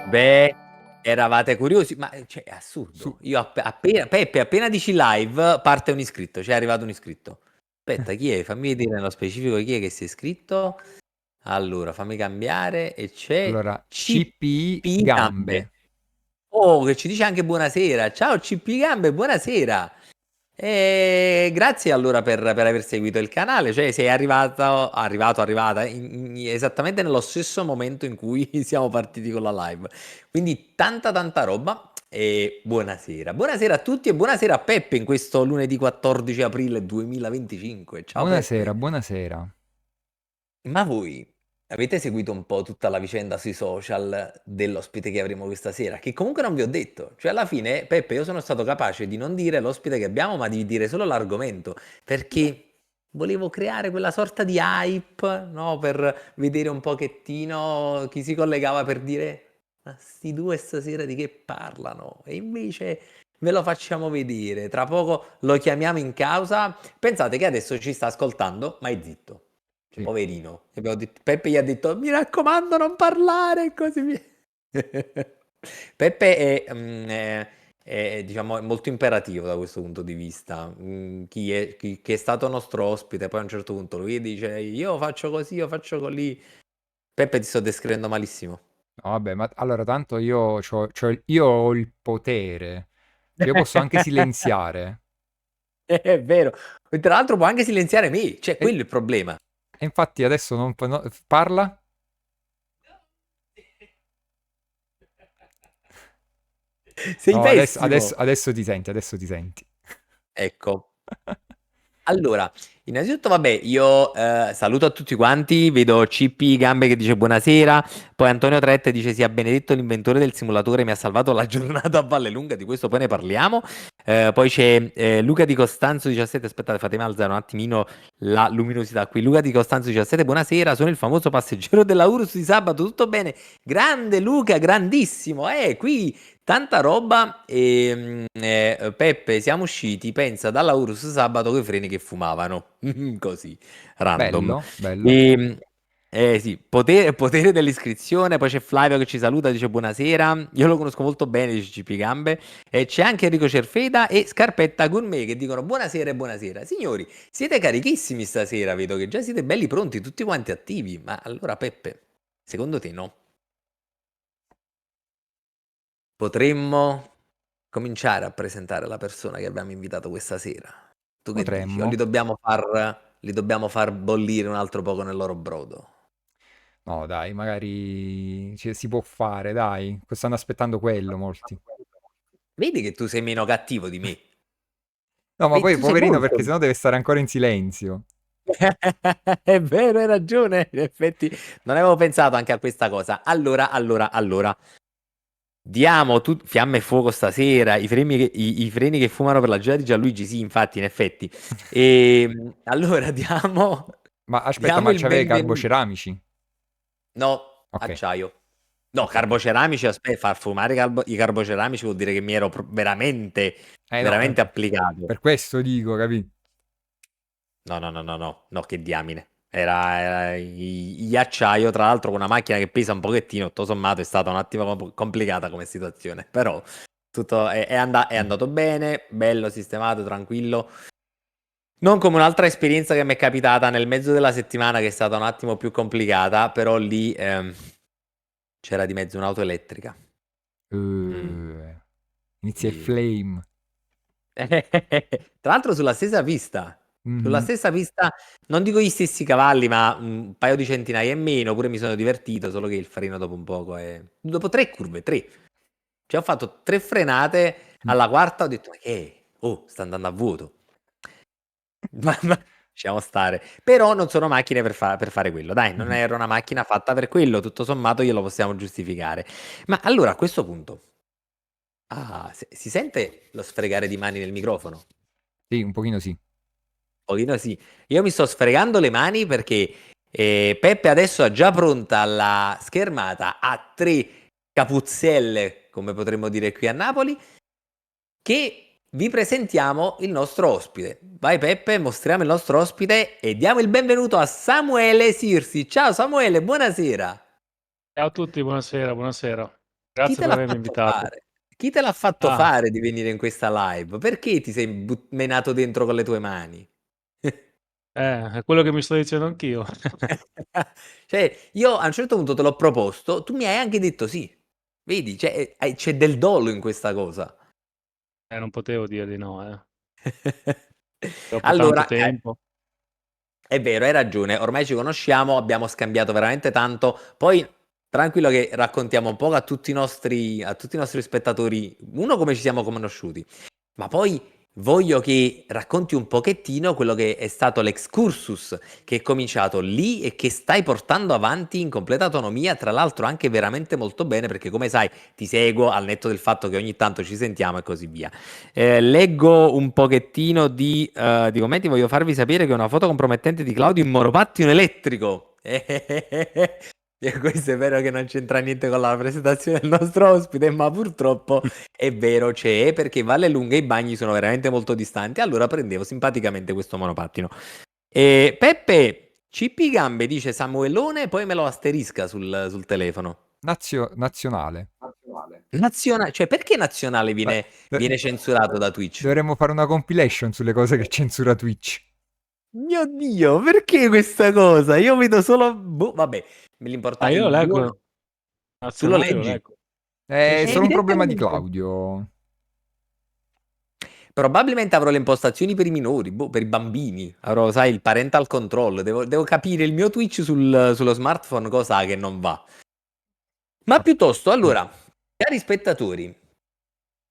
Beh, eravate curiosi, ma cioè, è assurdo. Su. Io Peppe, appena dici live, parte un iscritto, cioè è arrivato un iscritto. Aspetta, chi è? Fammi vedere nello specifico chi è che si è iscritto. Allora, fammi cambiare e c'è Allora, CPI CP Gambe. Gambe. Oh, che ci dice anche buonasera. Ciao CP Gambe, buonasera. E grazie allora per aver seguito il canale, cioè sei arrivata esattamente nello stesso momento in cui siamo partiti con la live. Quindi tanta roba e buonasera. Buonasera a tutti e buonasera a Peppe in questo lunedì 14 aprile 2025. Ciao Buonasera, Peppe. buonasera. Ma voi avete seguito un po' tutta la vicenda sui social dell'ospite che avremo questa sera? Che comunque non vi ho detto. Cioè, alla fine, Peppe, io sono stato capace di non dire l'ospite che abbiamo, ma di dire solo l'argomento. Perché volevo creare quella sorta di hype, no? Per vedere un pochettino chi si collegava per dire. Ma sti due stasera di che parlano? E invece ve lo facciamo vedere. Tra poco lo chiamiamo in causa. Pensate che adesso ci sta ascoltando, ma è zitto. Cioè, Sì. poverino. E Peppe gli ha detto: Mi raccomando, non parlare. E così via. Peppe diciamo, è molto imperativo da questo punto di vista. Chi è stato nostro ospite, poi a un certo punto lui dice: Io faccio così, io faccio così. Peppe, ti sto descrivendo malissimo. No, vabbè, ma allora tanto io ho il potere. Cioè, io posso anche silenziare. È vero. E tra l'altro può anche silenziare me, cioè E, quello è il problema. e infatti adesso non parla? Sei No, pessimo. adesso ti senti, adesso ti senti. Ecco. Allora, innanzitutto, vabbè, io saluto a tutti quanti, vedo CP Gambe che dice buonasera, poi Antonio Trette dice sia benedetto l'inventore del simulatore, mi ha salvato la giornata a Vallelunga, di questo poi ne parliamo. Poi c'è Luca di Costanzo 17, aspettate, fatemi alzare un attimino la luminosità qui. Luca di Costanzo 17, buonasera, sono il famoso passeggero della Urus di sabato, tutto bene? Grande Luca, grandissimo, qui tanta roba e Peppe, siamo usciti, pensa, dalla Urus sabato con i freni che fumavano, così, random. Bello, bello. E, sì, potere dell'iscrizione, poi c'è Flavio che ci saluta, dice buonasera, io lo conosco molto bene, dice CP Gambe, e c'è anche Enrico Cerfeda e Scarpetta Gourmet che dicono buonasera e buonasera. Signori, siete carichissimi stasera, vedo che già siete belli pronti, tutti quanti attivi, ma allora Peppe, secondo te no? Potremmo cominciare a presentare la persona che abbiamo invitato questa sera. Tu che dici? O Potremmo. li dobbiamo far bollire un altro poco nel loro brodo? No, dai, magari si può fare, dai. Stanno aspettando quello molti. Vedi che tu sei meno cattivo di me. No, ma Vedi, poi tu sei poverino molto. perché sennò deve stare ancora in silenzio. È vero, hai ragione. In effetti, non avevo pensato anche a questa cosa. Allora. Diamo fiamme e fuoco stasera, i freni che fumano per la gioia di Gianluigi, sì, infatti, in effetti. Allora Ma aspetta, diamo ma il c'aveva i benvenuto. carboceramici? No, Ok, acciaio. No, ok, ok. carboceramici, aspetta, far fumare i carboceramici vuol dire che mi ero veramente, No, veramente applicato. per questo dico, capì? No, che diamine. Era gli acciaio, tra l'altro con una macchina che pesa un pochettino, tutto sommato è stata un attimo complicata come situazione, però tutto è andato bene, bello, sistemato, tranquillo. Non come un'altra esperienza che mi è capitata nel mezzo della settimana che è stata un attimo più complicata, però lì c'era di mezzo un'auto elettrica. Mm, Eh, inizia il sì. flame. Tra l'altro sulla stessa pista. Sulla Mhm. stessa pista, non dico gli stessi cavalli, ma un paio di centinaia e meno, pure mi sono divertito, solo che il freno dopo un poco è. Dopo 3 curve, 3. Cioè ho fatto 3 frenate, alla quarta ho detto, ma che è? Oh, sta andando a vuoto. Ma lasciamo stare. Però non sono macchine per fare quello. Dai, non Mhm. era una macchina fatta per quello, tutto sommato glielo possiamo giustificare. Ma allora a questo punto, si sente lo sfregare di mani nel microfono? Sì, un pochino sì. Pochino sì. Io mi sto sfregando le mani perché Peppe adesso ha già pronta la schermata a 3 capuzzelle, come potremmo dire qui a Napoli, che vi presentiamo il nostro ospite. Vai Peppe, mostriamo il nostro ospite e diamo il benvenuto a Samuele Sirsi. Ciao Samuele, buonasera. Ciao a tutti, buonasera, buonasera. Chi Grazie te per l'ha avermi fatto invitato. fare? Chi te l'ha fatto Ah, fare di venire in questa live? Perché ti sei menato dentro con le tue mani? è quello che mi sto dicendo anch'io. Cioè, io a un certo punto te l'ho proposto, tu mi hai anche detto sì. Vedi, cioè, c'è del dolo in questa cosa. Non potevo dire di no, Dopo tanto Allora, tempo. è vero, hai ragione, ormai ci conosciamo, abbiamo scambiato veramente tanto. Poi tranquillo che raccontiamo un po' a tutti i nostri spettatori, uno come ci siamo conosciuti, ma poi voglio che racconti un pochettino quello che è stato l'excursus che è cominciato lì e che stai portando avanti in completa autonomia, tra l'altro anche veramente molto bene, perché come sai ti seguo al netto del fatto che ogni tanto ci sentiamo e così via. Leggo un pochettino di commenti. Voglio farvi sapere che è una foto compromettente di Claudio in monopattino elettrico. E questo è vero che non c'entra niente con la presentazione del nostro ospite, ma purtroppo è vero, c'è, perché Valle Lunga e i bagni sono veramente molto distanti. Allora prendevo simpaticamente questo monopattino. E Peppe, CP Gambe dice Samuelone, poi me lo asterisca sul telefono. Nazionale. Nazionale, cioè perché nazionale Beh, viene censurato da Twitch? dovremmo fare una compilation sulle cose che censura Twitch. Mio Dio, perché questa cosa? Io vedo solo... Boh, vabbè, Ah, il io lo buono... leggo, Tu lo nazionale lo leggi? leggo. Sì, È sì. solo un problema di Evidentemente. Claudio. Probabilmente avrò le impostazioni per i minori, boh, per i bambini. Avrò, sai, il parental control. Devo capire il mio Twitch sullo smartphone cosa ha che non va. Ma piuttosto, allora, cari spettatori,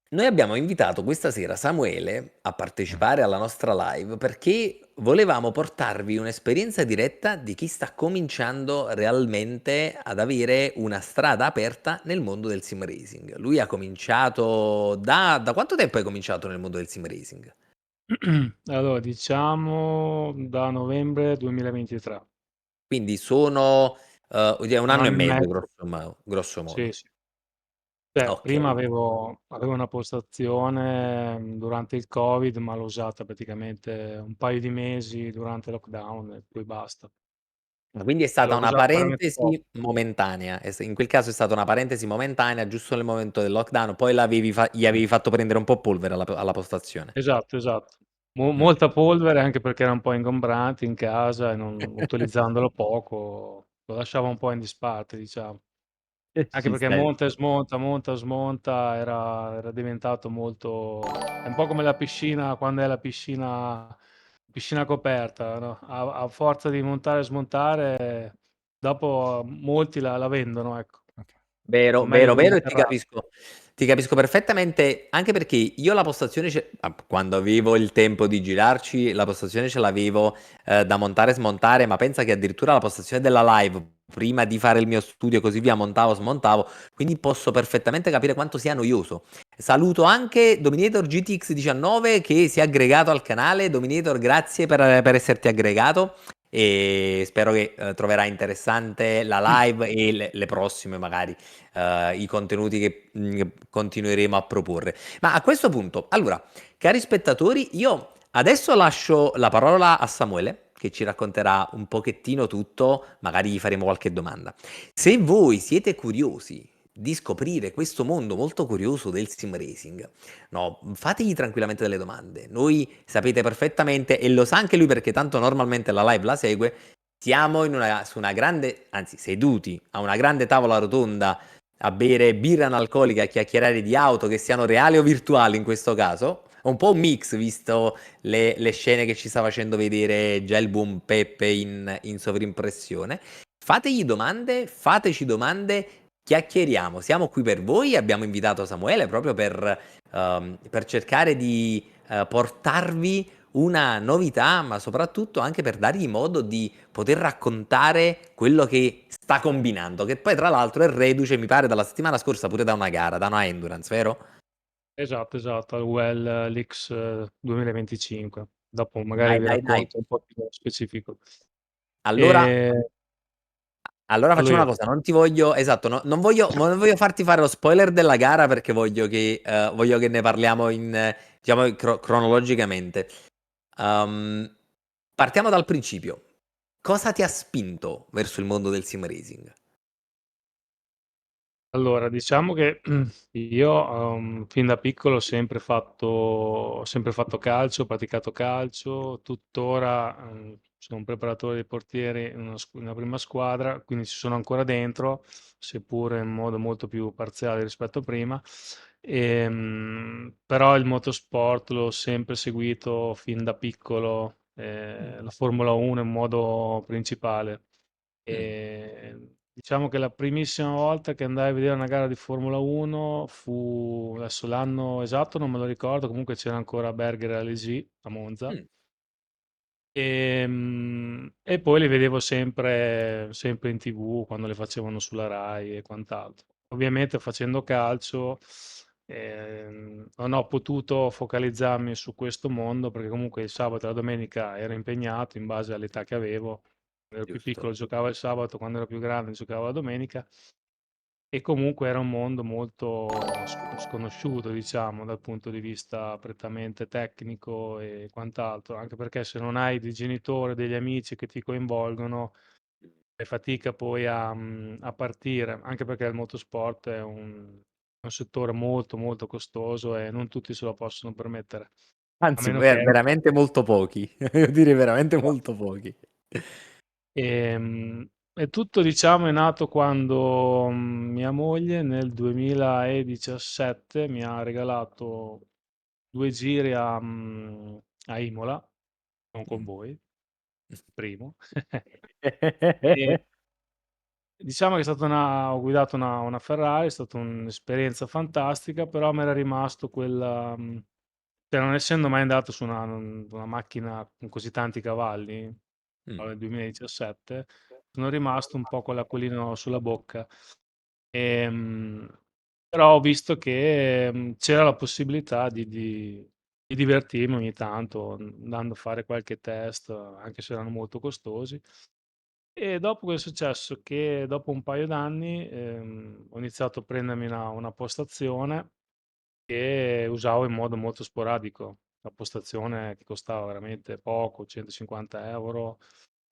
noi abbiamo invitato questa sera Samuele a partecipare alla nostra live perché volevamo portarvi un'esperienza diretta di chi sta cominciando realmente ad avere una strada aperta nel mondo del sim racing. Lui ha cominciato da quanto tempo hai cominciato nel mondo del sim racing? Allora, diciamo da novembre 2023. Quindi sono oddio, un Un anno e anno e mezzo, mezzo. grosso Sì, modo. sì. Cioè, Ok. prima avevo una postazione durante il Covid, ma l'ho usata praticamente un paio di mesi durante il lockdown e poi basta. Ma quindi è E stata l'ho una usata veramente parentesi poco. momentanea. In quel caso è stata una parentesi momentanea, giusto nel momento del lockdown, poi gli avevi fatto prendere un po' polvere alla postazione. Esatto, esatto. Mm. Molta polvere anche perché era un po' ingombrante in casa e non utilizzandolo poco, lo lasciava un po' in disparte, diciamo. Anche Ci perché stai. monta e smonta, monta e smonta, era diventato molto... È un po' come la piscina, quando è la piscina coperta, no? A forza di montare e smontare, dopo molti la vendono, ecco. Ok. Vero, Meglio vero, quelli vero, in e terrazza. ti capisco perfettamente, anche perché io la postazione, quando avevo il tempo di girarci, la postazione ce l'avevo da montare e smontare, ma pensa che addirittura la postazione della live, prima di fare il mio studio e così via, montavo, smontavo, quindi posso perfettamente capire quanto sia noioso. Saluto anche Dominator GTX19 che si è aggregato al canale. Dominator, grazie per esserti aggregato. E spero che troverai interessante la live e le prossime magari i contenuti che continueremo a proporre. Ma a questo punto, allora, cari spettatori, io adesso lascio la parola a Samuele che ci racconterà un pochettino tutto, magari gli faremo qualche domanda. Se voi siete curiosi di scoprire questo mondo molto curioso del sim racing, no, fategli tranquillamente delle domande. Noi sapete perfettamente, e lo sa anche lui perché tanto normalmente la live la segue, siamo su una grande, anzi seduti a una grande tavola rotonda a bere birra analcolica e a chiacchierare di auto, che siano reali o virtuali in questo caso. Un po' un mix, visto le scene che ci sta facendo vedere già il buon Peppe in sovrimpressione. Fategli domande, fateci domande, chiacchieriamo. Siamo qui per voi. Abbiamo invitato Samuele proprio per cercare di portarvi una novità, ma soprattutto anche per dargli modo di poter raccontare quello che sta combinando, che poi tra l'altro è reduce, mi pare, dalla settimana scorsa pure da una gara, da una endurance, vero? Esatto, esatto, al Well Leaks 2025. Dopo magari Dai, vi dai, dai. racconto un po' più specifico. Allora, E allora fallo facciamo una io. cosa, non ti voglio, esatto, non voglio farti fare lo spoiler della gara perché voglio che ne parliamo diciamo, cronologicamente. Um, Partiamo dal principio. Cosa ti ha spinto verso il mondo del sim racing? Allora, diciamo che io fin da piccolo ho sempre fatto calcio, ho praticato calcio, tuttora sono un preparatore dei portieri in una prima squadra, quindi ci sono ancora dentro, seppure in modo molto più parziale rispetto a prima. Però il motorsport l'ho sempre seguito fin da piccolo, la Formula 1 in modo principale. Mm, Diciamo che la primissima volta che andai a vedere una gara di Formula 1 fu, adesso l'anno esatto non me lo ricordo, comunque c'era ancora Berger e Alesi a Monza. mm, E poi li vedevo sempre in TV quando le facevano sulla Rai e quant'altro. Ovviamente facendo calcio non ho potuto focalizzarmi su questo mondo perché comunque il sabato e la domenica ero impegnato in base all'età che avevo. Quando ero più giusto. piccolo giocavo il sabato, quando ero più grande giocavo la domenica. E comunque era un mondo molto sconosciuto, diciamo, dal punto di vista prettamente tecnico e quant'altro, anche perché se non hai dei genitori, degli amici che ti coinvolgono, fai fatica poi a partire, anche perché il motorsport è un settore molto, molto costoso e non tutti se lo possono permettere, a Anzi, meno che... veramente molto pochi. Devo dire veramente molto pochi. E tutto, diciamo, è nato quando mia moglie nel 2017 mi ha regalato 2 giri a Imola, non con Mm. voi, primo. E diciamo che è stata ho guidato una Ferrari, è stata un'esperienza fantastica, però mi era rimasto cioè non essendo mai andato su una macchina con così tanti cavalli, Mm. nel 2017, sono rimasto un po' con l'acquolino sulla bocca. Ehm, Però ho visto che c'era la possibilità di divertirmi ogni tanto andando a fare qualche test, anche se erano molto costosi. E dopo cosa è successo? Che dopo un paio d'anni ho iniziato a prendermi una postazione che usavo in modo molto sporadico. La postazione che costava veramente poco, 150 euro.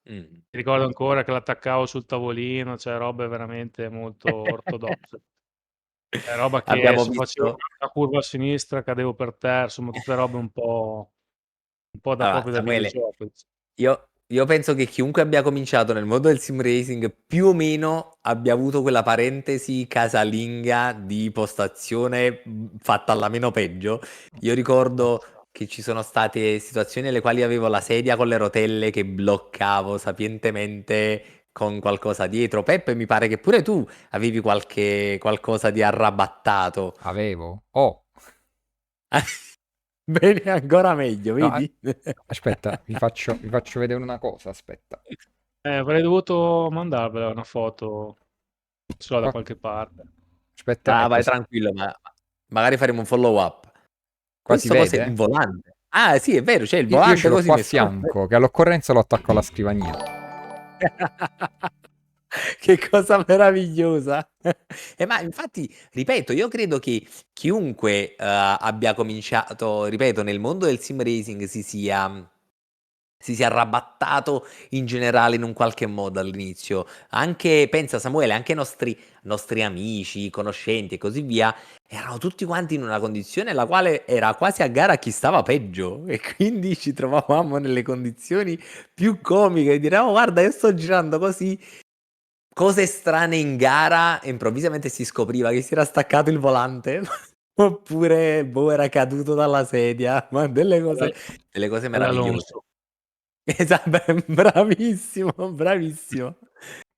Mm. Mi ricordo ancora che l'attaccavo sul tavolino, cioè robe veramente molto ortodosse. È roba che Abbiamo se facevo visto. una curva a sinistra cadevo per terra, insomma tutte robe un po' da Allora, proprio da Samuele, videogioco. io penso che chiunque abbia cominciato nel mondo del sim racing più o meno abbia avuto quella parentesi casalinga di postazione fatta alla meno peggio. Io ricordo che ci sono state situazioni nelle quali avevo la sedia con le rotelle che bloccavo sapientemente con qualcosa dietro. Peppe, mi pare che pure tu avevi qualcosa di arrabattato. Avevo. Oh, Bene, ancora meglio, no, vedi? aspetta, vi faccio vedere una cosa, aspetta. Avrei dovuto mandarvela una foto, ce l'ho da Qua, qualche parte. aspetta, Ah, ecco, vai tranquillo, magari faremo un follow up. qua si Questo cos'è? Un vede? volante? Ah, sì, è vero, c'è il Io volante ce l'ho così qua a messo. fianco, che all'occorrenza lo attacco alla scrivania. Che cosa meravigliosa. Ma infatti, ripeto, io credo che chiunque abbia cominciato, ripeto, nel mondo del sim racing si sia arrabattato in generale in un qualche modo all'inizio. Anche, pensa Samuele, anche i nostri amici, conoscenti e così via, erano tutti quanti in una condizione la quale era quasi a gara chi stava peggio e quindi ci trovavamo nelle condizioni più comiche di dire, oh guarda, io sto girando così, cose strane in gara e improvvisamente si scopriva che si era staccato il volante. Oppure, boh, era caduto dalla sedia, ma Alla- delle cose meravigliose. All'Alonso. Esatto, bravissimo, bravissimo.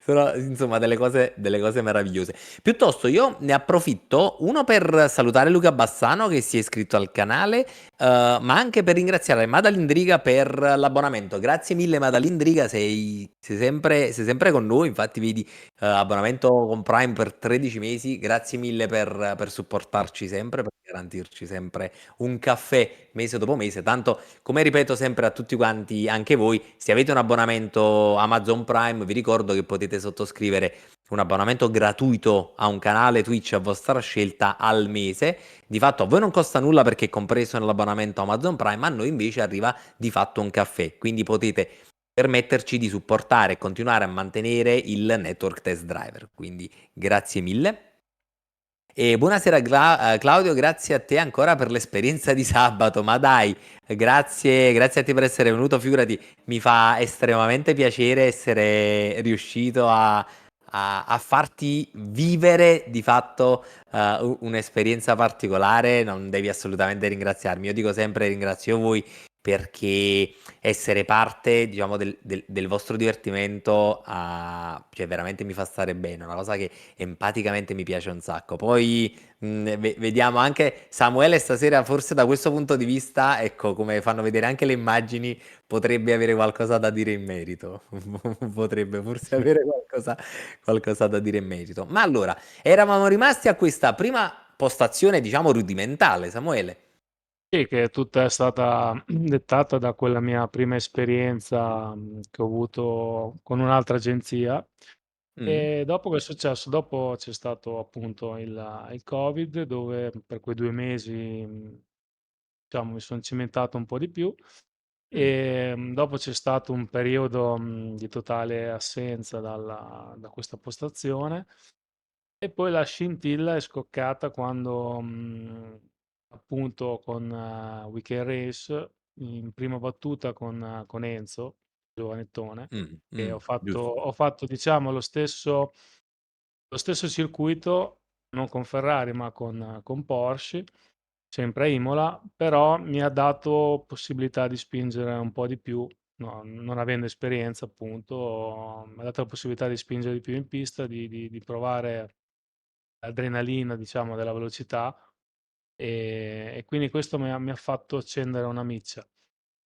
Sono insomma delle cose meravigliose. Piuttosto io ne approfitto, uno per salutare Luca Bassano che si è iscritto al canale, ma anche per ringraziare Madalindriga per l'abbonamento. Grazie mille Madalindriga, sei sempre con noi, infatti vedi abbonamento con Prime per 13 mesi, grazie mille per supportarci sempre, per garantirci sempre un caffè mese dopo mese, tanto come ripeto sempre a tutti quanti, anche voi, se avete un abbonamento Amazon Prime, vi ricordo che potete sottoscrivere un abbonamento gratuito a un canale Twitch a vostra scelta al mese. Di fatto a voi non costa nulla perché è compreso nell'abbonamento Amazon Prime, a noi invece arriva di fatto un caffè. Quindi potete permetterci di supportare e continuare a mantenere il network Test Driver. Quindi grazie mille. E buonasera Claudio, grazie a te ancora per l'esperienza di sabato, ma dai, grazie a te per essere venuto, figurati, mi fa estremamente piacere essere riuscito a farti vivere di fatto un'esperienza particolare, non devi assolutamente ringraziarmi, io dico sempre ringrazio voi perché essere parte, diciamo, del vostro divertimento, cioè veramente mi fa stare bene, è una cosa che empaticamente mi piace un sacco. Poi vediamo anche Samuele stasera, forse da questo punto di vista, ecco, come fanno vedere anche le immagini, potrebbe avere qualcosa da dire in merito. Potrebbe forse avere qualcosa da dire in merito. Ma allora, eravamo rimasti a questa prima postazione, diciamo, rudimentale, Samuele. Sì, che tutta è stata dettata da quella mia prima esperienza che ho avuto con un'altra agenzia. Mm, E dopo che è successo? Dopo c'è stato appunto il Covid, dove per quei 2 mesi, diciamo, mi sono cimentato un po' di più. mm, E dopo c'è stato un periodo di totale assenza da questa postazione. E poi la scintilla è scoccata quando, appunto, con Weekend Race, in prima battuta con Enzo, giovanettone, e giusto. ho fatto, diciamo, lo stesso circuito, non con Ferrari, ma con Porsche, sempre a Imola, però mi ha dato possibilità di spingere un po' di più, no, non avendo esperienza, appunto, mi ha dato la possibilità di spingere di più in pista, di provare l'adrenalina, diciamo, della velocità, e quindi questo mi ha fatto accendere una miccia.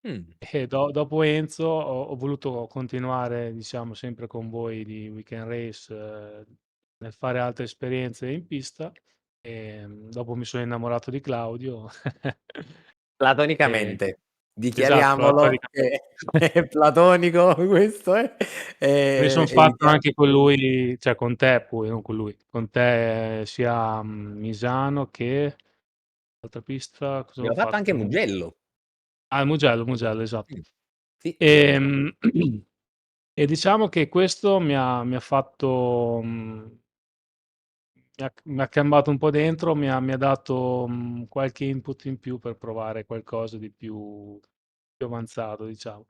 Mm. E dopo Enzo ho voluto continuare, diciamo, sempre con voi di Weekend Race, nel fare altre esperienze in pista. E dopo mi sono innamorato di Claudio. E- Platonicamente, esatto, dichiariamolo che è platonico questo è, mi sono fatto evitiamo. anche con lui, cioè con te poi, non con lui, con te, sia a Misano che altra pista, cosa ho Abbiamo fatto anche fatto? Mugello. Ah, il Mugello, esatto. Mm. Sì, sì. Ehm, e diciamo che questo mi ha fatto, mi ha cambiato un po' dentro, mi ha dato qualche input in più per provare qualcosa di più avanzato, diciamo.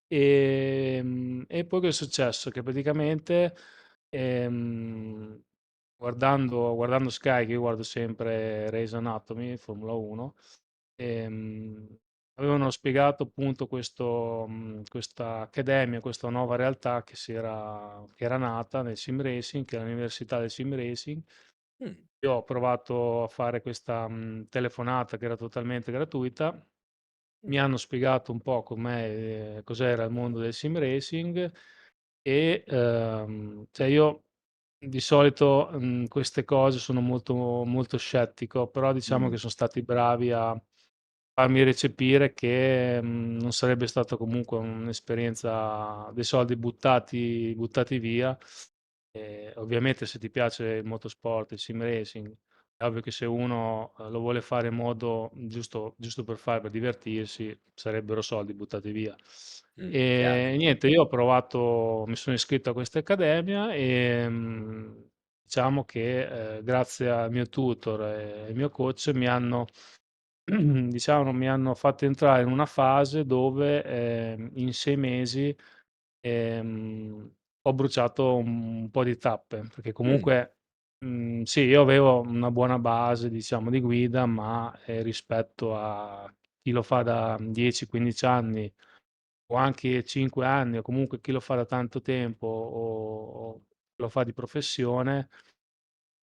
E poi che è successo? Che praticamente, ehm, guardando Sky, che io guardo sempre Race Anatomy, Formula 1, ehm, avevano spiegato appunto questa accademia, questa nuova realtà che era nata nel sim racing, che è l'università del sim racing. Mm, Io ho provato a fare questa telefonata che era totalmente gratuita. mm, Mi hanno spiegato un po' cos'era il mondo del sim racing, e cioè io di solito queste cose sono molto, molto scettico, però diciamo mm, che sono stati bravi a farmi recepire che non sarebbe stata comunque un'esperienza, dei soldi buttati via. Ovviamente se ti piace il motorsport, il sim racing, è ovvio che se uno lo vuole fare in modo giusto per fare, per divertirsi, sarebbero soldi buttati via. chiaro. E niente, io ho provato, mi sono iscritto a questa accademia e diciamo che grazie al mio tutor e al mio coach diciamo, mi hanno fatto entrare in una fase dove in 6 mesi ho bruciato un po' di tappe, perché Mm, comunque sì, io avevo una buona base, diciamo, di guida, ma rispetto a chi lo fa da 10-15 anni o anche 5 anni, o comunque chi lo fa da tanto tempo o lo fa di professione,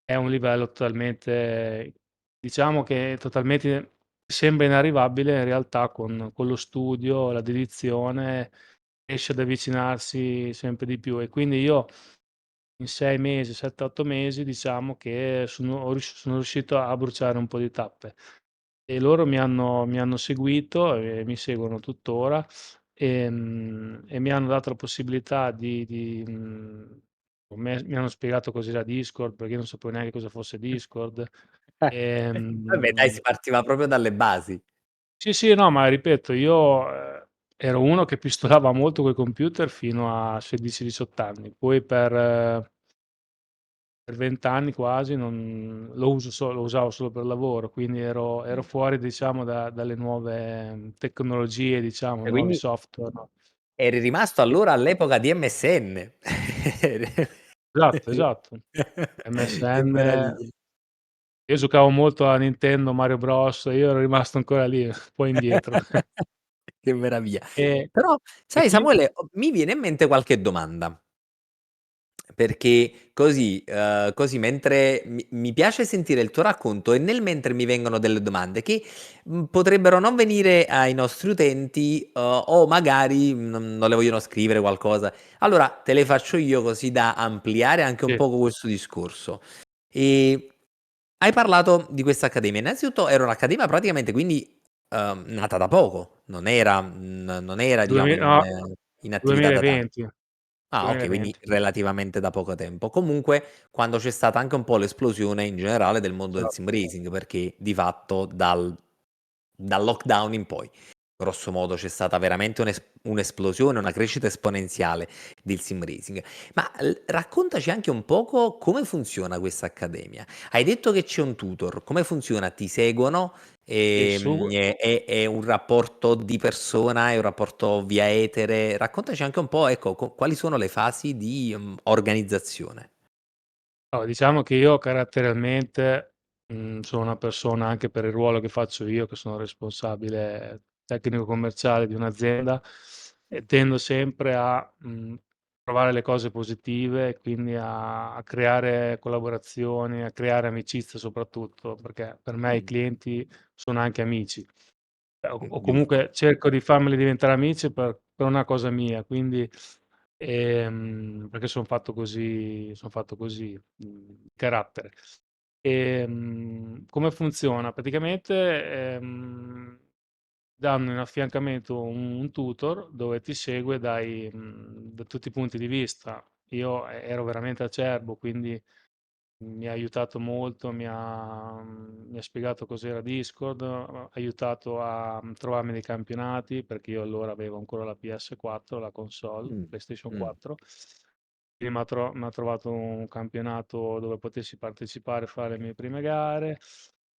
è un livello totalmente, diciamo, che è totalmente, sembra inarrivabile, in realtà con lo studio, la dedizione riesce ad avvicinarsi sempre di più. E quindi io in 6 mesi, 7, 8 mesi, diciamo che sono riuscito a bruciare un po' di tappe. E loro mi hanno seguito e mi seguono tuttora, e mi hanno dato la possibilità mi hanno spiegato cos'era Discord, perché io non sapevo neanche cosa fosse Discord. Vabbè, dai, Ehm, si partiva proprio dalle basi. sì, sì, no, ma ripeto, io ero uno che pistolava molto coi computer fino a 16, 18 anni, poi per 20 anni quasi lo usavo solo per lavoro, quindi ero fuori, diciamo, dalle nuove tecnologie, diciamo, E nuovi quindi software, no? eri rimasto E- allora all'epoca di MSN. Esatto, esatto. Che MSN. meraviglia. Io giocavo molto a Nintendo, Mario Bros. Io ero rimasto ancora lì, un po' indietro. Che meraviglia. E, Però, e sai quindi, Samuele, mi viene in mente qualche domanda. Perché così mentre mi piace sentire il tuo racconto e nel mentre mi vengono delle domande che potrebbero non venire ai nostri utenti o magari non le vogliono scrivere qualcosa. Allora te le faccio io così da ampliare anche un sì, poco questo discorso. E hai parlato di questa accademia. Innanzitutto era un'accademia praticamente quindi nata da poco, non era diciamo 2000 no, in attività da tanto. 2020, Ah, okay, quindi 2020, relativamente da poco tempo. Comunque, quando c'è stata anche un po' l'esplosione in generale del mondo del sim esatto. racing, perché di fatto dal lockdown in poi, grosso modo, c'è stata veramente un'esplosione, una crescita esponenziale del sim racing. Ma raccontaci anche un poco come funziona questa accademia. Hai detto che c'è un tutor, come funziona? Ti seguono? E su È un rapporto di persona, è un rapporto via etere? Raccontaci anche un po', ecco, quali sono le fasi di organizzazione. No, diciamo che io caratterialmente, sono una persona, anche per il ruolo che faccio io, che sono responsabile tecnico commerciale di un'azienda, e tendo sempre a, trovare le cose positive, e quindi a creare collaborazioni, a creare amicizie soprattutto, perché per me i Mh, clienti sono anche amici. O giusto. comunque cerco di farmeli diventare amici per una cosa mia, quindi, perché son fatto così, di carattere. Come funziona? Praticamente, danno in affiancamento un tutor dove ti segue da tutti i punti di vista. Io ero veramente acerbo, quindi mi ha aiutato molto, mi ha spiegato cos'era Discord, ha aiutato a trovarmi dei campionati, perché io allora avevo ancora la PS4, la console, Mh, PlayStation mh. 4. Quindi m'ha trovato un campionato dove potessi partecipare e fare le mie prime gare.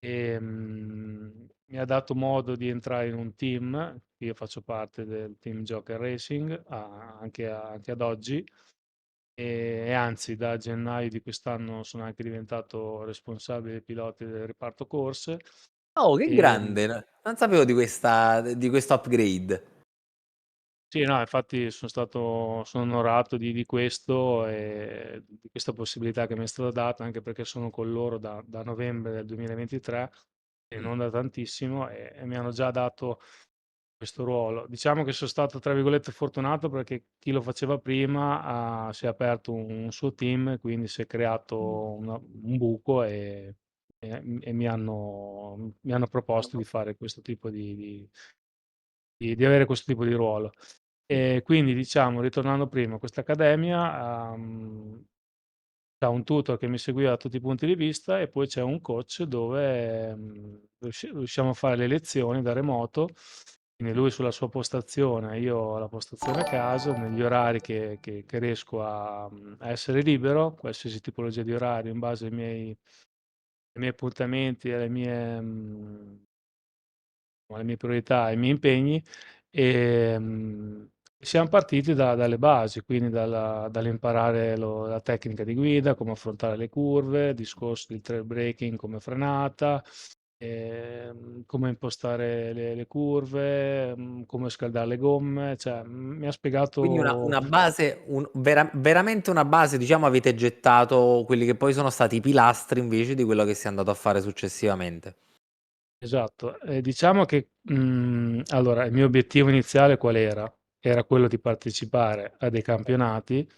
Mi ha dato modo di entrare in un team, io faccio parte del team Joker Racing, anche ad oggi, e anzi da gennaio di quest'anno sono anche diventato responsabile piloti del reparto corse. Oh, che Ehm, grande! Non sapevo di questo upgrade. sì, no, infatti sono onorato di questo e di questa possibilità che mi è stata data, anche perché sono con loro da novembre del 2023 e Mh. non da tantissimo, e mi hanno già dato questo ruolo. Diciamo che sono stato, tra virgolette, "fortunato", perché chi lo faceva prima si è aperto un suo team, quindi si è creato Mh. un buco, e mi hanno proposto di fare questo tipo di avere questo tipo di ruolo. Mh. E quindi, diciamo, ritornando prima, questa accademia, c'ha un tutor che mi seguiva da tutti i punti di vista, e poi c'è un coach dove, riusciamo a fare le lezioni da remoto, quindi lui sulla sua postazione, io alla postazione a casa, negli orari che riesco a essere libero, qualsiasi tipologia di orario in base ai miei appuntamenti e alle mie priorità, ai miei impegni. Siam partiti dalle basi, quindi dall'imparare la tecnica di guida, come affrontare le curve, il discorso del trail braking come frenata, come impostare le curve, come scaldare le gomme, cioè, mi ha Quindi spiegato. una base, veramente una base, diciamo, avete gettato quelli che poi sono stati i pilastri invece di quello che si è andato a fare successivamente. Esatto. Diciamo che, allora, il mio obiettivo iniziale qual era? Era quello di partecipare a dei campionati,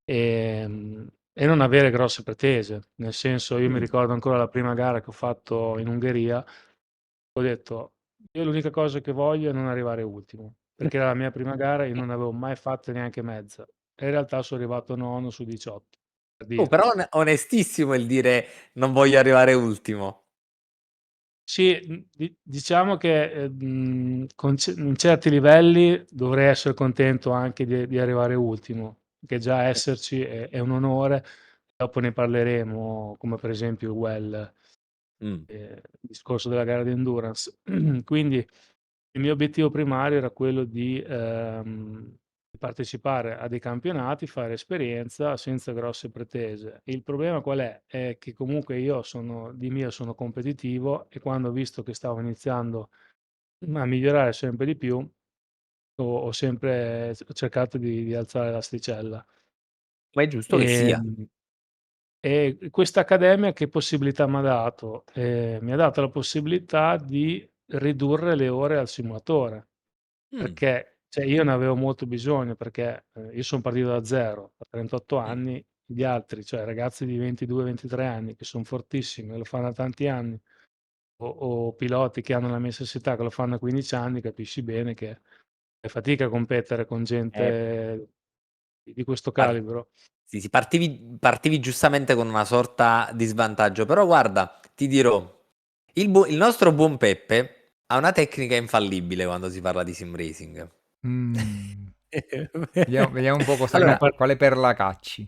e non avere grosse pretese. Nel senso, io mi Mm. ricordo ancora la prima gara che ho fatto in Ungheria, ho detto: "Io l'unica cosa che voglio è non arrivare ultimo", perché era la mia prima gara, io non avevo mai fatto neanche mezza, e in realtà sono arrivato nono su 18, per Oh, dirti. però onestissimo il dire non voglio arrivare ultimo. Sì, diciamo che, in certi livelli dovrei essere contento anche di arrivare ultimo, che già esserci è un onore, dopo ne parleremo, come per esempio il well, Mm. il discorso della gara di endurance. Quindi il mio obiettivo primario era quello di partecipare a dei campionati, fare esperienza senza grosse pretese. Il problema qual è? È che comunque io di mio sono competitivo, e quando ho visto che stavo iniziando a migliorare sempre di più, ho sempre cercato di alzare l'asticella. Ma è giusto che sia. Ehm, E questa accademia che possibilità m'ha dato? Mi ha dato la possibilità di ridurre le ore al simulatore, Mm, perché cioè io ne avevo molto bisogno, perché, io son partito da 0 a 38 mm. anni, gli altri, cioè ragazzi di 22, 23 anni che son fortissimi e lo fanno da tanti anni, o piloti che hanno la mia stessa età che lo fanno a 15 anni, capisci bene che fai fatica a competere con Eh, gente di questo par- calibro. sì, sì, partivi giustamente con una sorta di svantaggio, però guarda, ti dirò, il nostro buon Peppe ha una tecnica infallibile quando si parla di sim racing. Mm. Vediamo un po' Siamo Allora, par quale perla cacci.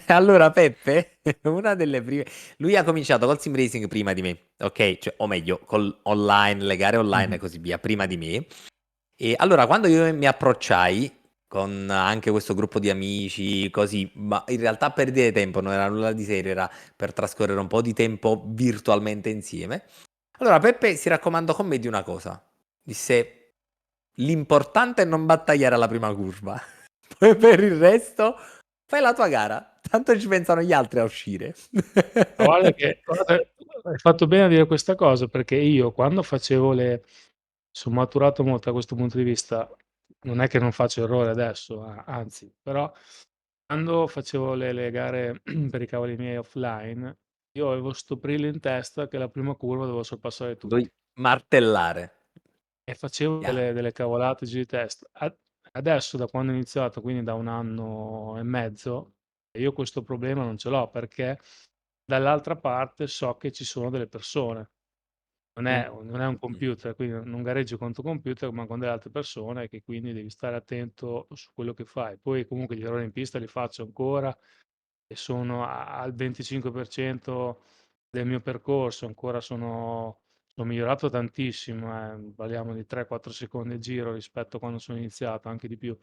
allora Peppe, una delle prime, lui ha cominciato col sim racing prima di me, ok? Cioè, o meglio, col online, le gare online e Mhm. così via, prima di me. E allora, quando io mi approcciai con anche questo gruppo di amici, così, ma in realtà per dire tempo non era nulla di serio, era per trascorrere un po' di tempo virtualmente insieme. Allora, Peppe si raccomandò con me di una cosa. Disse: l'importante è non battagliare alla prima curva. Poi per il resto, fai la tua gara. Tanto ci pensano gli altri a uscire. Ma guarda, hai fatto bene a dire questa cosa, perché io quando facevo sono maturato molto da questo punto di vista. Non è che non faccio errori adesso, anzi, però quando facevo le gare per i cavoli miei offline, io avevo sto brillo in testa che la prima curva dovevo sorpassare Vuoi tutti. martellare. E facevo Chiaro. delle cavolate giù di testa. Adesso, da quando ho iniziato, quindi da 1 anno e mezzo, io questo problema non ce l'ho, perché dall'altra parte so che ci sono delle persone. Mm, Non è un mm, computer, quindi non gareggi contro computer, ma con delle altre persone, che quindi devi stare attento su quello che fai. Poi comunque gli errori in pista li faccio ancora, e sono al 25% del mio percorso, ancora sono migliorato tantissimo, parliamo di 3-4 secondi al giro rispetto a quando sono iniziato, anche di più,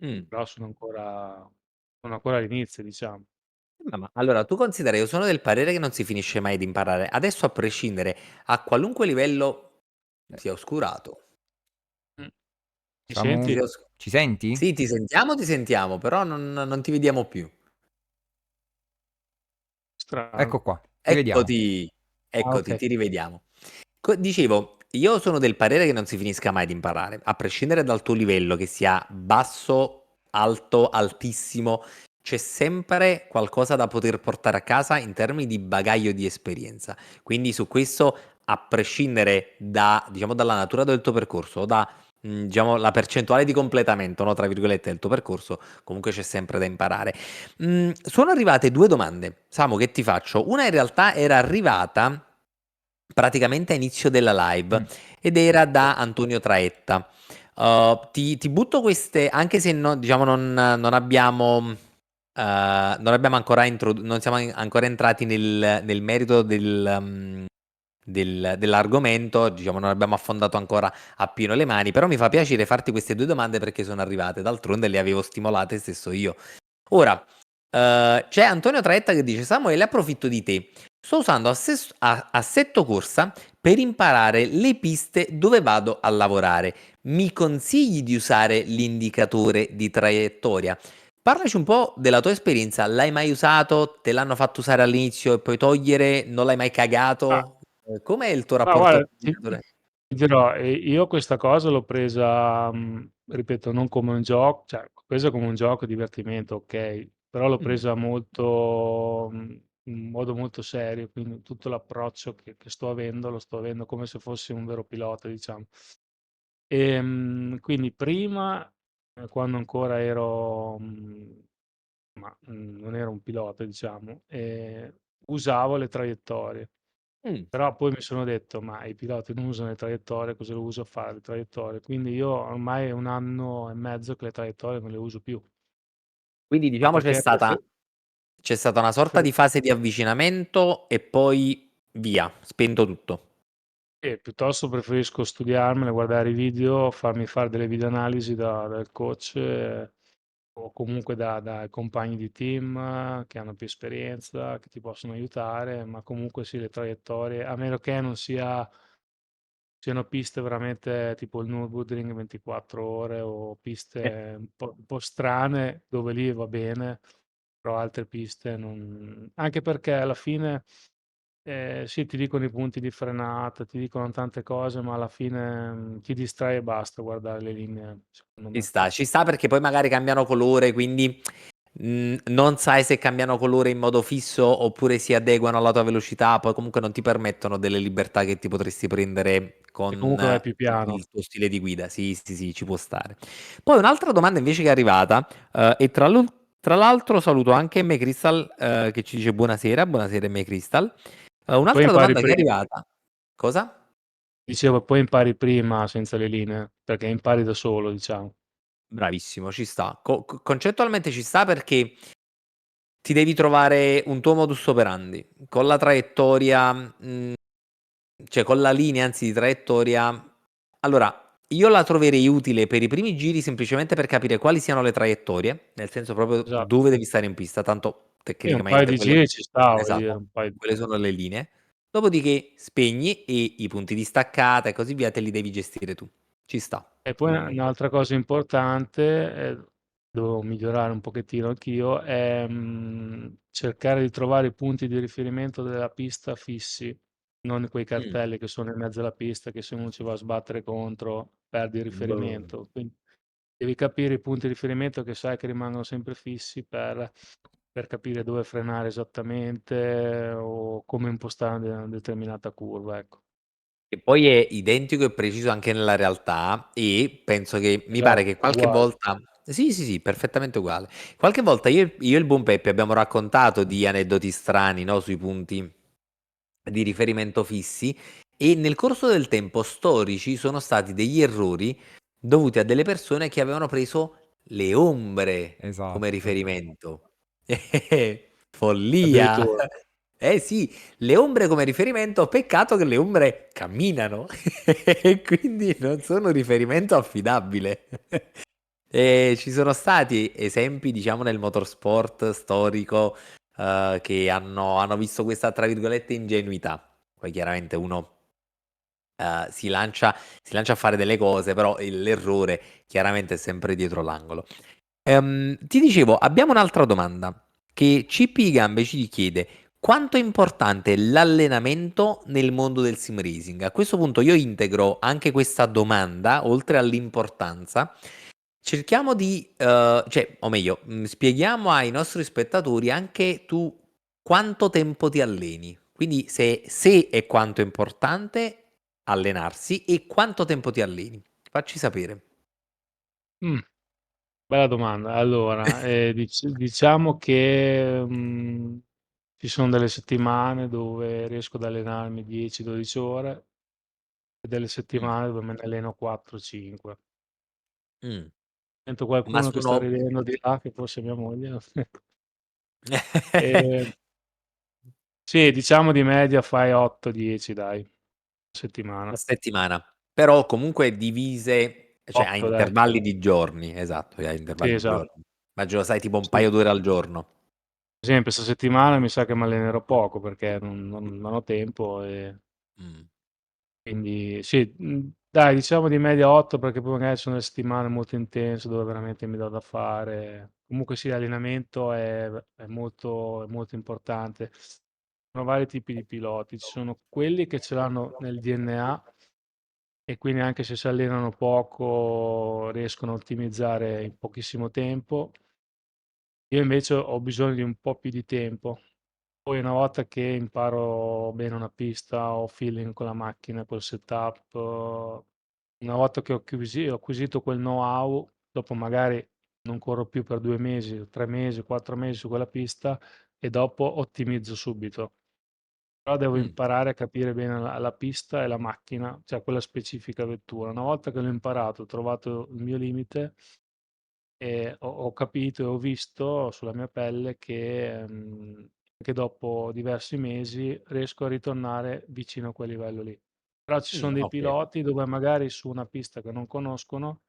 mm. però sono ancora all'inizio, diciamo. Ma allora, tu considera, io sono del parere che non si finisce mai di imparare. Adesso, a prescindere, a qualunque livello Eh, sia oscurato. Mm. Mi Siamo... Ti senti? sei os- Ci senti? Sì, ti sentiamo, però non ti vediamo più. Strano. Ecco qua, ti vediamo. Eccoti, Ah, eccoti, ok. ti rivediamo. Dicevo, io sono del parere che non si finisca mai di imparare, a prescindere dal tuo livello, che sia basso, alto, altissimo, c'è sempre qualcosa da poter portare a casa in termini di bagaglio di esperienza. Quindi su questo, a prescindere diciamo, dalla natura del tuo percorso o da, diciamo, la percentuale di completamento, no, tra virgolette, del tuo percorso, comunque c'è sempre da imparare. Sono arrivate due domande, Samu, che ti faccio. Una in realtà era arrivata praticamente a inizio della live Mm. ed era da Antonio Traetta. Ti butto queste, anche se diciamo, non abbiamo ancora non siamo ancora entrati nel merito dell'argomento, diciamo, non abbiamo affondato ancora appieno le mani, però mi fa piacere farti queste due domande perché sono arrivate, d'altronde le avevo stimolate stesso io. Ora, c'è Antonio Traetta che dice: Samuele, approfitto di te. Sto usando Assetto Corsa per imparare le piste dove vado a lavorare. Mi consigli di usare l'indicatore di traiettoria? Parlaci un po' della tua esperienza. L'hai mai usato? Te l'hanno fatto usare all'inizio e poi togliere? Non l'hai mai Ah, cagato? Com'è il tuo ma rapporto guarda, all'indicatore? ti dirò, io questa cosa l'ho presa, ripeto, non come un gioco, cioè l'ho presa come un gioco, divertimento, ok, però l'ho Mm, presa molto, in modo molto serio, quindi tutto l'approccio che sto avendo, lo sto avendo come se fossi un vero pilota, diciamo. Quindi prima, quando ancora ero, non ero un pilota, diciamo, usavo le traiettorie. mm. Però poi mi sono detto: "Ma i piloti non usano le traiettorie, cosa lo uso a fare le traiettorie?" Quindi io ormai è 1 anno e mezzo che le traiettorie non le uso più. Quindi Ma diciamo c'è perché stata c'è stata una sorta Sì. di fase di avvicinamento e poi via, spento tutto. Piuttosto preferisco studiarmele, guardare i video, farmi fare delle videoanalisi dal coach, o comunque dai compagni di team che hanno più esperienza, che ti possono aiutare, ma comunque sì, le traiettorie, a meno che non siano piste veramente tipo il Nürburgring 24 ore o piste un po' strane, dove lì va bene, però altre piste non... Anche perché alla fine, sì, ti dicono i punti di frenata, ti dicono tante cose, ma alla fine ti distrai e basta guardare le linee, secondo me. Ci sta perché poi magari cambiano colore, quindi non sai se cambiano colore in modo fisso oppure si adeguano alla tua velocità, poi comunque non ti permettono delle libertà che ti potresti prendere E con comunque vai più piano. il tuo stile di guida. Sì, sì, sì, ci può stare. Poi un'altra domanda invece che è arrivata, e tra l'altro saluto anche Me Crystal, che ci dice buonasera, buonasera Me Crystal. Poi Un'altra impari domanda che è prima. arrivata, cosa? Dicevo, poi impari prima senza le linee, perché impari da solo, diciamo. Bravissimo, ci sta. Concettualmente ci sta perché ti devi trovare un tuo modus operandi con la traiettoria, cioè con la linea anzi di traiettoria. Allora, io la troverei utile per i primi giri semplicemente per capire quali siano le traiettorie, nel senso proprio Esatto. dove devi stare in pista, tanto Sì, un paio tecnicamente di quelle, giri ci sta, voglio dire, esatto, un paio di... quelle sono le linee. Dopodiché spegni e i punti di staccata e così via te li devi gestire tu. Ci sta. E poi Mm. un'altra cosa importante, devo migliorare un pochettino anch'io, è cercare di trovare i punti di riferimento della pista fissi, non quei Mm. cartelli che sono in mezzo alla pista che se uno ci va a sbattere contro perdi il Boh. riferimento. Quindi devi capire i punti di riferimento che sai che rimangono sempre fissi per capire dove frenare esattamente o come impostare una determinata curva, ecco. E poi è identico e preciso anche nella realtà e penso che mi pare Esatto, che qualche uguale. volta, sì, sì, sì, perfettamente uguale. Qualche volta io e il buon Peppe abbiamo raccontato di aneddoti strani, no, sui punti di riferimento fissi e nel corso del tempo storici sono stati degli errori dovuti a delle persone che avevano preso le ombre come Esatto. riferimento. Follia! Addirittura. Eh sì, le ombre come riferimento, peccato che le ombre camminano e quindi non sono un riferimento affidabile. E ci sono stati esempi, diciamo, nel motorsport storico, che hanno visto questa, tra virgolette, ingenuità. Poi chiaramente uno si lancia a fare delle cose, però l'errore chiaramente è sempre dietro l'angolo. Ti dicevo, abbiamo un'altra domanda che CP Gambe ci chiede: quanto è importante l'allenamento nel mondo del sim racing? A questo punto io integro anche questa domanda, oltre all'importanza, cerchiamo di, cioè, o meglio, spieghiamo ai nostri spettatori anche tu quanto tempo ti alleni. Quindi se e quanto è importante allenarsi e quanto tempo ti alleni. Facci sapere. Mh, bella domanda. Allora, diciamo che, ci son delle settimane dove riesco ad allenarmi 10, 12 ore e delle Mh, settimane dove me ne alleno 4, 5. mh. Sento Ma qualcuno che sta sono ridendo di là, che forse è mia moglie. Ehm, sì, diciamo di media fai 8, 10 dai, a a settimana. settimana, però comunque divise, cioè a 8 dai. intervalli di giorni, esatto, a Sì, intervalli di esatto. giorni. Immagino sai tipo un Sì. paio d'ore al giorno. Per esempio 'sta settimana mi sa che m'allenerò poco perché non ho tempo e Mh, quindi sì, dai diciamo di media 8 perché poi magari ci sono delle settimane molto intense dove veramente mi do da fare. Comunque sì, l'allenamento è molto importante. Ci sono vari tipi di piloti, ci sono quelli che ce l'hanno nel DNA e quindi anche se si allenano poco riescono a ottimizzare in pochissimo tempo. Io invece ho bisogno di un po' più di tempo. Poi una volta che imparo bene una pista, ho feeling con la macchina, col setup, una volta che ho acquisito quel know-how, dopo magari non corro più per 2 mesi, 3 mesi, 4 mesi su quella pista e dopo ottimizzo subito. Però devo mh. imparare a capire bene la pista e la macchina, cioè quella specifica vettura. Una volta che l'ho imparato, ho trovato il mio limite e ho capito e ho visto sulla mia pelle che anche dopo diversi mesi riesco a ritornare vicino a quel livello lì. Però ci sono dei Ok. piloti dove magari su una pista che non conoscono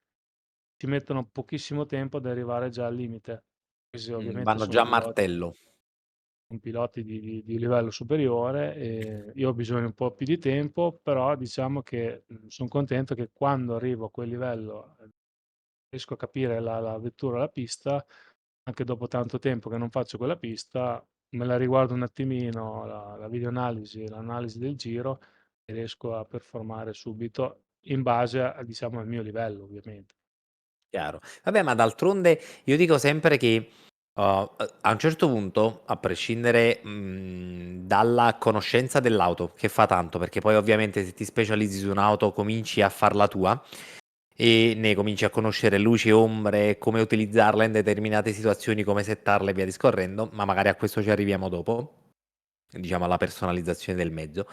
ci mettono pochissimo tempo ad arrivare già al limite. Questi ovviamente Vanno già sono a martello. piloti di livello superiore e io ho bisogno un po' più di tempo, però diciamo che son contento che quando arrivo a quel livello, riesco a capire la vettura, la pista, anche dopo tanto tempo che non faccio quella pista, me la riguardo un attimino, la videoanalisi, l'analisi del giro e riesco a performare subito in base a diciamo al mio livello ovviamente. Chiaro. Vabbè, ma d'altronde io dico sempre che a un certo punto, a prescindere dalla conoscenza dell'auto, che fa tanto, perché poi ovviamente se ti specializzi su un'auto cominci a farla tua e ne cominci a conoscere luci e ombre, come utilizzarla in determinate situazioni, come settarla e via discorrendo, ma magari a questo ci arriviamo dopo, diciamo alla personalizzazione del mezzo.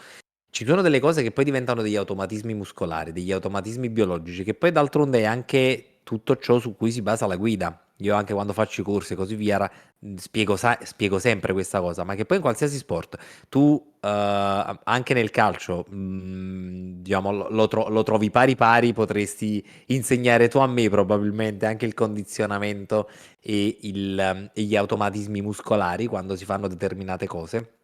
Ci sono delle cose che poi diventano degli automatismi muscolari, degli automatismi biologici, che poi d'altronde è anche tutto ciò su cui si basa la guida. Io anche quando faccio i corsi e così via, spiego sempre questa cosa, ma che poi in qualsiasi sport, tu anche nel calcio, diciamo, lo trovi pari pari, potresti insegnare tu a me probabilmente anche il condizionamento e gli automatismi muscolari quando si fanno determinate cose.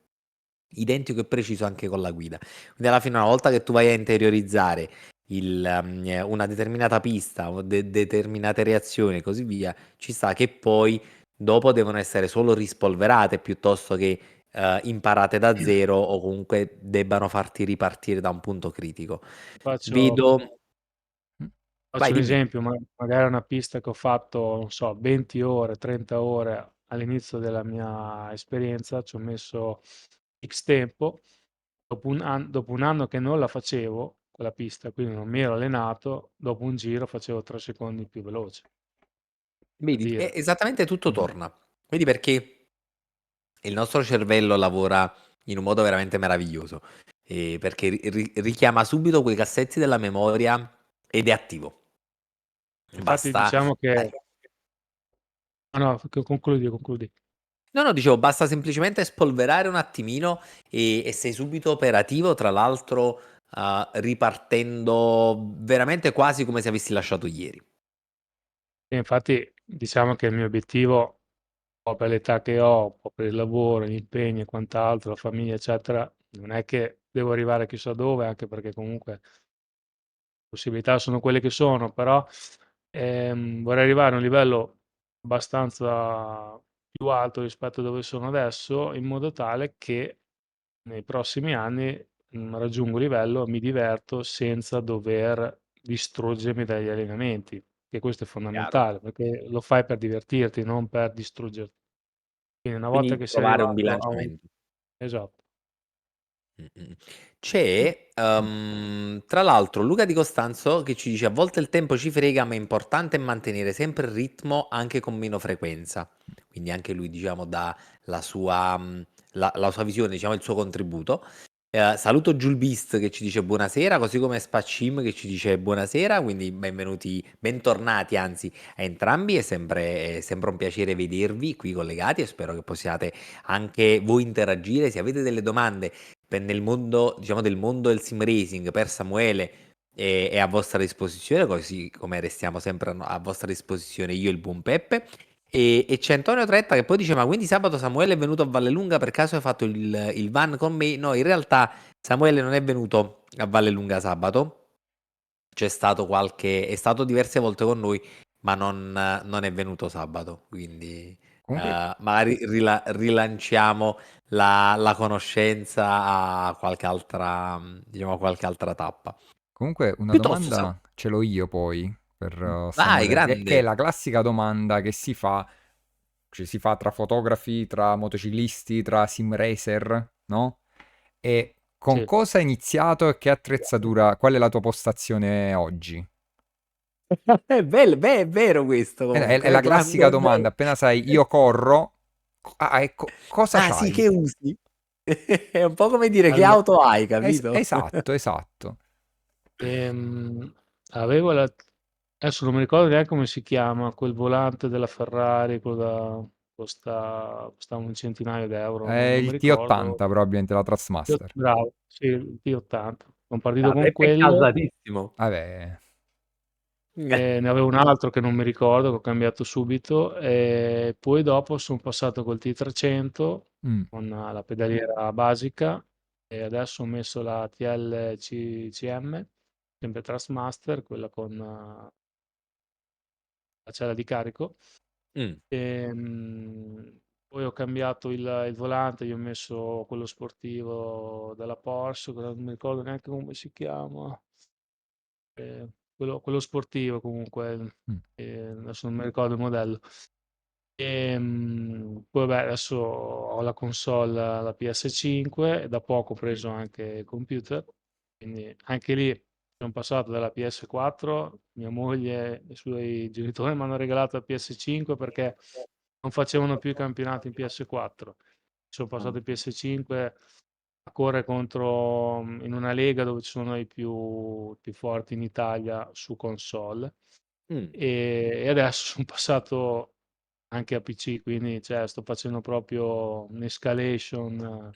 Identico e preciso anche con la guida. Quindi alla fine, una volta che tu vai a interiorizzare una determinata pista o determinate reazioni e così via, ci sta che poi dopo devono essere solo rispolverate piuttosto che imparate da zero o comunque debbano farti ripartire da un punto critico. Faccio Vedo. Mh. Vai, Faccio un dimmi. esempio, magari una pista che ho fatto, non so, 20 ore, 30 ore all'inizio della mia esperienza, ci ho messo X tempo, dopo un anno che non la facevo, quella pista, quindi non mi ero allenato, dopo un giro facevo 3 secondi più veloce, per Vedi, dire. esattamente tutto Mh-mh. torna. Vedi perché il nostro cervello lavora in un modo veramente meraviglioso, perché richiama subito quei cassetti della memoria ed è attivo. Infatti Basta, diciamo dai. che no, no, concludi, concludi. No, no, dicevo, basta semplicemente spolverare un attimino e sei subito operativo, tra l'altro, ripartendo veramente quasi come se avessi lasciato ieri. E infatti diciamo che il mio obiettivo, un po' per l'età che ho, un po' per il lavoro, gli impegni e quant'altro, la famiglia, eccetera, non è che devo arrivare chissà dove, anche perché comunque possibilità sono quelle che sono, però vorrei arrivare a un livello abbastanza più alto rispetto a dove sono adesso, in modo tale che nei prossimi anni raggiungo un livello, mi diverto senza dover distruggermi dagli allenamenti, che questo è Chiaro. fondamentale, perché lo fai per divertirti, non per distruggerti. Quindi una volta Quindi che sei trovare un arrivato a un bilanciamento. esatto. C'è, tra l'altro, Luca Di Costanzo che ci dice: a volte il tempo ci frega, ma è importante mantenere sempre il ritmo anche con meno frequenza. Quindi anche lui, diciamo, dà la sua visione, diciamo, il suo contributo. Saluto Julbeast che ci dice buonasera, così come Spacim che ci dice buonasera, quindi benvenuti, bentornati anzi a entrambi, è sempre un piacere vedervi qui collegati e spero che possiate anche voi interagire, se avete delle domande nel mondo, diciamo, del mondo del sim racing per Samuele è a vostra disposizione, così come restiamo sempre a vostra disposizione io e il buon Peppe. E c'è Antonio Tretta che poi dice: ma quindi sabato Samuele è venuto a Vallelunga per caso hai fatto il van con me? No, in realtà Samuele non è venuto a Vallelunga sabato. È stato diverse volte con noi, ma non è venuto sabato. Quindi Comunque magari rilanciamo la conoscenza a diciamo, a qualche altra tappa. Comunque una Piuttosto, domanda ce l'ho io poi per vai, Samuele, che è grande. la classica domanda che si fa, cioè si fa tra fotografi, tra motociclisti, tra sim racer, no? E con Sì. cosa hai iniziato e che attrezzatura, qual è la tua postazione oggi? È bello, beh, è vero questo È comunque, la classica grande, è domanda, vero. appena sai io corro, cosa Ah, sì, c'hai? che usi? È un po' come dire che Allo auto hai, capito? Esatto, esatto. ehm, avevo la Adesso non mi ricordo neanche come si chiama, quel volante della Ferrari, quello da costava un centinaio d'euro, È non mi il ricordo. T80 probabilmente, la Tracksmaster. Bravo, sì, il T80. Sono partito Ah, con Peppe è quello calzatissimo. Vabbè, e ne avevo un altro che non mi ricordo, che ho cambiato subito, e poi dopo sono passato col T300 mm, con la pedaliera basica e adesso ho messo la TLCM, sempre Trustmaster, quella con la cella di carico. Mm. Poi ho cambiato il volante, gli ho messo quello sportivo della Porsche, non mi ricordo neanche come si chiama, quello sportivo comunque, mm. adesso non mi ricordo il modello. Poi vabbè, adesso ho la console, la PS5, e da poco ho preso anche il computer, quindi anche lì sono passato dalla PS4, mia moglie e i suoi genitori mi hanno regalato la PS5 perché non facevano più i campionati in PS4. Sono passato in PS5 a correre contro in una lega dove ci sono i più forti in Italia su console Mm. e adesso sono passato anche a PC, quindi cioè, sto facendo proprio un'escalation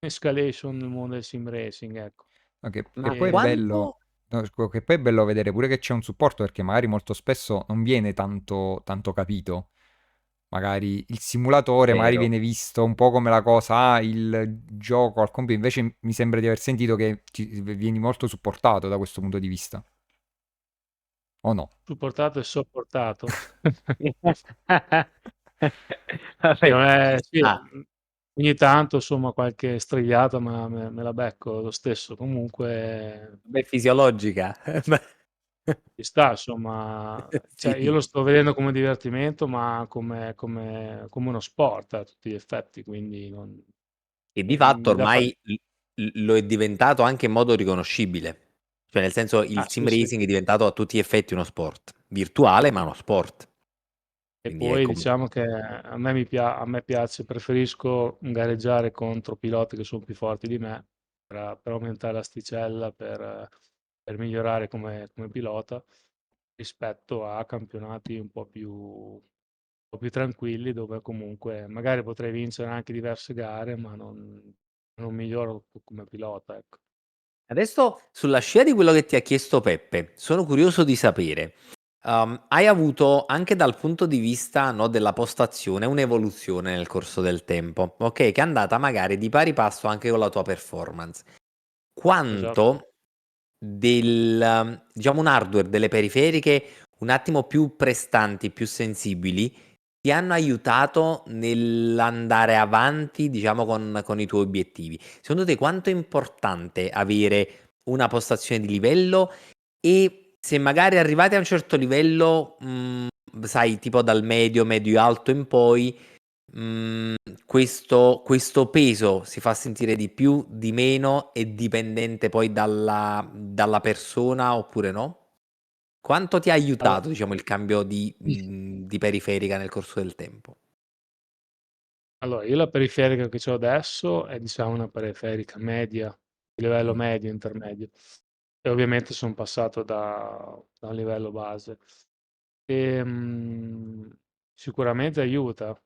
nel mondo del sim racing, ecco. Che Ma poi è E, bello, quanto... no, che poi è bello vedere pure che c'è un supporto perché magari molto spesso non viene tanto capito. Magari il simulatore magari Vero. viene visto un po' come la cosa, il gioco al computer, invece mi sembra di aver sentito che vieni molto supportato da questo punto di vista, o no? supportato e sopportato. Sì, Vabbè, ci sì, sta. ogni tanto insomma qualche strigliata me la becco lo stesso, comunque Vabbè, fisiologica. ci sta, insomma, cioè, io Sì. lo sto vedendo come divertimento, ma come uno sport a tutti gli effetti, quindi E di fatto mi dà ormai fastidio. lo è diventato anche in modo riconoscibile. Cioè, nel senso, il Ah, sim sì, sì. racing è diventato a tutti gli effetti uno sport. Virtuale, ma uno sport. E Quindi è poi come... diciamo che a me piace, preferisco gareggiare contro piloti che sono più forti di me per aumentare l'asticella, per migliorare come pilota, rispetto a campionati un po' più tranquilli, dove comunque magari potrei vincere anche diverse gare, ma non miglioro come pilota, ecco. Adesso, sulla scia di quello che ti ha chiesto Peppe, sono curioso di sapere, hai avuto anche dal punto di vista, no, della postazione un'evoluzione nel corso del tempo, ok? Che è andata magari di pari passo anche con la tua performance. Esatto. Quanto diciamo, un hardware, delle periferiche un attimo più prestanti, più sensibili, ti hanno aiutato nell'andare avanti, diciamo, con i tuoi obiettivi? Secondo te quanto è importante avere una postazione di livello e se magari arrivati a un certo livello, sai, tipo dal medio alto in poi, mh, questo peso si fa sentire di più, di meno, è dipendente poi dalla persona oppure no? Quanto ti ha Allora, aiutato, diciamo, il cambio di periferica nel corso del tempo? allora, io la periferica che ho adesso è diciamo una periferica media, di livello Mm. medio, intermedio. E ovviamente son passato da un livello base. Sicuramente aiuta,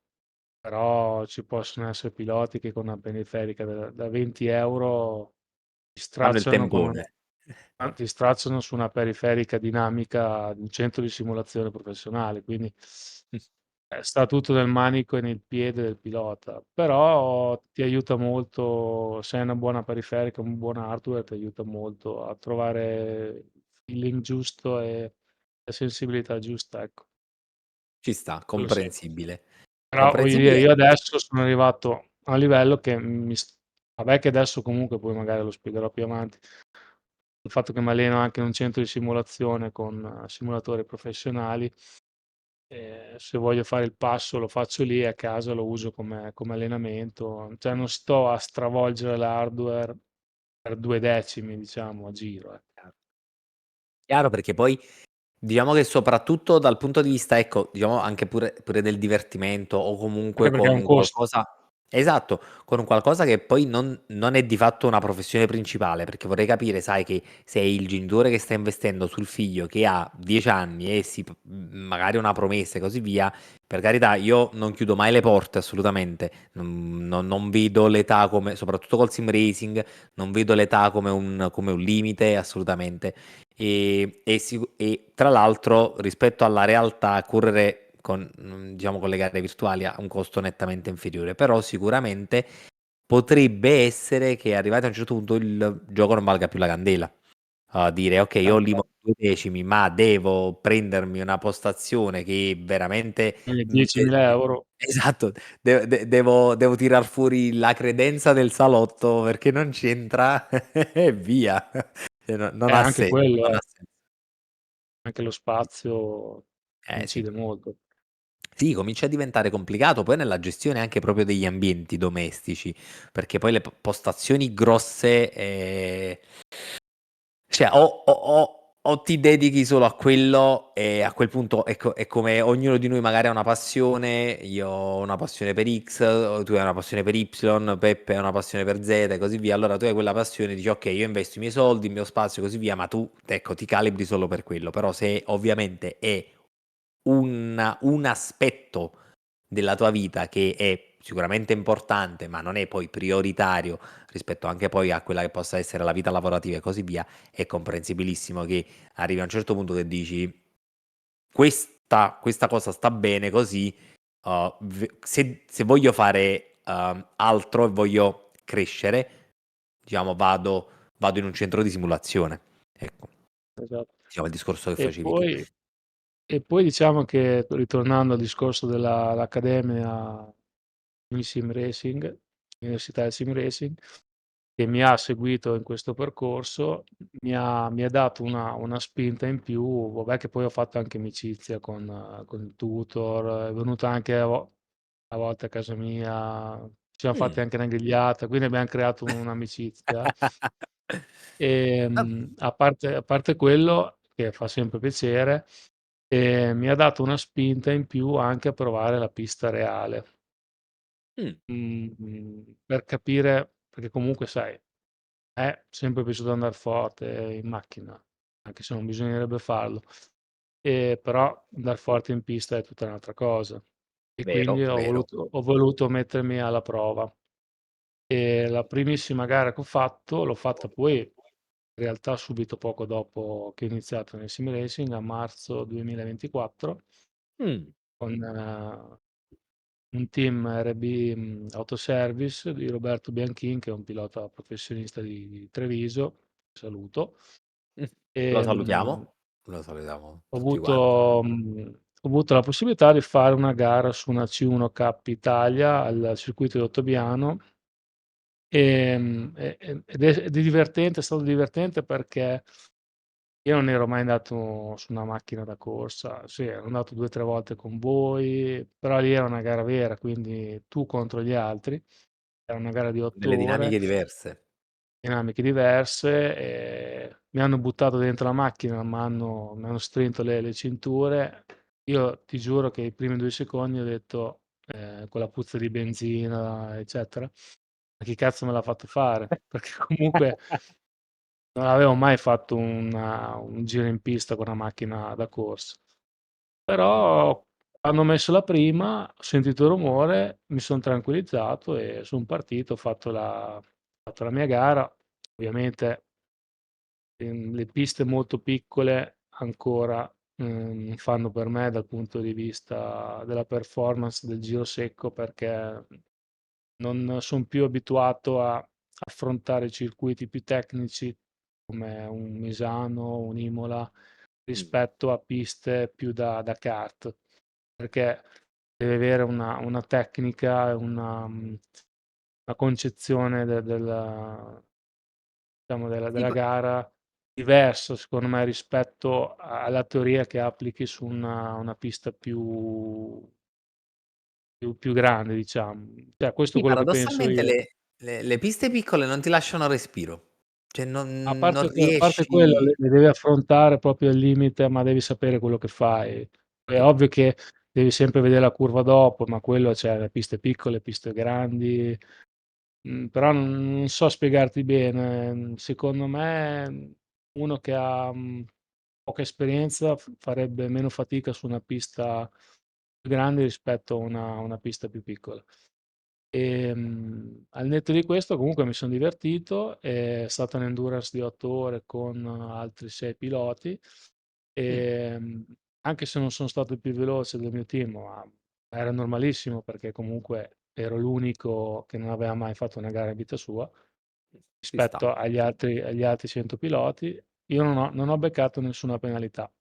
però ci possono essere piloti che con una periferica da 20 € ti Fanno il stracciano tempone. ti stracciano su una periferica dinamica di un centro di simulazione professionale, quindi sta tutto nel manico e nel piede del pilota, però ti aiuta molto, se hai una buona periferica, un buon hardware, ti aiuta molto a trovare il feeling giusto e la sensibilità giusta, ecco, Ci sta, quello sì. comprensibile. Però voglio dire, Comprensibile. io adesso sono arrivato a un livello che vabbè che adesso comunque poi magari lo spiegherò più avanti, il fatto che mi alleno anche in un centro di simulazione con simulatori professionali. Se voglio fare il passo lo faccio lì, a casa lo uso come allenamento, cioè non sto a stravolgere l'hardware per 2 decimi, diciamo, a giro, Chiaro, perché poi diciamo che soprattutto dal punto di vista, ecco, diciamo anche pure del divertimento o anche comunque perché è un con costo. qualcosa, Esatto, con un qualcosa che poi non è di fatto una professione principale, perché vorrei capire, sai, che sei il genitore che sta investendo sul figlio che ha 10 anni e magari una promessa e così via, per carità, io non chiudo mai le porte assolutamente, non vedo l'età come, soprattutto col sim racing, non vedo l'età come un limite assolutamente. E tra l'altro, rispetto alla realtà, correre con, diciamo, con le gare virtuali ha un costo nettamente inferiore, però sicuramente potrebbe essere che arrivati a un certo punto il gioco non valga più la candela. Dire ok, io ho limo 2 decimi, ma devo prendermi una postazione che veramente 10.000 euro. esatto, devo tirar fuori la credenza del salotto perché non c'entra e via. Non ha Anche senso, quello, non ha senso. anche lo spazio Sì. incide molto. Sì, comincia a diventare complicato poi nella gestione anche proprio degli ambienti domestici, perché poi le postazioni grosse, cioè o ti dedichi solo a quello e a quel punto è come ognuno di noi magari ha una passione, io ho una passione per X, o tu hai una passione per Y, Peppe ha una passione per Z e così via, allora tu hai quella passione e dici ok, io investo i miei soldi, il mio spazio e così via, ma tu, ecco, ti calibri solo per quello, però se ovviamente è un aspetto della tua vita che è sicuramente importante, ma non è poi prioritario rispetto anche poi a quella che possa essere la vita lavorativa e così via, è comprensibilissimo che arrivi a un certo punto che dici questa cosa sta bene così, se voglio fare altro e voglio crescere, diciamo vado in un centro di simulazione. Ecco, Esatto. diciamo il discorso che E facevi tu. poi e poi diciamo che, ritornando al discorso l'accademia di sim racing, l'università del sim racing, che mi ha seguito in questo percorso, mi ha dato una spinta in più, vabbè che poi ho fatto anche amicizia con il tutor, è venuto anche a volte a casa mia, ci siamo fatti Mm. anche una grigliata, quindi abbiamo creato un'amicizia. Ah, A parte quello, che fa sempre piacere, mi ha dato una spinta in più anche a provare la pista reale. mm. Per capire, perché comunque sai, è sempre piaciuto andar forte in macchina, anche se non bisognerebbe farlo, però andar forte in pista è tutta un'altra cosa. E Vero, quindi ho vero. voluto ho voluto mettermi alla prova. E la primissima gara che ho fatto, l'ho fatta poi in realtà subito poco dopo che ho iniziato nel sim racing, a marzo 2024, Mm. con un team RB Autoservice di Roberto Bianchin, che è un pilota professionista di Treviso, saluto. Mm. Lo Ehm, salutiamo ho tutti quanti. avuto, ho avuto la possibilità di fare una gara su una C1 Cup Italia al circuito di Ottobiano. Ed è divertente, è stato divertente perché io non ero mai andato su una macchina da corsa, sì, ero andato 2 o 3 volte con voi, però lì era una gara vera, quindi tu contro gli altri, era una gara di 8 Delle ore, dinamiche diverse. dinamiche diverse, mi hanno buttato dentro la macchina, m'hanno stretto le cinture. Io ti giuro che i primi 2 secondi ho detto, quella puzza di benzina, eccetera: "Ma chi cazzo me l'ha fatto fare?" Perché comunque non avevo mai fatto un giro in pista con una macchina da corsa. Però quando ho messo la prima, ho sentito il rumore, mi son tranquillizzato e son partito, ho fatto la mia gara. Ovviamente, le piste molto piccole ancora, non fanno per me dal punto di vista della performance del giro secco, perché non son più abituato a affrontare circuiti più tecnici come un Misano, un Imola, Mm. rispetto a piste più da kart, perché devi avere una tecnica e una concezione diciamo Sì, della gara diversa, secondo me, rispetto alla teoria che applichi su una pista più grande, diciamo. Cioè, questo è sì, quello che penso paradossalmente io. le piste piccole non ti lasciano respiro. Cioè non A parte quello, riesci. le devi affrontare proprio al limite, ma devi sapere quello che fai. È Vai. ovvio che devi sempre vedere la curva dopo, ma quello c'è le piste piccole, piste grandi. Però non so spiegarti bene. Secondo me uno che ha poca esperienza farebbe meno fatica su una pista più grande rispetto a una pista più piccola. Al netto di questo comunque mi sono divertito, è stata un'endurance di 8 ore con altri 6 piloti, Mm, ehm, anche se non sono stato il più veloce del mio team, ma era normalissimo perché comunque ero l'unico che non aveva mai fatto una gara in vita sua ci sta. rispetto agli altri 100 piloti. Io non ho beccato nessuna penalità.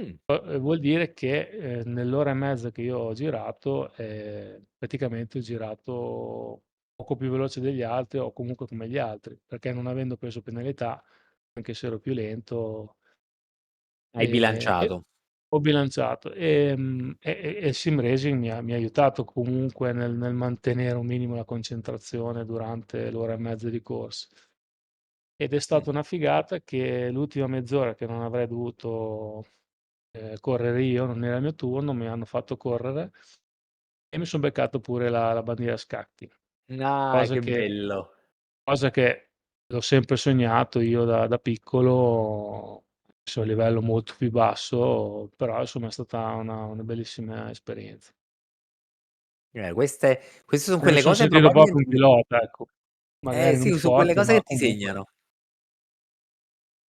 Mm, Vuol dire che nell'ora e mezza che io ho girato, praticamente ho girato poco più veloce degli altri o comunque come gli altri, perché non avendo preso penalità, anche se ero più lento, hai e bilanciato. ho bilanciato. E il sim racing mi ha aiutato comunque nel mantenere un minimo la concentrazione durante l'ora e mezza di corsa. Ed è Mm. stata una figata che l'ultima mezz'ora che non avrei dovuto correre io, non era il mio turno, mi hanno fatto correre e mi son beccato pure la bandiera a scacchi, Ah, cosa che che bello. cosa che l'ho sempre sognato io da piccolo, adesso a livello molto più basso, però insomma è stata una bellissima esperienza. Queste sono Me ne quelle son cose sentito proprio probabilmente. un pilota, ecco. Magari non Sì, sono quelle forte, cose ma che ti comunque segnano.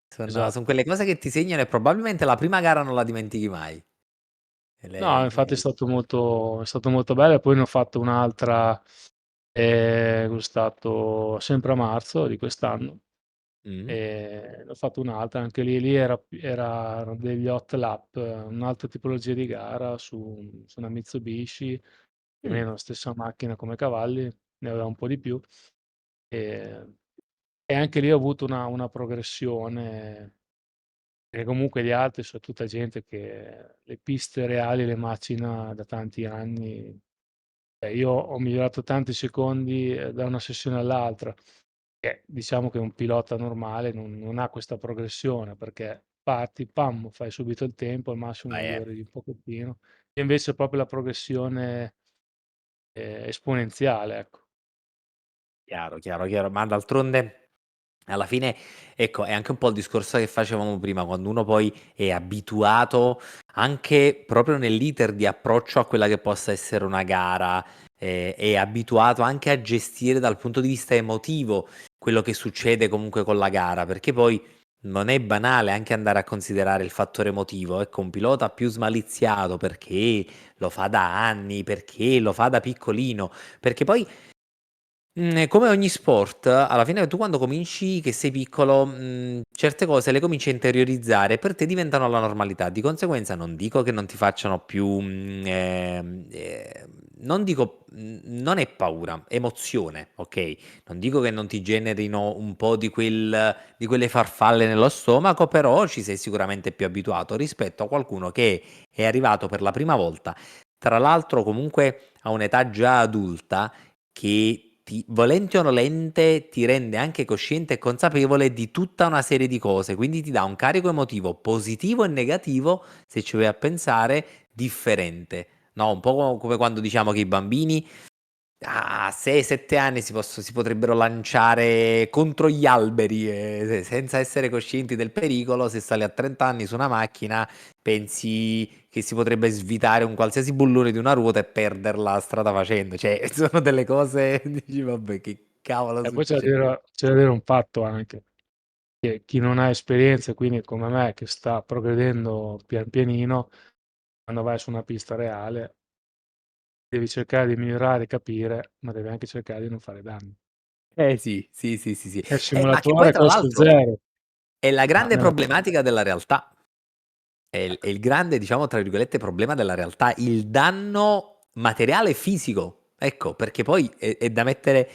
Sono esatto. quelle cose che ti segnano e probabilmente la prima gara non la dimentichi mai. E No, infatti è stato molto bello e poi ne ho fatto un'altra, cos'è stato, sempre a marzo di quest'anno. Mm, Ne ho fatto un'altra, anche lì erano degli hot lap, un'altra tipologia di gara su una Mitsubishi, più o mm, meno la stessa macchina come cavalli, ne aveva un po' di più. E, e anche lì ho avuto una progressione, perché comunque gli altri sono tutta gente che le piste reali le macina da tanti anni. Io ho migliorato tanti secondi da una sessione all'altra, che diciamo che un pilota normale non ha questa progressione, perché parti, pam, fai subito il tempo, al massimo vai, migliori un pochettino, e invece proprio la progressione esponenziale, ecco. chiaro, chiaro, chiaro, ma d'altronde alla fine, ecco, è anche un po' il discorso che facevamo prima, quando uno poi è abituato anche proprio nell'iter di approccio a quella che possa essere una gara, è abituato anche a gestire dal punto di vista emotivo quello che succede comunque con la gara, perché poi non è banale anche andare a considerare il fattore emotivo. Ecco, un pilota più smaliziato perché lo fa da anni, perché lo fa da piccolino, perché poi come ogni sport, alla fine tu quando cominci che sei piccolo, certe cose le cominci a interiorizzare e per te diventano la normalità. Di conseguenza non dico che non ti facciano più, non dico, non è paura, emozione, ok? Non dico che non ti generino un po' di quelle farfalle nello stomaco, però ci sei sicuramente più abituato rispetto a qualcuno che è arrivato per la prima volta, tra l'altro comunque a un'età già adulta che volente o nolente ti rende anche cosciente e consapevole di tutta una serie di cose, quindi ti dà un carico emotivo positivo e negativo, se ci vai a pensare, differente. No, un po' come quando diciamo che i bambini a 6-7 anni si potrebbero lanciare contro gli alberi senza essere coscienti del pericolo. Se sali a 30 anni su una macchina, pensi che si potrebbe svitare un qualsiasi bullone di una ruota e perderla strada facendo. Cioè, sono delle cose, dici, vabbè, che cavolo E poi c'è da succede? dire, c'è da dire un fatto anche, che chi non ha esperienza, quindi come me, che sta progredendo pian pianino, quando vai su una pista reale, devi cercare di migliorare, capire, ma devi anche cercare di non fare danni. Eh sì, sì, sì, sì, sì. E il Ma che poi simulatore tra costa l'altro zero. è la Ma grande problematica della realtà. È il grande, diciamo, tra virgolette, problema della realtà, il danno materiale e fisico. Ecco, perché poi è da mettere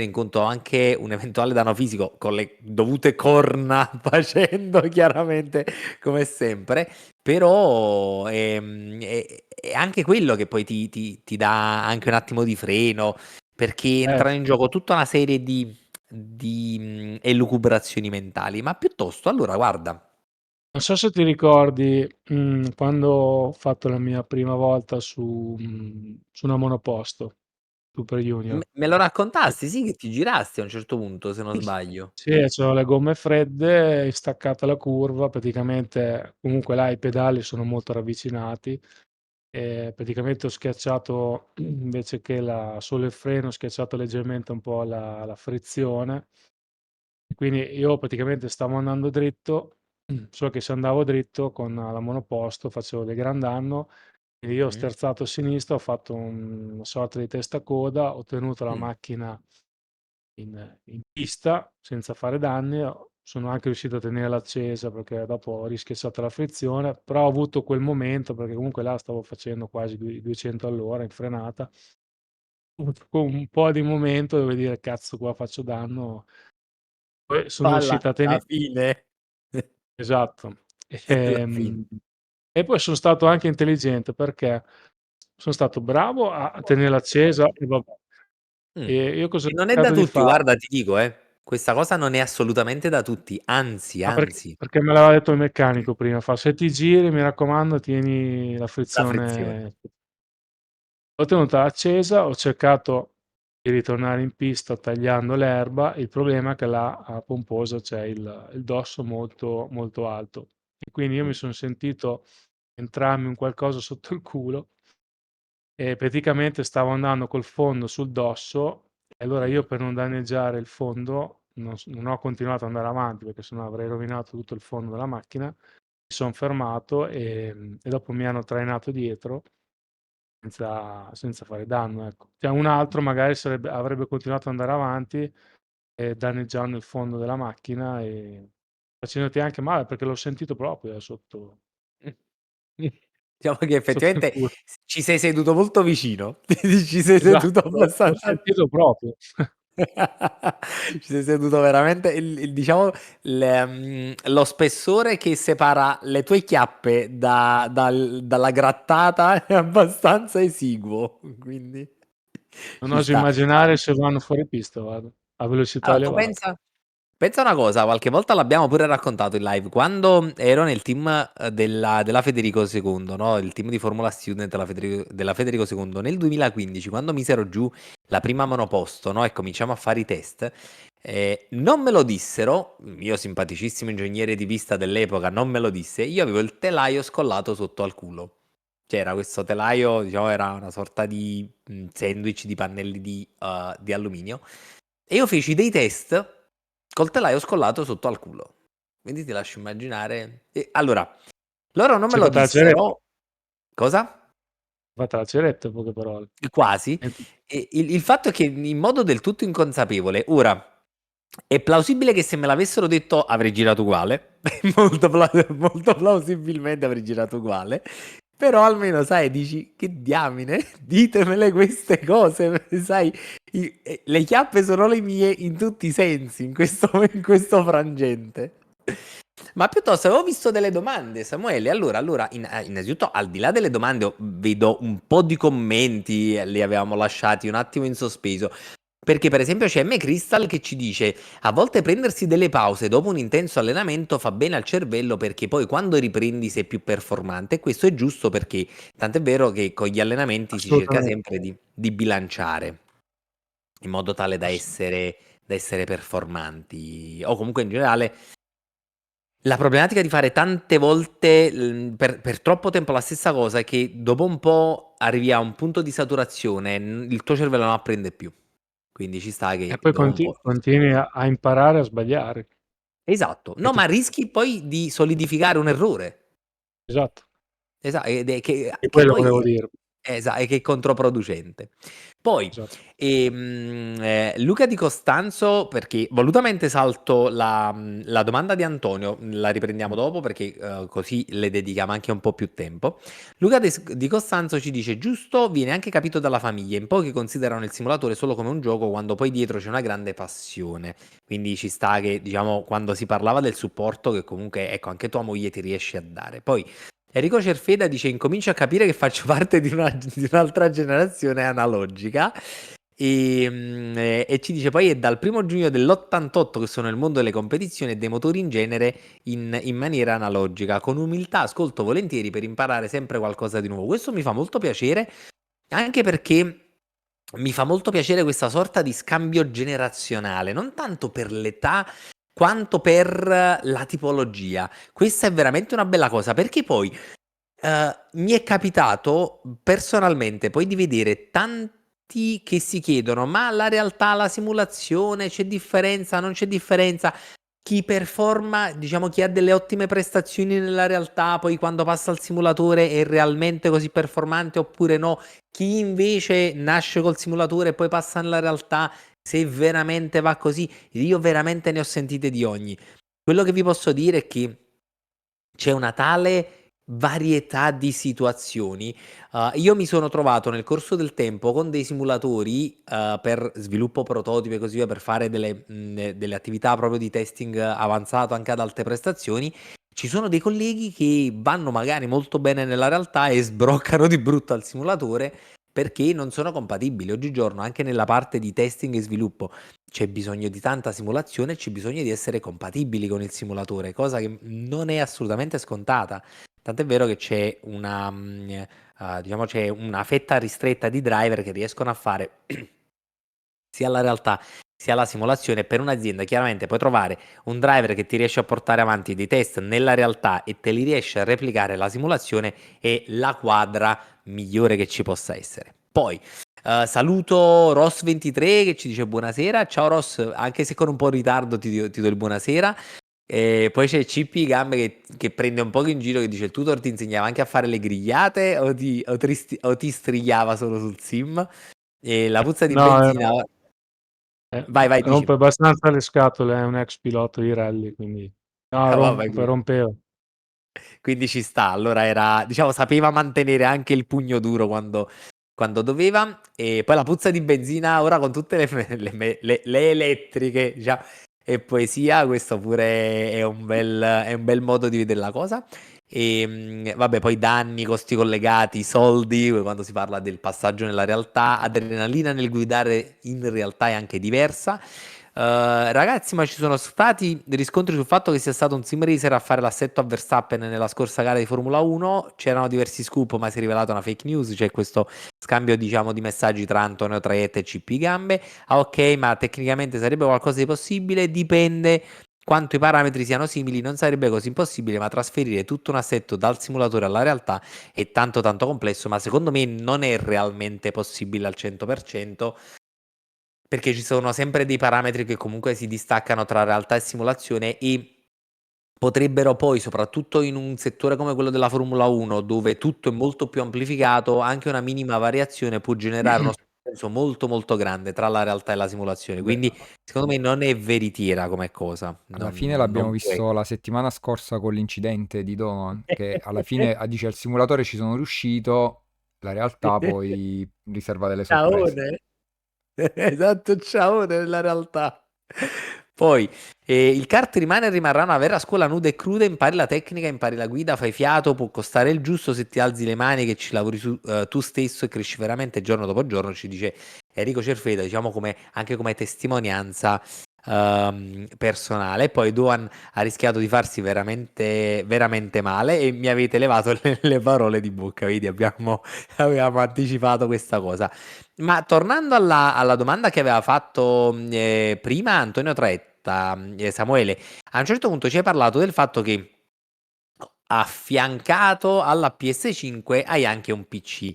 in conto anche un eventuale danno fisico con le dovute corna, facendo chiaramente come sempre, però è anche quello che poi ti dà anche un attimo di freno, perché entrano in gioco tutta una serie di elucubrazioni mentali. Ma piuttosto, allora, guarda. Non so se ti ricordi quando ho fatto la mia prima volta su una monoposto, Super Junior. Me lo raccontasti, sì, che ti girasti a un certo punto, se non Sì, sbaglio. sì, c'avevo le gomme fredde, staccata la curva, praticamente comunque là i pedali sono molto ravvicinati e praticamente ho schiacciato invece che solo il freno, ho schiacciato leggermente un po' la frizione. Quindi io praticamente stavo andando dritto, solo che se andavo dritto con la monoposto facevo del gran danno. Quindi io ho Mm, sterzato a sinistra, ho fatto una sorta di testacoda, ho tenuto la mm. macchina in pista senza fare danni. Sono anche riuscito a tenerla accesa perché dopo ho rischiacciato la frizione, però ho avuto quel momento perché comunque là stavo facendo quasi 200 all'ora in frenata. Ho avuto un po' di momento dove dire cazzo qua faccio danno. Poi sono riuscito a Alla tenere. fine. Esatto. Alla fine. E poi sono stato anche intelligente perché sono stato bravo a tenerla accesa e vabbè. Mm. E io cosa ho E non è da cercato di tutti, fare? guarda, ti dico, questa cosa non è assolutamente da tutti, anzi, Ah, anzi, perché me l'aveva detto il meccanico prima, fa se ti giri mi raccomando tieni la la frizione. frizione. L'ho tenuta accesa, ho cercato di ritornare in pista tagliando l'erba, il problema è che là a Pomposa c'è il dosso molto, molto alto e quindi io mi Mm, sono sentito entrarmi un qualcosa sotto il culo e praticamente stavo andando col fondo sul dosso e allora io mm, per non danneggiare il fondo non ho continuato ad andare avanti perché sennò avrei rovinato tutto il fondo della macchina. Mi sono fermato e dopo mi hanno trainato dietro senza fare danno, ecco. Cioè un altro magari avrebbe continuato ad andare avanti danneggiando il fondo della macchina e facendoti anche male perché l'ho sentito proprio sotto, mm. Diciamo che sotto il effettivamente culo. ci sei seduto molto vicino, ci sei seduto Esatto, l'ho abbastanza. sentito proprio. Ci sei seduto veramente, diciamo, lo spessore che separa le tue chiappe dalla grattata è abbastanza esiguo, quindi Non ci oso sta. immaginare se vanno fuori pista, guarda, a velocità Allora, tu elevata. pensa una cosa, qualche volta l'abbiamo pure raccontato in live, quando ero nel team della Federico II, no? Il team di Formula Student della Federico II, nel 2015, quando misero giù la prima monoposto, no? E cominciamo a fare i test, non me lo dissero, mio simpaticissimo ingegnere di pista dell'epoca non me lo disse, io avevo il telaio scollato sotto al culo. C'era questo telaio, diciamo, era una sorta di sandwich di pannelli di alluminio. E io feci dei test col telaio scollato sotto al culo. Quindi ti lascio immaginare. Allora, loro non me Si è lo fatta la ceretta, dissero. Cosa? fatta la ceretta in poche parole. Quasi. Niente. E il fatto è che in modo del tutto inconsapevole, ora è plausibile che se me l'avessero detto avrei girato uguale, molto plausibilmente avrei girato uguale, però almeno sai, dici che diamine, ditemele queste cose, sai, le chiappe sono le mie in tutti i sensi, in questo frangente. Ma piuttosto avevo visto delle domande, Samuele. Allora, innanzitutto, al di là delle domande, vedo un po' di commenti, li avevamo lasciati un attimo in sospeso. Perché, per esempio, c'è M. Crystal che ci dice: a volte prendersi delle pause dopo un intenso allenamento fa bene al cervello perché poi quando riprendi sei più performante. E questo è giusto perché, tant'è vero che con gli allenamenti si cerca Assolutamente. sempre di bilanciare in modo tale da ass- essere performanti, o comunque in generale la problematica di fare tante volte per troppo tempo la stessa cosa è che dopo un po' arrivi a un punto di saturazione, il tuo cervello non apprende più. Quindi ci sta E che poi dopo un po'. continui a imparare a sbagliare. Esatto, E no, ti- ma rischi poi di solidificare un errore. esatto, Ed è è che quello poi volevo dire. è che è controproducente. Poi, Esatto. Luca Di Costanzo, perché volutamente salto la domanda di Antonio, la riprendiamo Mm. dopo perché così le dedichiamo anche un po' più tempo. Luca Di Costanzo ci dice: giusto, viene anche capito dalla famiglia, in pochi considerano il simulatore solo come un gioco quando poi dietro c'è una grande passione. Quindi ci sta che, diciamo, quando si parlava del supporto, che comunque, ecco, anche tua moglie ti riesce a dare. Poi Enrico Cerfeda dice: incomincio a capire che faccio parte di un'altra generazione analogica. E ci dice poi è dal 1° giugno dell'88 che sono nel mondo delle competizioni e dei motori in genere in maniera analogica. Con umiltà ascolto volentieri per imparare sempre qualcosa di nuovo. Questo mi fa molto piacere, anche perché mi fa molto piacere questa sorta di scambio generazionale, non tanto per l'età quanto per la tipologia. Questa è veramente una bella cosa, perché poi mi è capitato personalmente poi di vedere tanti che si chiedono: ma la realtà, la simulazione, c'è differenza, non c'è differenza? Chi performa, diciamo, chi ha delle ottime prestazioni nella realtà, poi quando passa al simulatore è realmente così performante oppure no? Chi invece nasce col simulatore e poi passa nella realtà, se veramente va così? Io veramente ne ho sentite di ogni. Quello che vi posso dire è che c'è una tale varietà di situazioni. Io mi sono trovato nel corso del tempo con dei simulatori, per sviluppo prototipi e così via, per fare delle attività proprio di testing avanzato anche ad alte prestazioni. Ci sono dei colleghi che vanno magari molto bene nella realtà e sbroccano di brutto al simulatore perché non sono compatibili. Oggigiorno, anche nella parte di testing e sviluppo, c'è bisogno di tanta simulazione e c'è bisogno di essere compatibili con il simulatore, cosa che non è assolutamente scontata. Tant'è vero che c'è diciamo, c'è una fetta ristretta di driver che riescono a fare sia la realtà sia la simulazione. Per un'azienda chiaramente puoi trovare un driver che ti riesce a portare avanti dei test nella realtà e te li riesce a replicare la simulazione, è la quadra migliore che ci possa essere. Poi saluto Ross23 che ci dice buonasera. Ciao Ross, anche se con un po' di ritardo ti do il buonasera. E poi c'è CP Gambe che prende un po' in giro, che dice: il tutor ti insegnava anche a fare le grigliate o ti strigliava solo sul sim? E la puzza di No, benzina. Vai, dici. rompe abbastanza le scatole, è un ex pilota di rally, quindi no, Ah, vabbè, rompeva. quindi ci sta. Allora era, diciamo, sapeva mantenere anche il pugno duro quando doveva. E poi la puzza di benzina, ora con tutte le elettriche, diciamo, e poesia, questo pure è un bel modo di vedere la cosa. E vabbè, poi danni, costi collegati, soldi, quando si parla del passaggio nella realtà, adrenalina nel guidare in realtà è anche diversa. Ragazzi, ma ci sono stati dei riscontri sul fatto che sia stato un sim racer a fare l'assetto a Verstappen nella scorsa gara di Formula 1. C'erano diversi scoop, ma si è rivelata una fake news. C'è questo scambio, diciamo, di messaggi tra Antonio Traiette e CP Gambe. Ah, ok, ma tecnicamente sarebbe qualcosa di possibile? Dipende quanto i parametri siano simili. Non sarebbe così impossibile, ma trasferire tutto un assetto dal simulatore alla realtà è tanto tanto complesso, ma secondo me non è realmente possibile al 100%, perché ci sono sempre dei parametri che comunque si distaccano tra realtà e simulazione e potrebbero poi, soprattutto in un settore come quello della Formula 1, dove tutto è molto più amplificato, anche una minima variazione può generare uno sconsenso molto molto grande tra la realtà e la simulazione. Beh, Quindi secondo me non è veritiera come cosa, alla fine l'abbiamo non può visto la settimana scorsa con l'incidente di Donovan, che alla fine dice al simulatore ci sono riuscito, la realtà poi riserva delle sorprese. Ciaone. Esatto, ciao nella realtà. Poi, il kart rimane e rimarrà una vera scuola nuda e cruda, impari la tecnica, impari la guida, fai fiato, può costare il giusto se ti alzi le mani, che ci lavori su tu stesso e cresci veramente giorno dopo giorno, ci dice Enrico Cerfeda, diciamo anche come testimonianza personale. E poi Duan ha rischiato di farsi veramente, veramente male e mi avete levato le parole di bocca, vedi, avevamo anticipato questa cosa. Ma tornando alla domanda che aveva fatto prima Antonio Tretta, Samuele, a un certo punto ci hai parlato del fatto che affiancato alla PS5 hai anche un PC.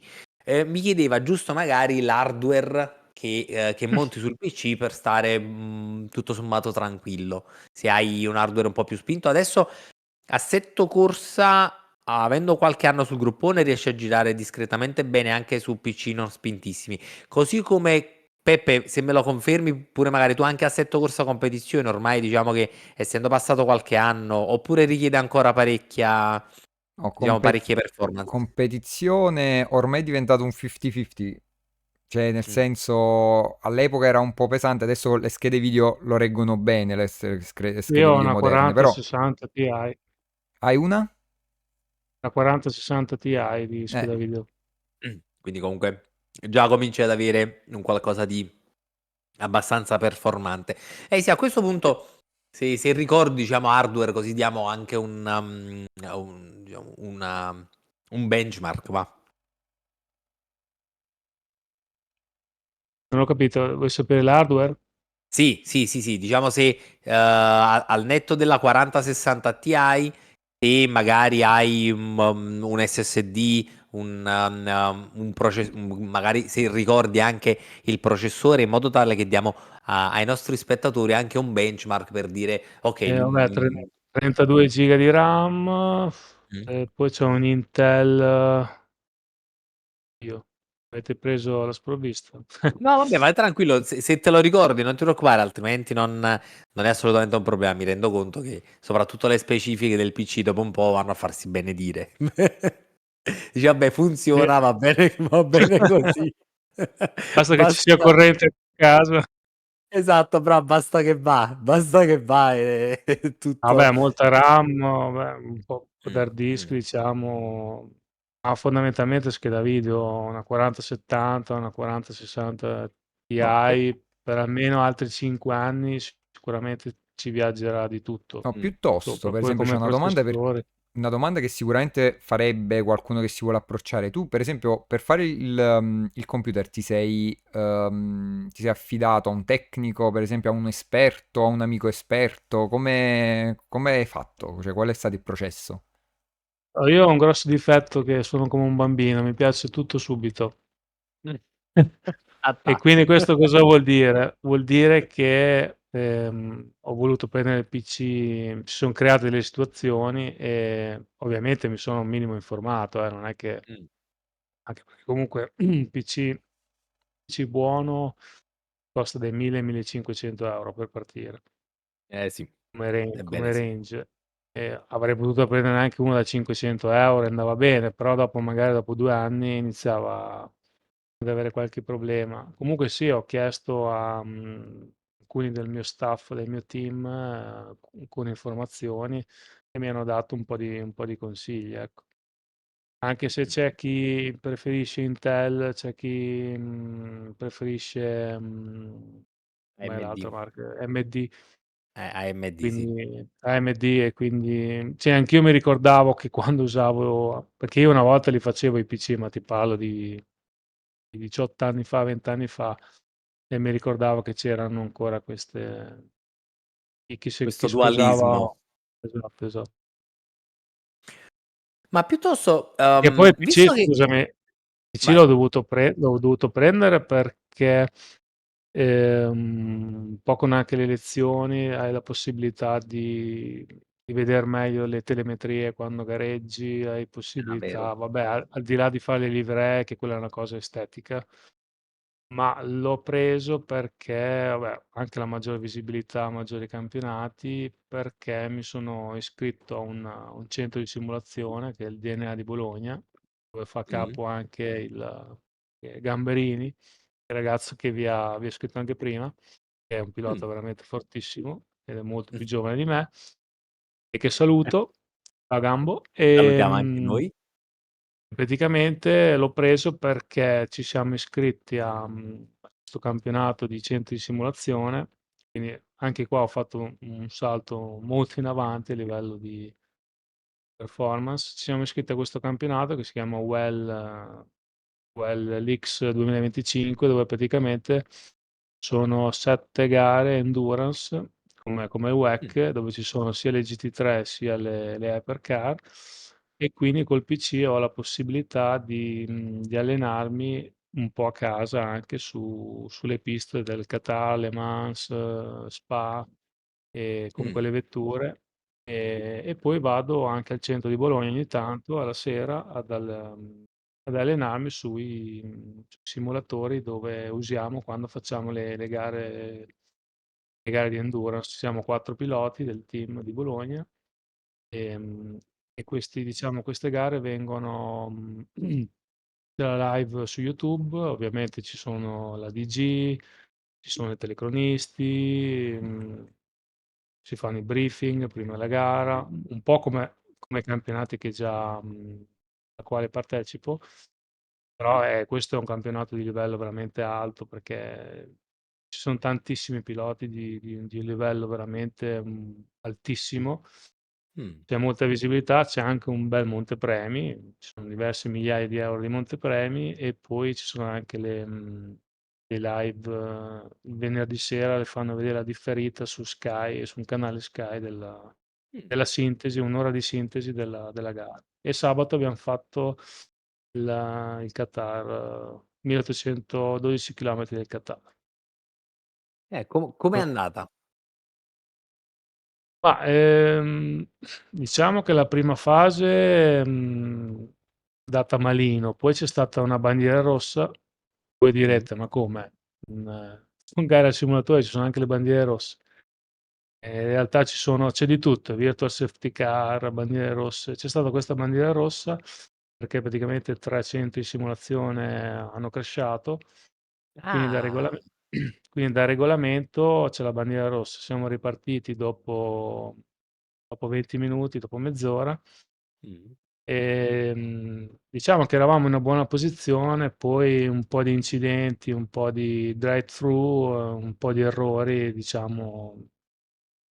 Mi chiedeva giusto magari l'hardware che monti sul PC per stare tutto sommato tranquillo. Se hai un hardware un po' più spinto. Adesso assetto corsa, avendo qualche anno sul gruppone, riesce a girare discretamente bene anche su PC non spintissimi. Così come Peppe, se me lo confermi, pure magari tu anche assetto corsa competizione, ormai diciamo che essendo passato qualche anno, oppure richiede ancora No, diciamo, parecchie performance. competizione ormai è diventato un 50-50, cioè nel Mm. senso all'epoca era un po' pesante, adesso le schede video lo reggono bene, schede Io ho video una moderne, però 4060 Ti, una hai una? 4060 Ti di Eh, scheda video. Quindi comunque già cominci ad avere un qualcosa di abbastanza performante. E sì, a questo punto, se ricordi, diciamo, hardware, così diamo anche diciamo, un benchmark, va. Non ho capito, vuoi sapere l'hardware? Sì, sì, sì, sì, diciamo se al netto della 4060 Ti, se magari hai un SSD, magari se ricordi anche il processore, in modo tale che diamo ai nostri spettatori anche un benchmark per dire, ok, Vabbè, 32 giga di RAM, mm. poi c'è un Intel. Io. Avete preso alla sprovvista. No, vabbè, vai tranquillo, se te lo ricordi non ti preoccupare, altrimenti non è assolutamente un problema. Mi rendo conto che soprattutto le specifiche del PC dopo un po' vanno a farsi benedire. Dici, vabbè, Sì. funziona, va bene così. Basta che ci sia Basta, corrente a casa. esatto, bravo, basta che va e è tutto. Vabbè, molta RAM, vabbè, un po' Mm, d'hard disk, mm. diciamo, ma fondamentalmente scheda video, una 4070, una 4060 No, Ti, per almeno altri 5 anni sicuramente ci viaggerà di tutto no, Mm. piuttosto, sopra. per Poi esempio, c'è come processore. una domanda che sicuramente farebbe qualcuno che si vuole approcciare. Tu, per esempio, per fare il computer ti sei affidato a un tecnico, per esempio, a un esperto, a un amico esperto? Come hai fatto? Cioè, qual è stato il processo? Io ho un grosso difetto che sono come un bambino, mi piace tutto subito. Mm. E quindi Attacco. questo cosa vuol dire? Vuol dire che ho voluto prendere il PC, si sono create delle situazioni e ovviamente mi sono un minimo informato, non è che, Mm. anche perché comunque un PC buono costa dai 1000-1500 euro per partire Eh sì, come ebbene sì. range. E avrei potuto prendere anche uno da 500 euro e andava bene, però dopo magari dopo 2 anni iniziava ad avere qualche problema. Comunque sì, ho chiesto a alcuni del mio staff, del mio team, alcune informazioni e mi hanno dato un po' di consigli, ecco. Anche se c'è chi preferisce Intel, c'è chi preferisce, com'è l'altra AMD, marca? AMD, AMD, sì. quindi AMD e quindi cioè anch'io mi ricordavo che quando usavo, perché io una volta li facevo i PC, ma ti parlo di 18 anni fa, 20 anni fa, e mi ricordavo che c'erano ancora queste chi Questo sposava. dualismo. Esatto, esatto. Ma piuttosto, Che poi il PC, visto che... scusami, il PC Vai. l'ho dovuto prendere perché, un po' con anche le lezioni hai la possibilità di veder meglio le telemetrie quando gareggi, hai Ah, possibilità, vero. vabbè, al di là di fare le livree, che quella è una cosa estetica. Ma l'ho preso perché, vabbè, anche la maggiore visibilità, maggiori campionati, perché mi sono iscritto a un centro di simulazione che è il DNA di Bologna, dove fa Mm, capo anche Gamberini, il ragazzo che vi ha scritto anche prima, che è un mm. pilota veramente fortissimo ed è molto più giovane di me, e che saluto a Gambo. Salutiamo anche noi. Praticamente l'ho preso perché ci siamo iscritti a questo campionato di centri di simulazione, quindi anche qua ho fatto un salto molto in avanti a livello di performance. Ci siamo iscritti a questo campionato che si chiama Well Leaks 2025, dove praticamente sono 7 gare endurance come il Mm, WEC, dove ci sono sia le GT3 sia le hypercar, e quindi col PC ho la possibilità di allenarmi un po' a casa anche sulle piste del Qatar, Le Mans, Spa e con mm, quelle vetture. E poi vado anche al centro di Bologna ogni tanto alla sera ad allenarmi sui simulatori dove usiamo quando facciamo le gare di endurance. Siamo 4 piloti del team di Bologna, ehm, e diciamo, queste gare vengono c'è la live su YouTube, ovviamente ci sono la DG, ci sono i telecronisti, si fanno i briefing prima della gara, un po' come i campionati a quale partecipo. Però questo è un campionato di livello veramente alto perché ci sono tantissimi piloti di livello veramente altissimo, Mm. c'è molta visibilità, c'è anche un bel montepremi, ci sono diverse migliaia di euro di montepremi e poi ci sono anche le live il venerdì sera le fanno vedere la differita su Sky, su un canale Sky Mm. della sintesi, un'ora di sintesi della gara. E sabato abbiamo fatto il Qatar, 1812 km del Qatar. Com'è andata? Ma diciamo che la prima fase data malino, poi c'è stata una bandiera rossa. Voi Mm. direte, ma come? In gara al simulatore ci sono anche le bandiere rosse. In realtà c'è di tutto, virtual safety car, bandiere rosse. C'è stata questa bandiera rossa perché praticamente 3 centri di simulazione hanno crashato, quindi Ah. quindi da regolamento c'è la bandiera rossa. Siamo ripartiti dopo 20 minuti, dopo mezz'ora. Mm. Diciamo che eravamo in una buona posizione, poi un po' di incidenti, un po' di drive-thru, un po' di errori, diciamo,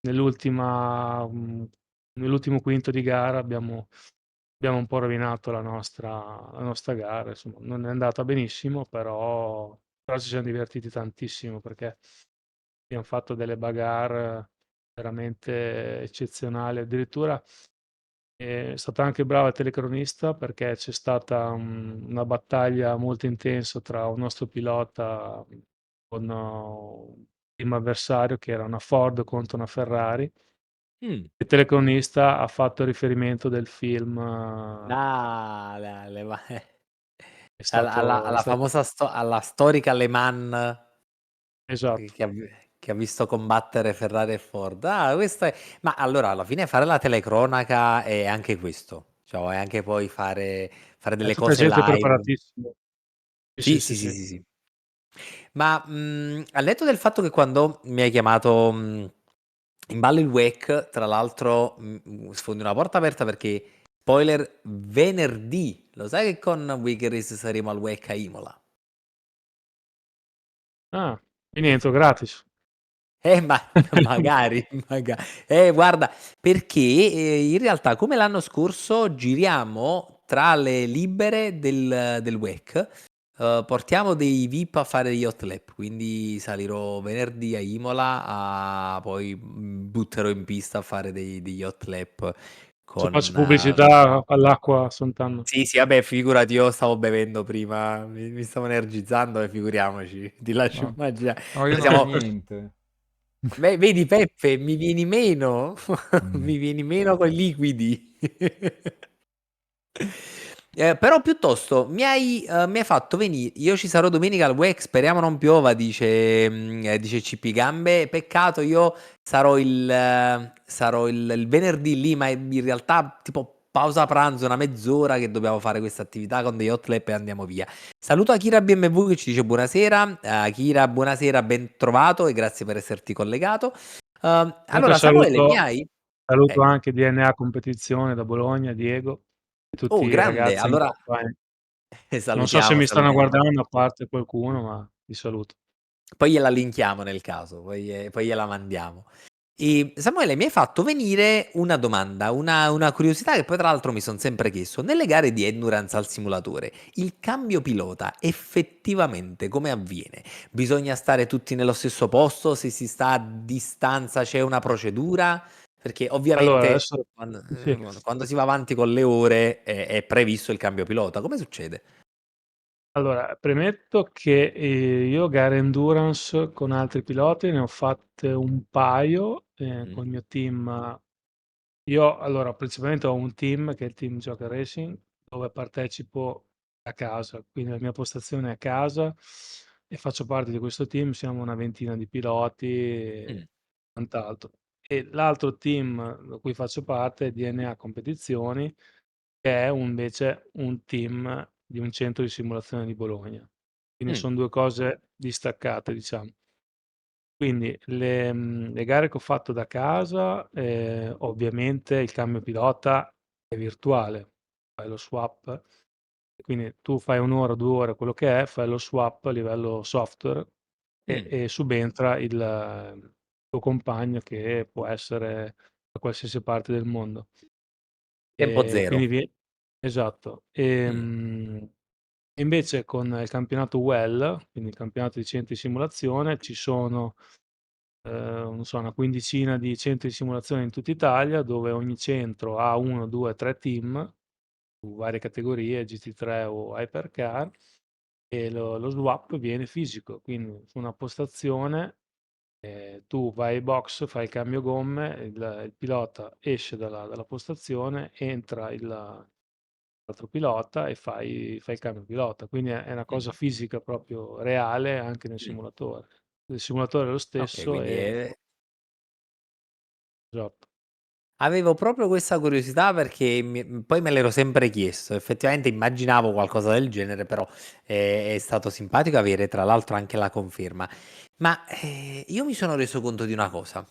nell'ultima, nell'ultimo quinto di gara abbiamo un po' rovinato la nostra gara. Insomma, non è andata benissimo, però ci siamo divertiti tantissimo perché abbiamo fatto delle bagarre veramente eccezionali. Addirittura è stata anche brava il telecronista perché c'è stata una battaglia molto intensa tra un nostro pilota con un team avversario che era una Ford contro una Ferrari. Mm. Il telecronista ha fatto riferimento del film, Ah, è alla, alla- stato, è alla stato famosa alla storica Le Mans esatto. che ha visto combattere Ferrari e Ford. Ah, ma allora alla fine fare la telecronaca è anche questo, cioè è anche poi fare È delle tutta cose gente live. preparatissima. Sì, sì, Sì, sì, sì, sì, sì. sì, sì. Ma al netto del fatto che quando mi hai chiamato in ballo il WEC, tra l'altro sfondi una porta aperta perché, spoiler, venerdì, lo sai che con Wiggeris saremo al WEC a Imola? Ah, quindi entro gratis. Ma magari, guarda, perché in realtà come l'anno scorso giriamo tra le libere del WEC, portiamo dei VIP a fare gli hot lap, quindi salirò venerdì a Imola, poi butterò in pista a fare degli hot lap Se faccio con... pubblicità all'acqua Sant'Anna. Sì, sì, vabbè, figurati, io stavo bevendo prima, mi stavo energizzando e figuriamoci, ti lascio No, immaginare. no, io Noi non ho siamo... niente. Beh, vedi Peppe, mi vieni meno, Mm. mi vieni meno con i liquidi. Però piuttosto mi hai fatto venire. Io ci sarò domenica al WEC, speriamo non piova, dice CP Gambe. Peccato, io sarò il venerdì lì, ma in realtà tipo pausa pranzo, una mezz'ora che dobbiamo fare questa attività con degli hot lap e andiamo via. Saluto Akira BMW che ci dice buonasera. Akira, buonasera, ben trovato e grazie per esserti collegato. Comunque Allora, Samuele, mi saluto, hai? saluto Eh, anche DNA Competizione da Bologna, Diego, e tutti oh, i grande. ragazzi in Allora, campagna. Non so se salutiamo, mi stanno salutiamo. guardando a parte qualcuno, ma vi saluto. Poi gliela linkiamo nel caso, poi gliela mandiamo. E Samuele, mi hai fatto venire una domanda, una curiosità che poi tra l'altro mi sono sempre chiesto. Nelle gare di endurance al simulatore, il cambio pilota effettivamente come avviene? Bisogna stare tutti nello stesso posto? Se si sta a distanza c'è una procedura? Perché Allora, ovviamente adesso quando, sì. quando si va avanti con le ore è previsto il cambio pilota. Come succede? Allora, premetto che io gare endurance con altri piloti ne ho fatte un paio Mm, col mio team. Io allora principalmente ho un team che è il team Joker Racing dove partecipo a casa, quindi la mia postazione è a casa e faccio parte di questo team, siamo una ventina di piloti mm, e quant'altro. E l'altro team da cui faccio parte è DNA Competizioni, che è invece un team di un centro di simulazione di Bologna. Quindi mm, sono due cose distaccate, diciamo. Quindi le gare che ho fatto da casa, ovviamente il cambio pilota è virtuale, fai lo swap Quindi tu fai 1 ora, 2 ore, quello che è, fai lo swap a livello software Mm. e subentra il tuo compagno che può essere da qualsiasi parte del mondo. Tempo E zero. quindi esatto. Mm. Invece con il campionato WEL, quindi il campionato di centri di simulazione, ci sono non so, una quindicina di centri di simulazione in tutta Italia, dove ogni centro ha 1, 2, 3 team su varie categorie, GT3 o Hypercar, e lo swap viene fisico, quindi su una postazione tu vai ai box, fai il cambio gomme, il pilota esce dalla postazione, entra l'altro pilota e fai il cambio pilota. Quindi è una cosa Mm. fisica proprio reale anche nel Mm. simulatore. Il simulatore è lo Ok, stesso quindi e esatto. avevo proprio questa curiosità perché poi me l'ero sempre chiesto. Effettivamente immaginavo qualcosa del genere, però è stato simpatico avere tra l'altro anche la conferma. Ma io mi sono reso conto di una cosa.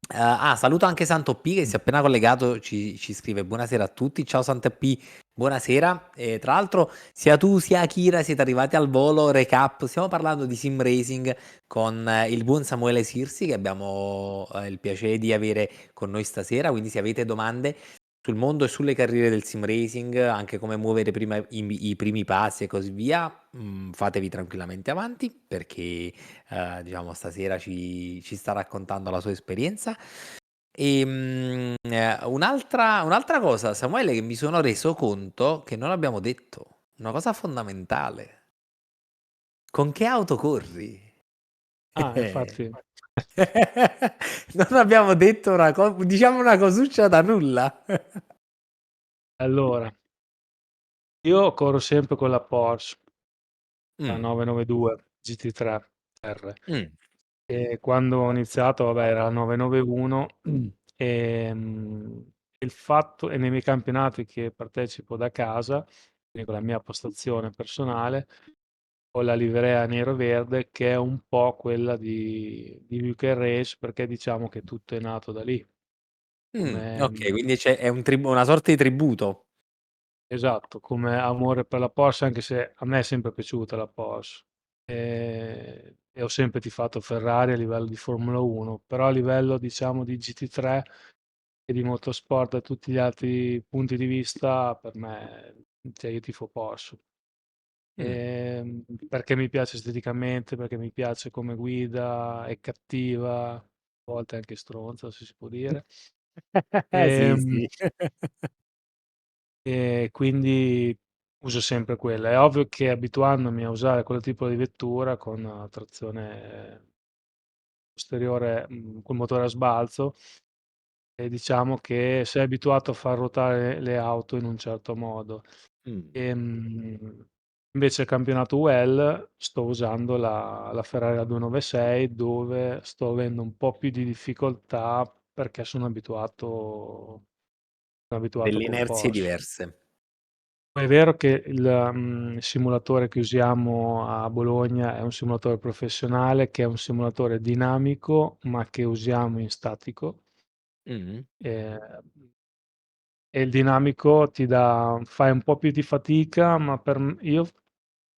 Saluto anche Santo P che si è appena collegato, ci scrive buonasera a tutti. Ciao Santo P, buonasera. Tra l'altro sia tu sia Akira siete arrivati al volo, recap. Stiamo parlando di sim racing con il buon Samuele Sirsi che abbiamo il piacere di avere con noi stasera. Quindi se avete domande sul mondo e sulle carriere del sim racing, anche come muovere prima i primi passi e così via, fatevi tranquillamente avanti perché diciamo stasera ci sta raccontando la sua esperienza. Un'altra cosa, Samuele, che mi sono reso conto che non abbiamo detto, una cosa fondamentale. Con che auto corri? Infatti, Non abbiamo detto una cosa, diciamo una cosuccia da nulla. allora, io corro sempre con la Porsche, la Mm, 992 GT3 R. mm, E quando ho iniziato, vabbè, era la 991 il fatto, e nei miei campionati che partecipo da casa, quindi con la mia postazione personale, ho la livrea nero-verde che è un po' quella di UK Race perché diciamo che tutto è nato da lì. Come, ok, quindi è una sorta di tributo. esatto, come amore per la Porsche, anche se a me è sempre piaciuta la Porsche. E ho sempre tifato Ferrari a livello di Formula 1, però a livello, diciamo, di GT3 e di motorsport da tutti gli altri punti di vista, per me, cioè io tifo Porsche. Mm. Perché mi piace esteticamente, perché mi piace come guida, è cattiva, a volte anche stronza, se si può dire. Sì, Ehm, sì. e quindi uso sempre quella. È ovvio che abituandomi a usare quel tipo di vettura con trazione posteriore, col motore a sbalzo, diciamo che sei abituato a far ruotare le auto in un certo modo. Mm. Ehm, Invece il campionato UL sto usando la Ferrari la 296 dove sto avendo un po' più di difficoltà perché sono abituato Delle col inerzie Porsche. diverse. È vero che il simulatore che usiamo a Bologna è un simulatore professionale, che è un simulatore dinamico, ma che usiamo in statico. Mm. Ehm, e il dinamico fai un po' più di fatica, ma io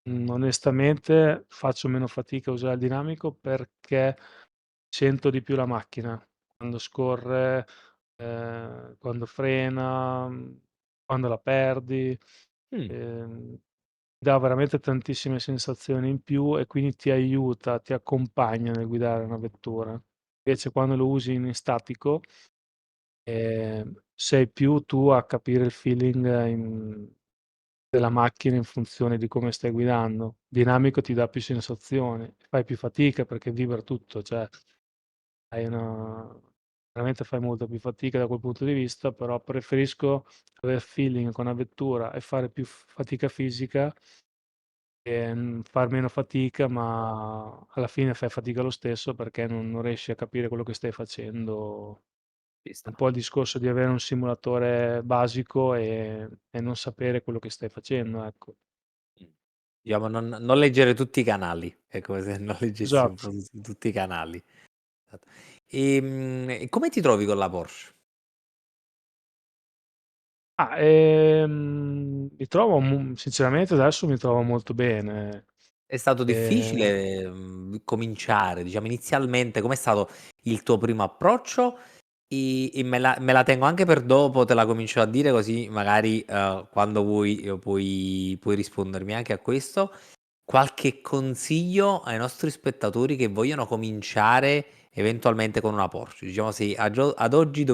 onestamente faccio meno fatica a usare il dinamico perché sento di più la macchina quando scorre, quando frena, quando la perdi. Mm. Ehm, Dà veramente tantissime sensazioni in più e quindi ti aiuta, ti accompagna nel guidare una vettura. Invece quando lo usi in statico, sei più tu a capire il feeling della macchina in funzione di come stai guidando. Dinamico ti dà più sensazioni, fai più fatica perché vibra tutto, cioè hai una veramente fai molta più fatica da quel punto di vista, però preferisco aver feeling con la vettura e fare più fatica fisica che, far meno fatica, ma alla fine fai fatica lo stesso perché non riesci a capire quello che stai facendo. Ci È un sta. po' il discorso di avere un simulatore basico e non sapere quello che stai facendo, ecco. Mh. Diciamo non leggere tutti i canali, è come se non leggessi un Esatto. po' su tutti i canali. Esatto. E come ti trovi con la Porsche? Mi trovo sinceramente adesso mi trovo molto bene. È stato Ehm, difficile, cominciare, diciamo inizialmente, com'è stato il tuo primo approccio? E me la tengo anche per dopo, te la comincio a dire così magari, quando vuoi, puoi rispondermi anche a questo. Qualche consiglio ai nostri spettatori che vogliono cominciare eventualmente con una Porsche? Diciamo se ad oggi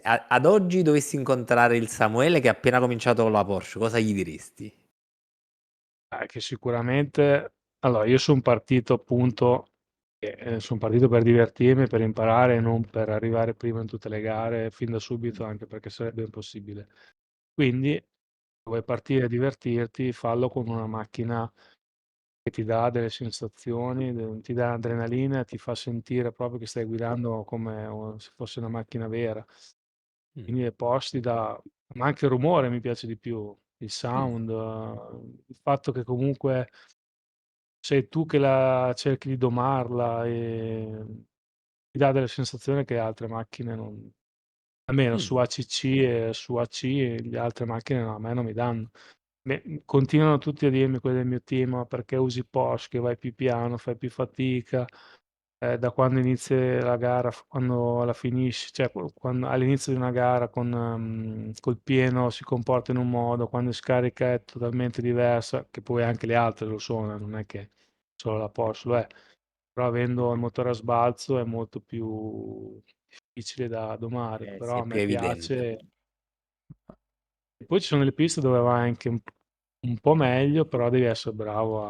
ad oggi dovessi incontrare il Samuele che ha appena cominciato con la Porsche, cosa gli diresti? che sicuramente allora io son partito appunto son partito per divertirmi, per imparare e non per arrivare primo in tutte le gare fin da subito, anche perché sarebbe impossibile. Quindi, vuoi partire e divertirti, fallo con una macchina che ti dà delle sensazioni, ti dà adrenalina, ti fa sentire proprio che stai guidando come se fosse una macchina vera. Mh, Quindi le Porsche ti dà, ma anche il rumore mi piace di più, il mh, sound, il fatto che comunque sei tu che la cerchi di domarla e ti dà delle sensazioni che altre macchine non, almeno mh. su ACC e su AC le altre macchine no, a me non mi danno. Continuano tutti a dirmi quelli del mio team: "Ma perché usi Porsche che vai più piano, fai più fatica, da quando inizi la gara, quando la finisci, cioè quando all'inizio di una gara col pieno si comporta in un modo, quando scarica è totalmente diversa", che poi anche le altre lo sono, non è che solo la Porsche lo è, però avendo il motore a sbalzo è molto più difficile da domare, Sì, però è a più me evidente. piace. E poi ci sono delle piste dove vai anche un po' meglio, però devi essere bravo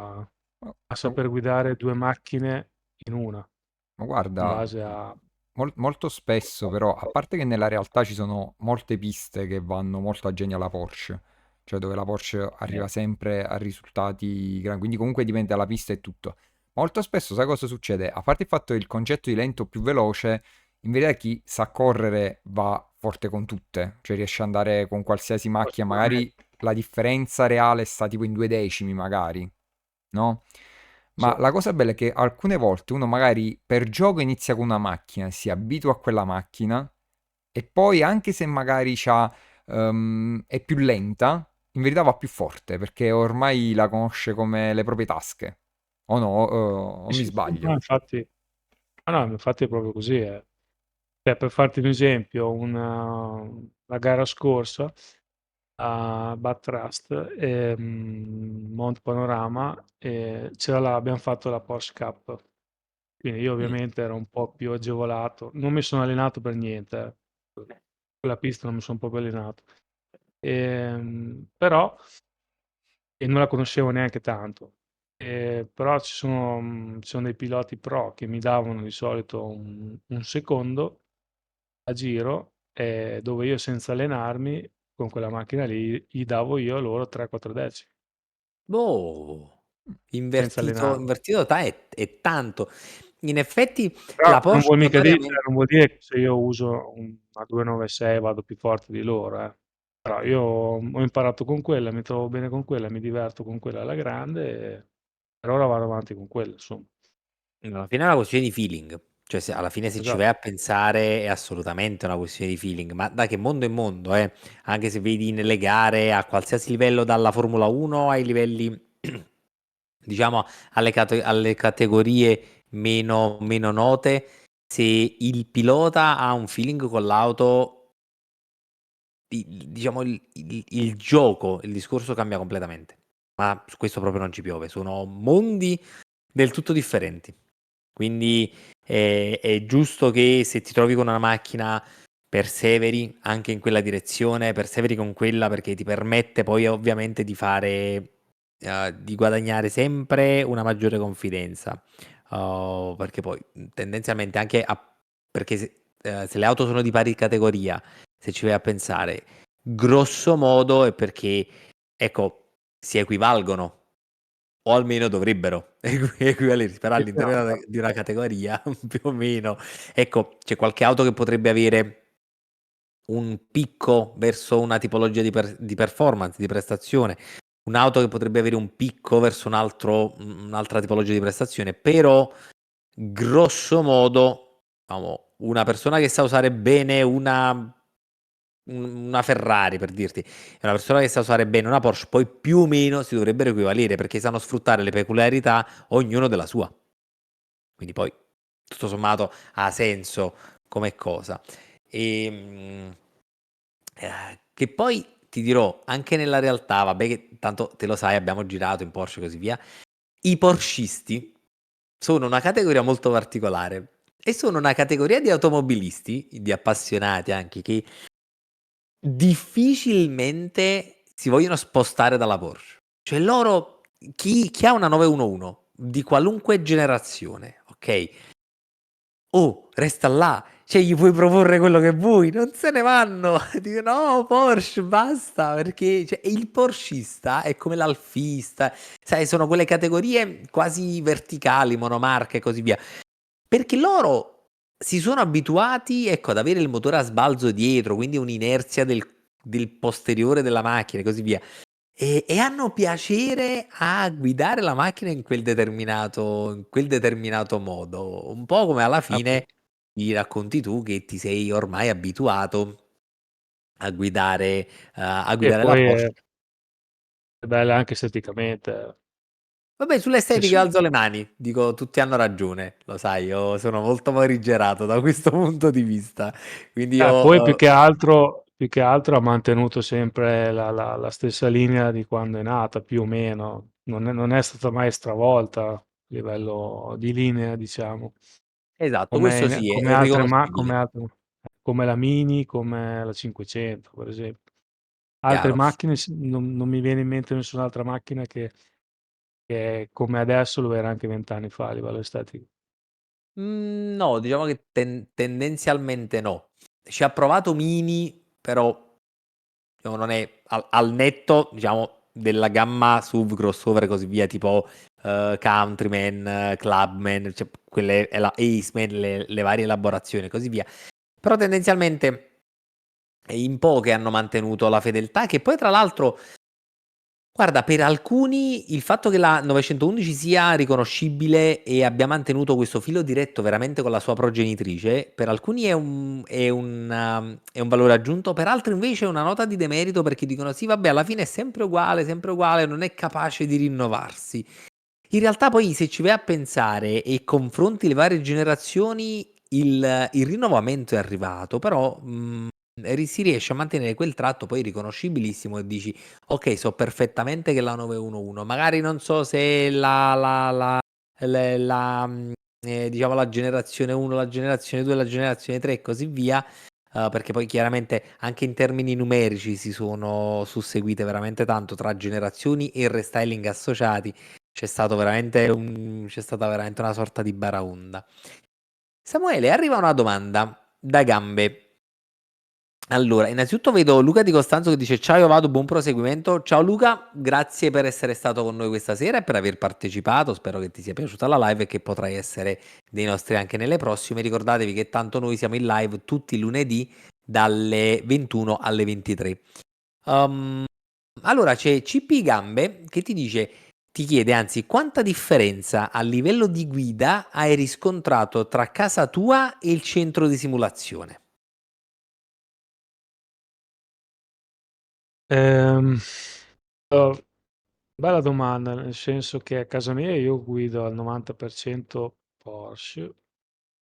Ma, a ma- saper guidare 2 macchine in una, ma in guarda, base a molto spesso però, a parte che nella realtà ci sono molte piste che vanno molto a genio alla Porsche, cioè dove la Porsche arriva sempre a risultati grandi, quindi comunque dipende dalla pista e tutto. Molto spesso, sai cosa succede? A parte il fatto che il concetto di lento più veloce, in verità chi sa correre va forte con tutte, cioè riesce ad andare con qualsiasi macchina, sicuramente magari la differenza reale sta tipo in 2 decimi, magari, no? sì. Ma la cosa bella è che alcune volte uno magari per gioco inizia con una macchina, si abitua a quella macchina e poi anche se magari è più lenta, in verità va più forte perché ormai la conosce come le proprie tasche. O no, o Sì, mi sì, sì, no sbaglio. infatti no, infatti è proprio così, eh. Cioè, per farti un esempio, la gara scorsa a Bathurst, Mont Panorama, abbiamo fatto la Porsche Cup. Quindi io Mm. ovviamente ero un po' più agevolato. Non mi sono allenato per niente, quella pista non mi son proprio allenato. Però e non la conoscevo neanche tanto. Però ci sono dei piloti pro che mi davano di solito un secondo a giro, dove io senza allenarmi con quella macchina lì, gli davo io a loro 3, 4 decimi, Boh, senza allenarmi. invertito è tanto. In effetti Però la Porsche non vuol dire che se io uso una 296 vado più forte di loro, eh. Però io ho imparato con quella, mi trovo bene con quella, mi diverto con quella alla grande e per ora vado avanti con quella, insomma. alla fine è una questione di feeling, cioè se alla fine se ci vai Esatto. a pensare è assolutamente una questione di feeling, ma da che mondo è mondo, anche se vedi nelle gare a qualsiasi livello dalla Formula 1 ai livelli diciamo alle categorie meno note, se il pilota ha un feeling con l'auto, diciamo il gioco, il discorso cambia completamente. Ma su questo proprio non ci piove, sono mondi del tutto differenti. Quindi è giusto che se ti trovi con una macchina perseveri anche in quella direzione, perseveri con quella perché ti permette poi ovviamente di fare, di guadagnare sempre una maggiore confidenza. Perché poi tendenzialmente anche perché se le auto sono di pari categoria, se ci vai a pensare, grosso modo è perché, ecco, si equivalgono. O almeno dovrebbero equivalere, però Sì, sì, no, all'interno di una categoria più o meno. Ecco, c'è qualche auto che potrebbe avere un picco verso una tipologia di performance, di prestazione, un'auto che potrebbe avere un picco verso un'altra tipologia di prestazione, però grosso modo, diciamo, una persona che sa usare bene una una Ferrari, per dirti, è una persona che sa usare bene una Porsche, poi più o meno si dovrebbero equivalere perché sanno sfruttare le peculiarità ognuno della sua. Quindi poi tutto sommato ha senso come cosa. E, che poi ti dirò, anche nella realtà, vabbè che tanto te lo sai, abbiamo girato in Porsche e così via, i porscisti sono una categoria molto particolare e sono una categoria di automobilisti, di appassionati anche, che difficilmente si vogliono spostare dalla Porsche. Cioè loro, chi ha una 911 di qualunque generazione, ok? Oh, resta là, cioè gli puoi proporre quello che vuoi, non se ne vanno. Dico no, Porsche, basta, perché cioè, il porschista è come l'alfista, sai, sono quelle categorie quasi verticali, monomarche e così via. Perché loro si sono abituati, ecco, ad avere il motore a sbalzo dietro, quindi un'inerzia del posteriore della macchina e così via. E hanno piacere a guidare la macchina in quel determinato modo, un po' come alla fine Appunto. mi racconti tu che ti sei ormai abituato a E guidare la poi Porsche. è bella anche esteticamente. Vabbè, Che sull'estetica su- alzo le mani, dico tutti hanno ragione, lo sai, io sono molto morigerato da questo punto di vista, quindi Poi io, più che altro ha mantenuto sempre la stessa linea di quando è nata, più o meno. Non è stata mai stravolta a livello di linea, diciamo. esatto, Come, questo sì, è, come è altre, riconoscibile, come la Mini, come la 500, per esempio. Altre chiaro. macchine, non mi viene in mente nessun'altra macchina che come adesso lo era anche 20 anni fa a livello estetico. No, diciamo che tendenzialmente no. Ci ha provato Mini, però diciamo, non è al netto, diciamo, della gamma SUV, crossover e così via, tipo Countryman, Clubman, cioè quelle, e la Aceman, le varie elaborazioni e così via. Però tendenzialmente in poche hanno mantenuto la fedeltà, che poi tra l'altro guarda, per alcuni il fatto che la 911 sia riconoscibile e abbia mantenuto questo filo diretto veramente con la sua progenitrice, per alcuni è un valore aggiunto, per altri invece è una nota di demerito perché dicono sì, vabbè, alla fine è sempre uguale, non è capace di rinnovarsi. In realtà poi se ci vai a pensare e confronti le varie generazioni, il rinnovamento è arrivato, però si riesce a mantenere quel tratto poi riconoscibilissimo e dici ok, so perfettamente che la 911, magari non so se diciamo la generazione 1, la generazione 2, la generazione 3 e così via, perché poi chiaramente anche in termini numerici si sono susseguite veramente tanto tra generazioni e restyling associati. C'è stata veramente una sorta di baraonda. Samuele, arriva una domanda da gambe. Allora, innanzitutto vedo Luca Di Costanzo che dice ciao, io vado, buon proseguimento. Ciao Luca, grazie per essere stato con noi questa sera e per aver partecipato. Spero che ti sia piaciuta la live e che potrai essere dei nostri anche nelle prossime. Ricordatevi che tanto noi siamo in live tutti i lunedì dalle 21 alle 23. Um, allora c'è CP Gambe che ti dice, ti chiede anzi, quanta differenza a livello di guida hai riscontrato tra casa tua e il centro di simulazione? Ehm, oh, bella domanda, nel senso che a casa mia io guido al 90% Porsche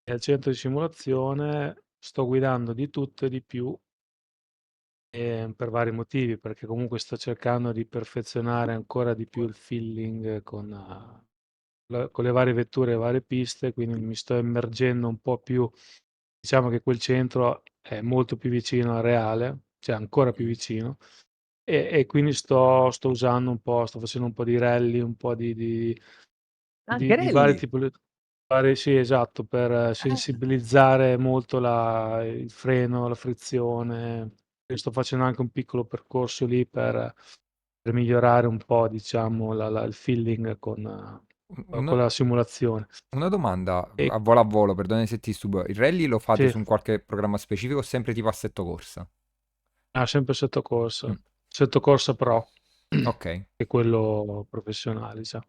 e al centro di simulazione sto guidando di tutto e di più per vari motivi, perché comunque sto cercando di perfezionare ancora di più il feeling con le varie vetture e varie piste, quindi mi sto immergendo un po' più, diciamo che quel centro è molto più vicino al reale, cioè ancora più Mm. vicino, e quindi sto usando un po', sto facendo un po' di rally, un po' Anche di varie rally? tipologie. Sì, esatto, per sensibilizzare molto il freno, la frizione. E sto facendo anche un piccolo percorso lì per migliorare un po', diciamo, il feeling Una, con la simulazione. una domanda E a volo, perdone se ti stupo. Il rally lo fate sì, su un qualche programma specifico o sempre tipo assetto corsa? sempre Mm, sotto corsa pro, ok. che è quello professionale, diciamo.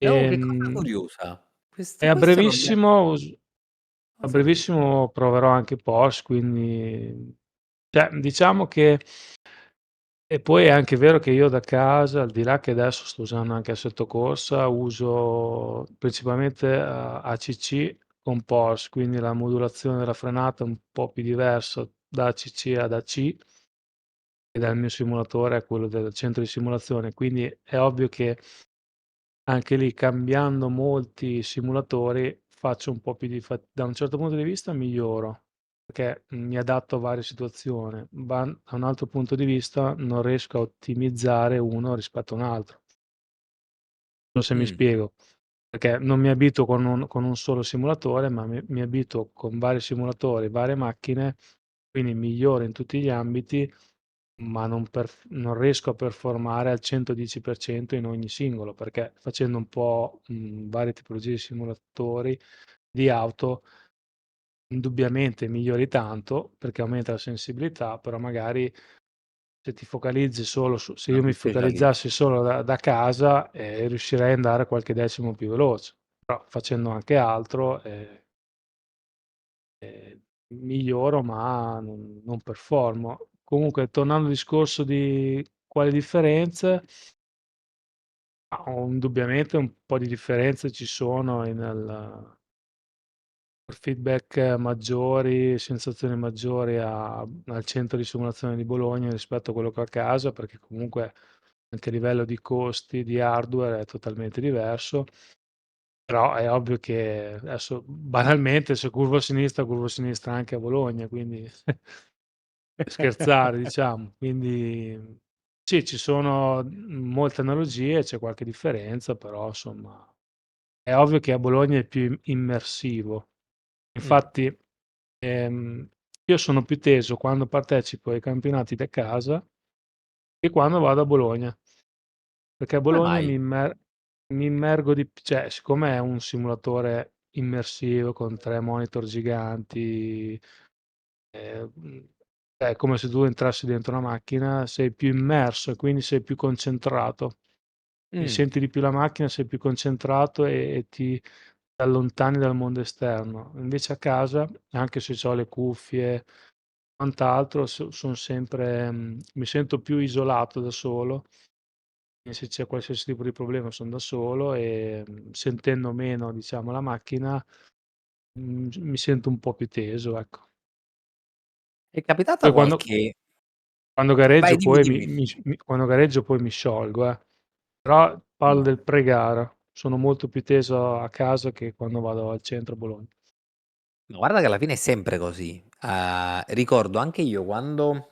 Oh, che cosa Ehm, curiosa. E Questo non mi a lo sapevo. brevissimo proverò anche Porsche, quindi Cioè, diciamo che e poi è anche vero che io da casa, al di là che adesso sto usando anche Assetto Corsa, uso principalmente ACC con Porsche, quindi la modulazione della frenata è un po' più diversa da ACC ad AC, e dal mio simulatore a quello del centro di simulazione, quindi è ovvio che anche lì, cambiando molti simulatori, faccio un po' più di fa da un certo punto di vista miglioro, perché mi adatto a varie situazioni, ma da un altro punto di vista non riesco a ottimizzare uno rispetto a un altro. Non so se mi Mm. spiego, perché non mi abituo con un solo simulatore, ma mi abituo con vari simulatori, varie macchine, quindi miglioro in tutti gli ambiti, ma non riesco a performare al 110% in ogni singolo, perché facendo un po', varie tipologie di simulatori di auto, indubbiamente migliori tanto, perché aumenta la sensibilità, però magari se ti focalizzi solo se Non io ti mi specializzi. focalizzassi solo da casa, riuscirei ad andare qualche decimo più veloce, però facendo anche altro, miglioro ma non performo. Comunque tornando al discorso di quali differenze, indubbiamente un po' di differenze ci sono nel feedback maggiori, sensazioni maggiori al centro di simulazione di Bologna rispetto a quello che ho a casa, perché comunque anche a livello di costi di hardware è totalmente diverso. Però è ovvio che adesso banalmente se curvo a sinistra anche a Bologna, quindi scherzare diciamo. Quindi sì, ci sono, molte analogie, c'è qualche differenza, però insomma è ovvio che a Bologna è più immersivo. Mm. Infatti, io sono più teso quando partecipo ai campionati da casa che quando vado a Bologna, perché a Come Bologna mai? mi immergo cioè siccome è un simulatore immersivo con 3 monitor giganti, mhmm, è come se tu entrassi dentro una macchina, sei più immerso e quindi sei più concentrato. Quindi Mm. senti di più la macchina, sei più concentrato e ti allontani dal mondo esterno. Invece a casa, anche se c'ho le cuffie, quant'altro, son sempre mi sento più isolato da solo, e se c'è qualsiasi tipo di problema son da solo e, sentendo meno, diciamo, la macchina, mi sento un po' più teso, ecco. È capitata Poi quando Vai, gareggio dimmi, poi dimmi. quando gareggio poi mi sciolgo, però parlo No. del pre-gara. Sono molto più teso a casa che quando vado al centro a Bologna. Ma guarda che alla fine è sempre così. Ricordo anche io quando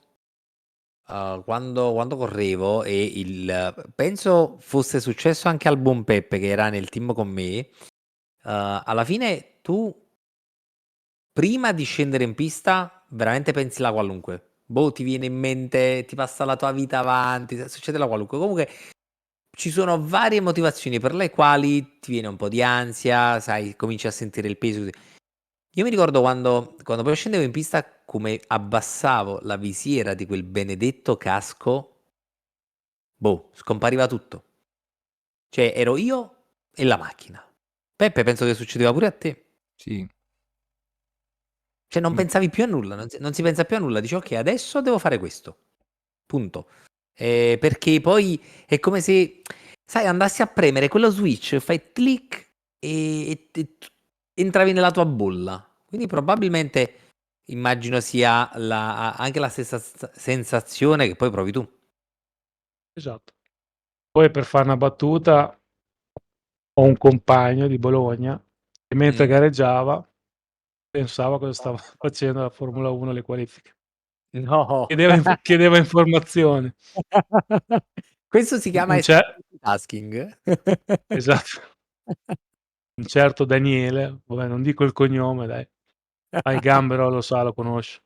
correvo e penso fosse successo anche al buon Peppe che era nel team con me. Alla fine tu prima di scendere in pista veramente pensi la qualunque. Boh, ti viene in mente, ti passa la tua vita avanti, succede la qualunque. Comunque ci sono varie motivazioni per le quali ti viene un po' di ansia, sai, cominci a sentire il peso. Io mi ricordo quando poi scendevo in pista come abbassavo la visiera di quel benedetto casco, boh, scompariva tutto. Cioè ero io e la macchina. Peppe, penso che succedeva pure a te. Sì. Cioè non Mm. pensavi più a nulla, non si pensa più a nulla, dici: "Okay, adesso devo fare questo." Punto. Perché poi è come se, sai, andassi a premere quello switch, fai click e t entravi nella tua bolla. Quindi probabilmente immagino sia anche la stessa sensazione che poi provi tu. Esatto. Poi per fare una battuta, ho un compagno di Bologna che mentre Mh. gareggiava pensava cosa stava facendo la Formula 1 alle qualifiche. No. Chiedeva informazioni. Questo si chiama Un essere ce multitasking. esatto, un certo Daniele, vabbè non dico il cognome dai, ma il gambero lo sa, lo conosce.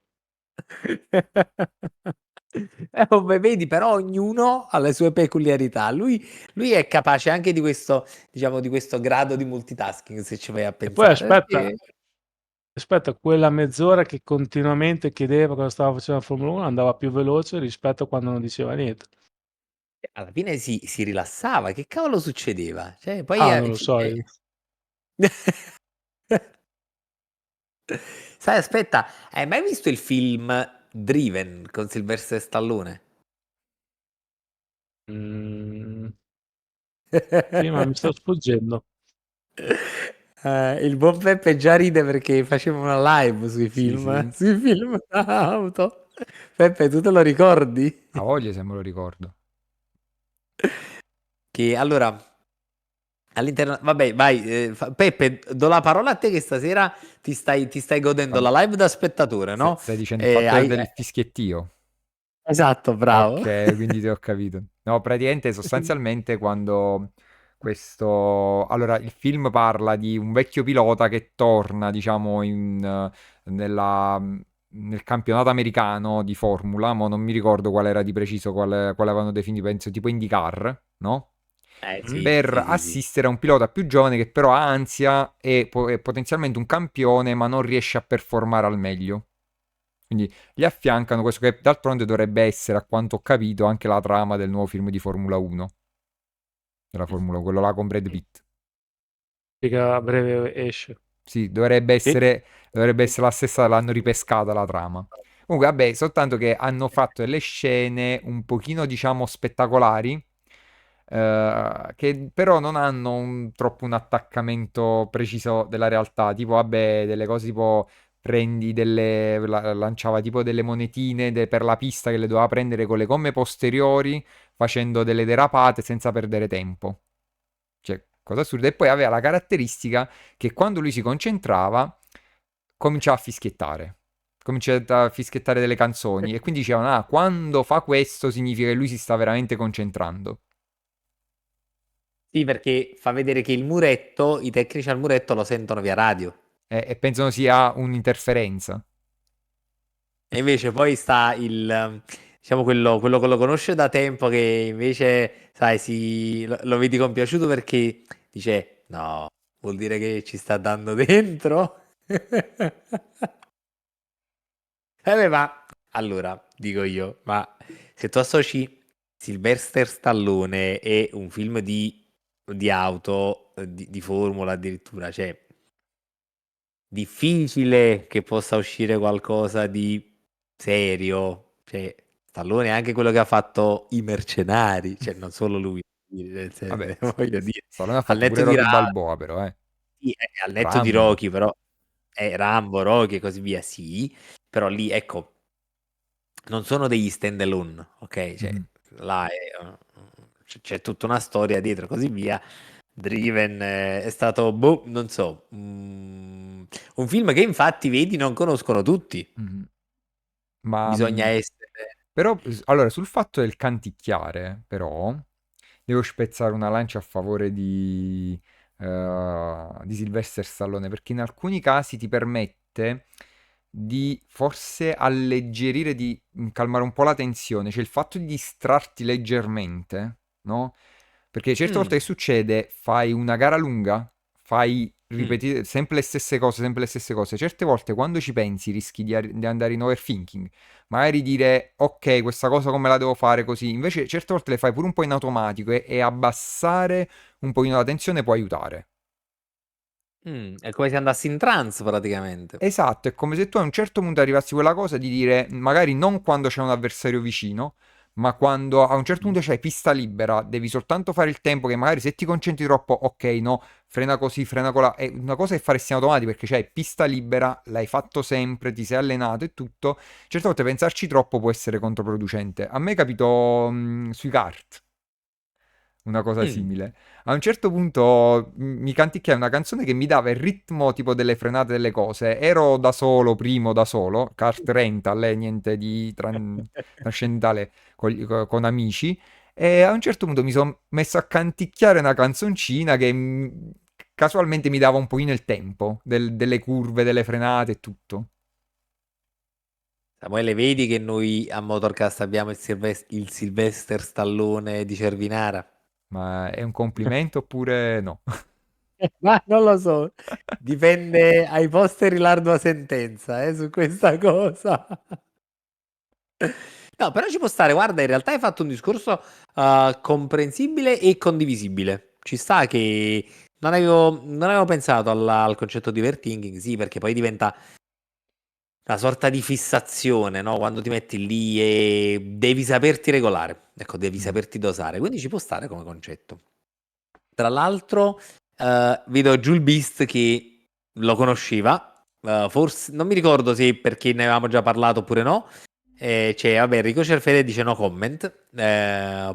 Vabbè, vedi, però ognuno ha le sue peculiarità. Lui è capace anche di questo, diciamo, di questo grado di multitasking, se ci vai a E poi pensare, perché aspetta, quella mezz'ora che continuamente chiedeva cosa stava facendo la Formula 1 andava più veloce rispetto a quando non diceva niente. alla fine si rilassava. Che cavolo succedeva? Cioè, poi Ah, non lo so io. Sai, aspetta, hai mai visto il film Driven con Sylvester Stallone. Mm, sì, ma mi sto sfuggendo. Il buon Peppe già ride perché faceva una live Sì, sì. sui film auto. Peppe, tu te lo ricordi? A voglia se me lo ricordo. Che allora all'interno, vabbè, vai, Peppe, do la parola a te che stasera ti stai godendo Vabbè, la live da spettatore, no? stai dicendo il fatto Hai, del fischiettio. esatto, bravo. Ok, quindi ti ho capito. No, praticamente sostanzialmente quando questo... Allora, il film parla di un vecchio pilota che torna, diciamo, nel campionato americano di Formula, ma non mi ricordo qual era di preciso, quale avevano definito, penso tipo IndyCar, no? Mm? Sì, Per sì, sì, sì. assistere a un pilota più giovane che però ha ansia e è potenzialmente un campione, ma non riesce a performare al meglio. Quindi gli affiancano questo che d'altronde dovrebbe essere, a quanto ho capito, anche la trama del nuovo film di Formula 1, della Formula 1, quello là con Brad Pitt. Mica a breve esce. Sì, Sì. dovrebbe essere la stessa, l'hanno ripescata la trama. Comunque, vabbè, soltanto che hanno fatto delle scene un pochino, diciamo, spettacolari, che però non hanno troppo un attaccamento preciso della realtà. Tipo, vabbè, delle cose tipo lanciava tipo delle monetine per la pista che le doveva prendere con le gomme posteriori, facendo delle derapate senza perdere tempo. Cioè, cosa assurda. E poi aveva la caratteristica che quando lui si concentrava, cominciava a fischiettare. Cominciava a fischiettare delle canzoni. E quindi dicevano, ah, quando fa questo significa che lui si sta veramente concentrando. Sì, perché fa vedere che il muretto, i tecnici al muretto lo sentono via radio. E pensano sia un'interferenza. E invece poi sta diciamo, quello che lo conosce da tempo, che invece, sai, lo vedi compiaciuto perché dice, no, vuol dire che ci sta dando dentro. Beh, ma allora, dico io, ma se tu associ Sylvester Stallone e un film di auto, di formula addirittura, cioè, difficile che possa uscire qualcosa di serio. Cioè, Stallone è anche quello che ha fatto I Mercenari, cioè non solo lui, Vabbè, voglio dire, Stallone ha al fatto pure netto di Rocky Balboa, però, eh. sì, al netto di Rambo. Rocky, però Rambo, Rocky e così via, sì, però lì, ecco, non sono degli stand alone, ok? Cioè, Mhm, là c'è tutta una storia dietro, così via. Driven è stato, boh, non so, un film che infatti, vedi, non conoscono tutti. mhm. Ma Bisogna essere... però, allora, sul fatto del canticchiare, però, devo spezzare una lancia a favore di Sylvester Stallone, perché in alcuni casi ti permette di forse alleggerire, di calmare un po' la tensione, cioè il fatto di distrarti leggermente, no? Perché certe volte Mm, che succede, fai una gara lunga, fai mm. sempre le stesse cose, sempre le stesse cose. Certe volte quando ci pensi rischi di andare in overthinking, magari dire ok, questa cosa come la devo fare così. Invece certe volte le fai pure un po' in automatico e abbassare un pochino la tensione può aiutare. È come se andassi in trance praticamente. Esatto, è come se tu a un certo punto arrivassi a quella cosa di dire, magari non quando c'è un avversario vicino, ma quando a un certo punto c'hai pista libera, devi soltanto fare il tempo che magari se ti concentri troppo, ok, no, frena così, frena colà, è una cosa che faresti in automatico perché c'hai pista libera, l'hai fatto sempre, ti sei allenato e tutto. Certe volte pensarci troppo può essere controproducente. A me è capito sui kart una cosa Mm. simile. A un certo punto mi canticchiai una canzone che mi dava il ritmo tipo delle frenate delle cose. Ero da solo, primo da solo, kart rental, niente di trascendentale con amici. E a un certo punto mi sono messo a canticchiare una canzoncina che casualmente mi dava un pochino il tempo delle curve, delle frenate e tutto. Samuele, vedi che noi a Motorcast abbiamo il Sylvester Stallone di Cervinara? Ma è un complimento oppure no? Ma non lo so, dipende ai posteri l'ardua sentenza, su questa cosa. No, però ci può stare, guarda, in realtà hai fatto un discorso comprensibile e condivisibile. Ci sta che non avevo pensato al concetto di overthinking, sì, perché poi diventa una sorta di fissazione, no? Quando ti metti lì e devi saperti regolare, ecco, devi Mm. saperti dosare, quindi ci può stare come concetto. Tra l'altro, vedo Jul Beast che lo conosceva, forse non mi ricordo se perché ne avevamo già parlato oppure no. C'è, vabbè, Enrico Cerfere dice no comment,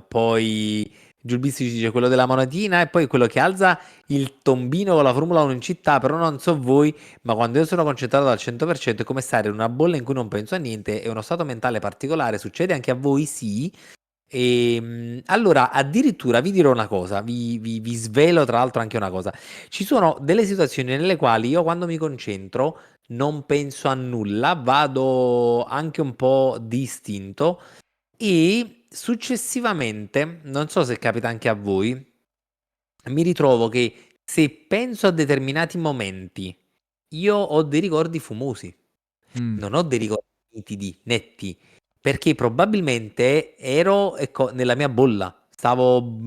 poi Jul Beast ci dice quello della monetina e poi quello che alza il tombino con la Formula 1 in città, però non so voi, ma quando io sono concentrato al 100% è come stare in una bolla in cui non penso a niente, è uno stato mentale particolare, succede anche a voi, sì. Allora, addirittura vi dirò una cosa, vi svelo tra l'altro anche una cosa. Ci sono delle situazioni nelle quali io quando mi concentro non penso a nulla, vado anche un po' distinto e successivamente, non so se capita anche a voi, mi ritrovo che se penso a determinati momenti, io ho dei ricordi fumosi, Mm. non ho dei ricordi nitidi, netti, perché probabilmente ero, ecco, nella mia bolla. Stavo,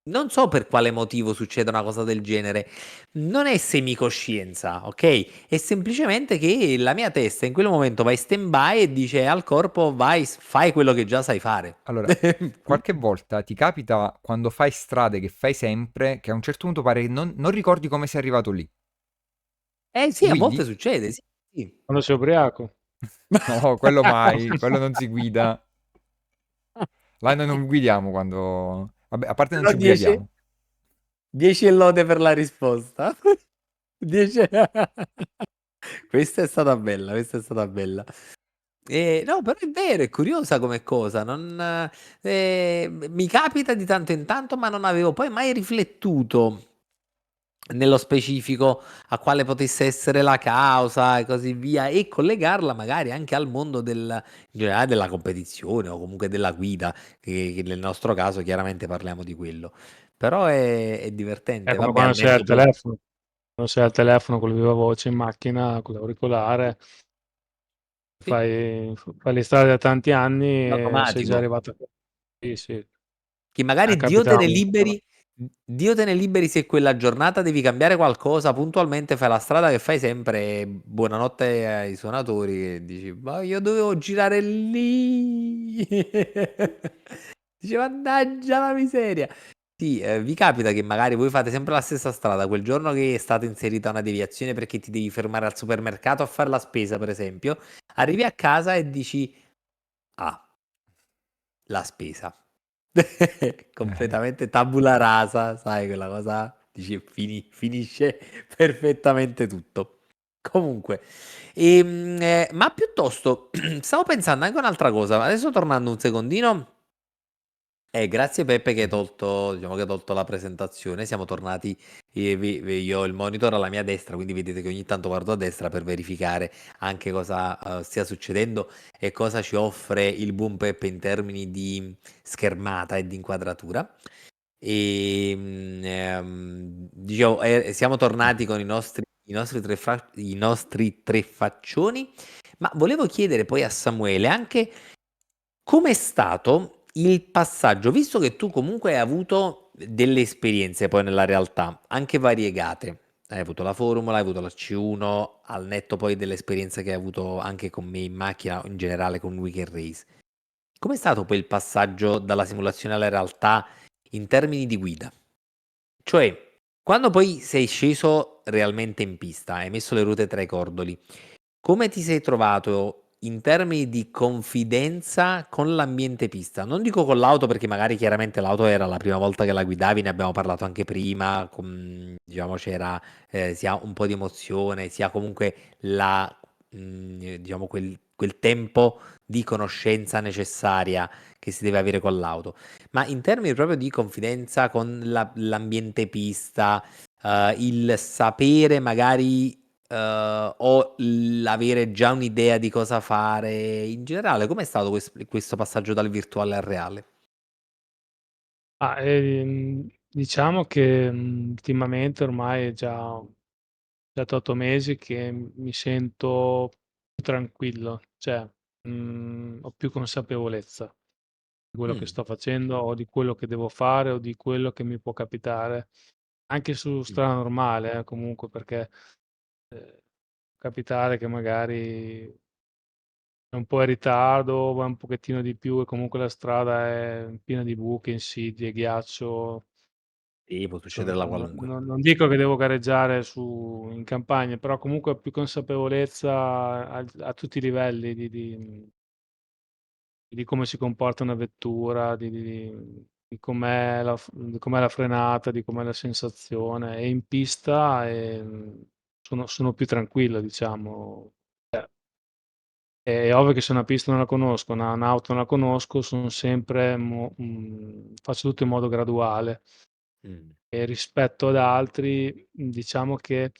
non so per quale motivo succede una cosa del genere. Non è semicoscienza, ok? È semplicemente che la mia testa in quel momento va in stand-by e dice al corpo, vai, fai quello che già sai fare. Allora, qualche volta ti capita quando fai strade che fai sempre, che a un certo punto pare che non ricordi come sei arrivato lì. Eh sì, a volte Guidi? succede, sì, sì. Quando sei ubriaco. No, quello mai, quello non si guida. Là noi non guidiamo quando... Vabbè, a parte non Però ci 10, ubriachiamo. 10 e lode per la risposta. 10. Questa è stata bella, questa è stata bella. No, però è vero, è curiosa come cosa. Mi capita di tanto in tanto, ma non avevo poi mai riflettuto nello specifico a quale potesse essere la causa e così via, e collegarla magari anche al mondo in generale della competizione o comunque della guida, che nel nostro caso chiaramente parliamo di quello. Però è È divertente, come vabbè, quando sei almeno al dopo. telefono. Quando sei al telefono con il viva voce in macchina, con l'auricolare, Sì, fai le strade da tanti anni in e sei già automatico. arrivato. Sì, sì, Che magari Dio te ne capitava. liberi, Dio te ne liberi se quella giornata devi cambiare qualcosa, puntualmente fai la strada che fai sempre, e buonanotte ai suonatori e dici, ma io dovevo girare lì. Dice, mannaggia la miseria. Sì, vi capita che magari voi fate sempre la stessa strada, quel giorno che è stata inserita una deviazione perché ti devi fermare al supermercato a fare la spesa, per esempio, arrivi a casa e dici, ah, la spesa. Eh, Completamente tabula rasa, sai quella cosa? Dici, finisce perfettamente tutto. Comunque, ma piuttosto, stavo pensando anche a un'altra cosa, adesso tornando un secondino. Grazie Peppe che hai tolto, diciamo che hai tolto la presentazione. Siamo tornati, io ho il monitor alla mia destra, quindi vedete che ogni tanto guardo a destra per verificare anche cosa stia succedendo e cosa ci offre il buon Peppe in termini di schermata e di inquadratura. Dicevo, siamo tornati con i nostri tre faccioni, ma volevo chiedere poi a Samuele anche com'è stato il passaggio, visto che tu comunque hai avuto delle esperienze poi nella realtà, anche variegate. Hai avuto la Formula, hai avuto la C1, al netto poi dell'esperienza che hai avuto anche con me in macchina, o in generale con Weekend Race. Com'è stato poi il passaggio dalla simulazione alla realtà in termini di guida? Cioè, quando poi sei sceso realmente in pista, hai messo le ruote tra i cordoli, come ti sei trovato in termini di confidenza con l'ambiente pista? Non dico con l'auto perché magari chiaramente l'auto era la prima volta che la guidavi, ne abbiamo parlato anche prima, diciamo c'era sia un po' di emozione, sia comunque diciamo quel tempo di conoscenza necessaria che si deve avere con l'auto. Ma in termini proprio di confidenza con l'ambiente pista, il sapere magari o l'avere già un'idea di cosa fare, in generale, com'è stato questo passaggio dal virtuale al reale? Diciamo che ultimamente ormai è già 7-8 mesi che mi sento più tranquillo, cioè ho più consapevolezza di quello che Mm, sto facendo o di quello che devo fare o di quello che mi può capitare, anche su mm, strada normale, comunque, perché può capitare che magari è un po' in ritardo, va un pochettino di più e comunque la strada è piena di buche, insidie, ghiaccio. Sì, può Insomma, succedere la qualunque. non dico che devo gareggiare in campagna, però comunque ho più consapevolezza a tutti i livelli di come si comporta una vettura, di com'è la frenata, di com'è la sensazione. E in pista sono più tranquillo, diciamo. È ovvio che se una pista non la conosco, un'auto non la conosco, faccio tutto in modo graduale. Mm. E rispetto ad altri, diciamo che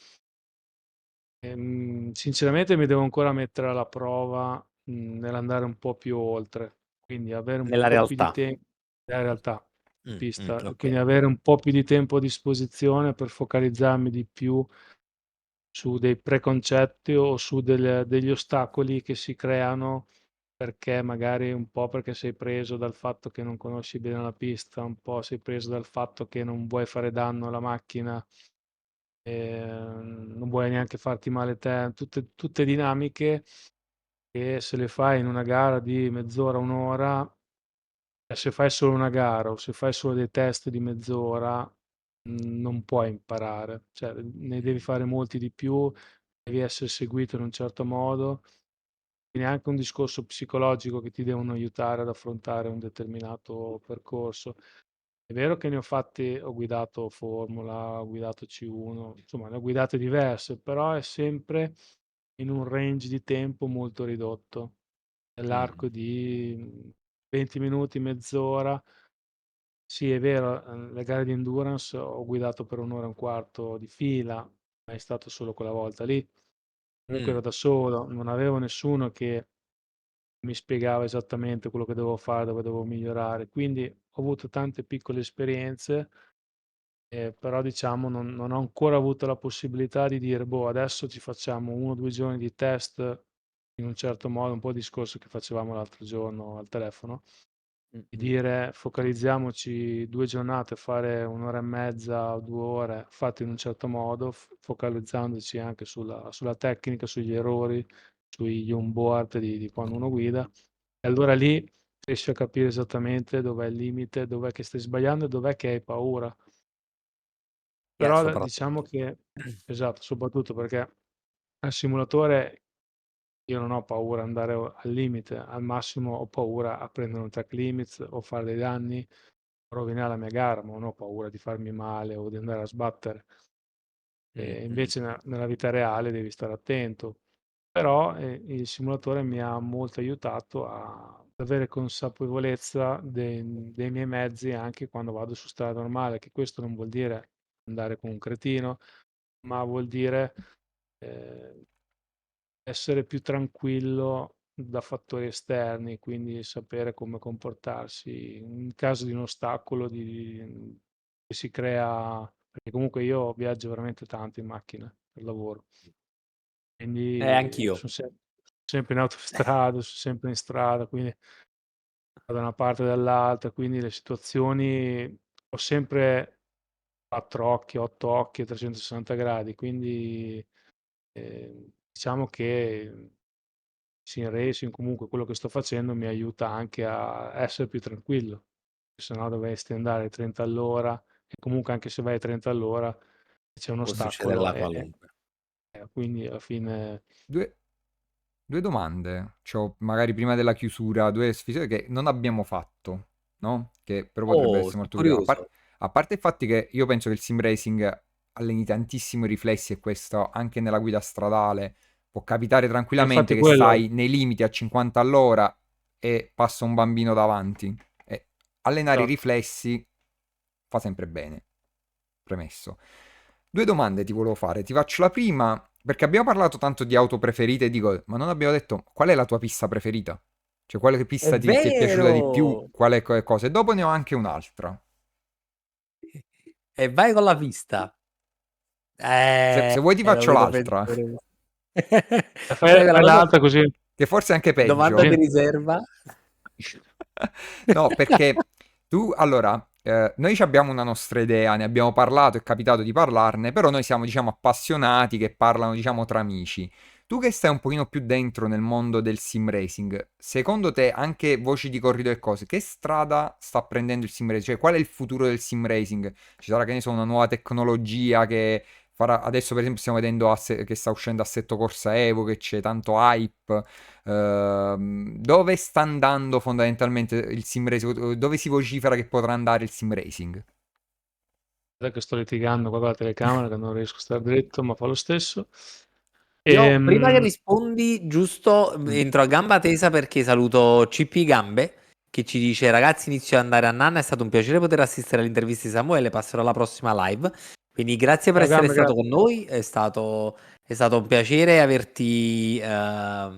sinceramente mi devo ancora mettere alla prova, nell'andare un po' più oltre, quindi avere un Nella po' più di realtà. tempo, in realtà, in pista, e Ok. quindi avere un po' più di tempo a disposizione per focalizzarmi di più su dei preconcetti o su degli ostacoli che si creano perché magari un po' perché sei preso dal fatto che non conosci bene la pista, un po' sei preso dal fatto che non vuoi fare danno alla macchina, non vuoi neanche farti male te, tutte dinamiche che se le fai in una gara di mezz'ora, un'ora, se fai solo una gara o se fai solo dei test di mezz'ora, non puoi imparare, cioè ne devi fare molti di più, devi essere seguito in un certo modo, quindi è anche un discorso psicologico che ti devono aiutare ad affrontare un determinato percorso. È vero che ne ho fatti, ho guidato Formula, ho guidato C1, insomma ne ho guidate diverse, però è sempre in un range di tempo molto ridotto, Mm. nell'arco di 20 minuti, mezz'ora. Sì, è vero, le gare di endurance ho guidato per un'ora e un quarto di fila, ma è stato solo quella volta lì. Comunque ero Mm. da solo, non avevo nessuno che mi spiegava esattamente quello che dovevo fare, dove dovevo migliorare. Quindi ho avuto tante piccole esperienze, però diciamo non ho ancora avuto la possibilità di dire, boh, adesso ci facciamo 1 o 2 giorni di test in un certo modo, un po' il discorso che facevamo l'altro giorno al telefono, di Mm. dire focalizziamoci 2 giornate, fare 1 ora e mezza o 2 ore fatte in un certo modo, focalizzandoci anche sulla tecnica, sugli errori, sugli onboard di quando uno guida. E allora lì riesci a capire esattamente dov'è il limite, dov'è che stai sbagliando e dov'è che hai paura. Però diciamo Soprattutto. che esatto, soprattutto perché al simulatore io non ho paura ad andare al limite, al massimo ho paura a prendere un track limits o fare dei danni, rovinare la mia gara, ma non ho paura di farmi male o di andare a sbattere. E Mm. invece nella vita reale devi stare attento. Però il simulatore mi ha molto aiutato ad avere consapevolezza dei miei mezzi anche quando vado su strada normale, che questo non vuol dire andare come un cretino, ma vuol dire eh, essere più tranquillo da fattori esterni, quindi sapere come comportarsi in caso di un ostacolo che si crea, perché comunque io viaggio veramente tanto in macchina per lavoro, quindi Anch'io. sono sempre in autostrada, sono sempre in strada, quindi da una parte e dall'altra, quindi le situazioni ho sempre 4 occhi, 8 occhi a 360 gradi, quindi diciamo che sim racing, comunque quello che sto facendo mi aiuta anche a essere più tranquillo, se no dovresti andare a 30 all'ora e comunque anche se vai a 30 all'ora c'è un Può succedere ostacolo la qualunque. quindi alla fine Due, due domande, c'ho magari prima della chiusura, due sfide che non abbiamo fatto, no? Che però potrebbero Oh, essere sono molto curioso. curioso. A parte il fatto che io penso che il sim racing alleni tantissimo i riflessi e questo anche nella guida stradale può capitare e tranquillamente infatti che quello stai nei limiti a 50 all'ora e passa un bambino davanti. E allenare i esatto. riflessi fa sempre bene, premesso. Due domande ti volevo fare. Ti faccio la prima, perché abbiamo parlato tanto di auto preferite e dico, ma non abbiamo detto qual è la tua pista preferita? Cioè, quale È pista ti è piaciuta di più? vero! Quale cosa? E dopo ne ho anche un'altra. E vai con la pista. Se vuoi ti Lo faccio vedo l'altra, pensiero. Fai Sai quella fai cosa? l'altra così che forse è anche Domanda di peggio. così riserva. No, perché tu, allora, noi ci abbiamo una nostra idea, ne abbiamo parlato, è capitato di parlarne, però noi siamo, diciamo, appassionati che parlano, diciamo, tra amici. Tu che stai un pochino più dentro nel mondo del sim racing, secondo te anche voci di corrido e cose, che strada sta prendendo il sim racing? Cioè, qual è il futuro del sim racing? Ci sarà, che ne so, una nuova tecnologia che farà... Adesso, per esempio, stiamo vedendo che sta uscendo Assetto Corsa Evo, che c'è tanto hype. Dove sta andando fondamentalmente il sim racing? Dove si vocifera che potrà andare il sim racing? Guarda che sto litigando qua con la telecamera che non riesco a stare dritto, ma fa lo stesso. Io prima che Ehm, rispondi, giusto, Mm. entro a gamba tesa perché saluto CP Gambe che ci dice ragazzi inizio ad andare a nanna, è stato un piacere poter assistere all'intervista di Samuele, passerò alla prossima live, quindi grazie per ciao essere Gambe, stato grazie. con noi, è stato un piacere averti,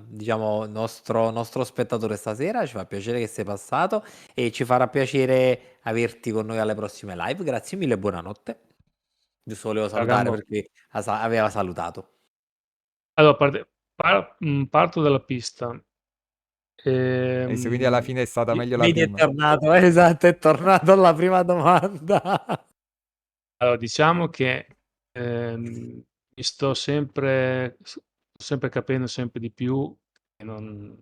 diciamo, nostro spettatore stasera, ci fa piacere che sei passato e ci farà piacere averti con noi alle prossime live, grazie mille e buonanotte. Giusto volevo Ciao salutare Gambo. perché aveva salutato. Allora, parto dalla pista. E quindi alla Ehm, fine è stata meglio la Vedi, è prima. tornato, esatto, è tornato alla prima domanda. allora, diciamo che mi sto sempre capendo sempre di più. E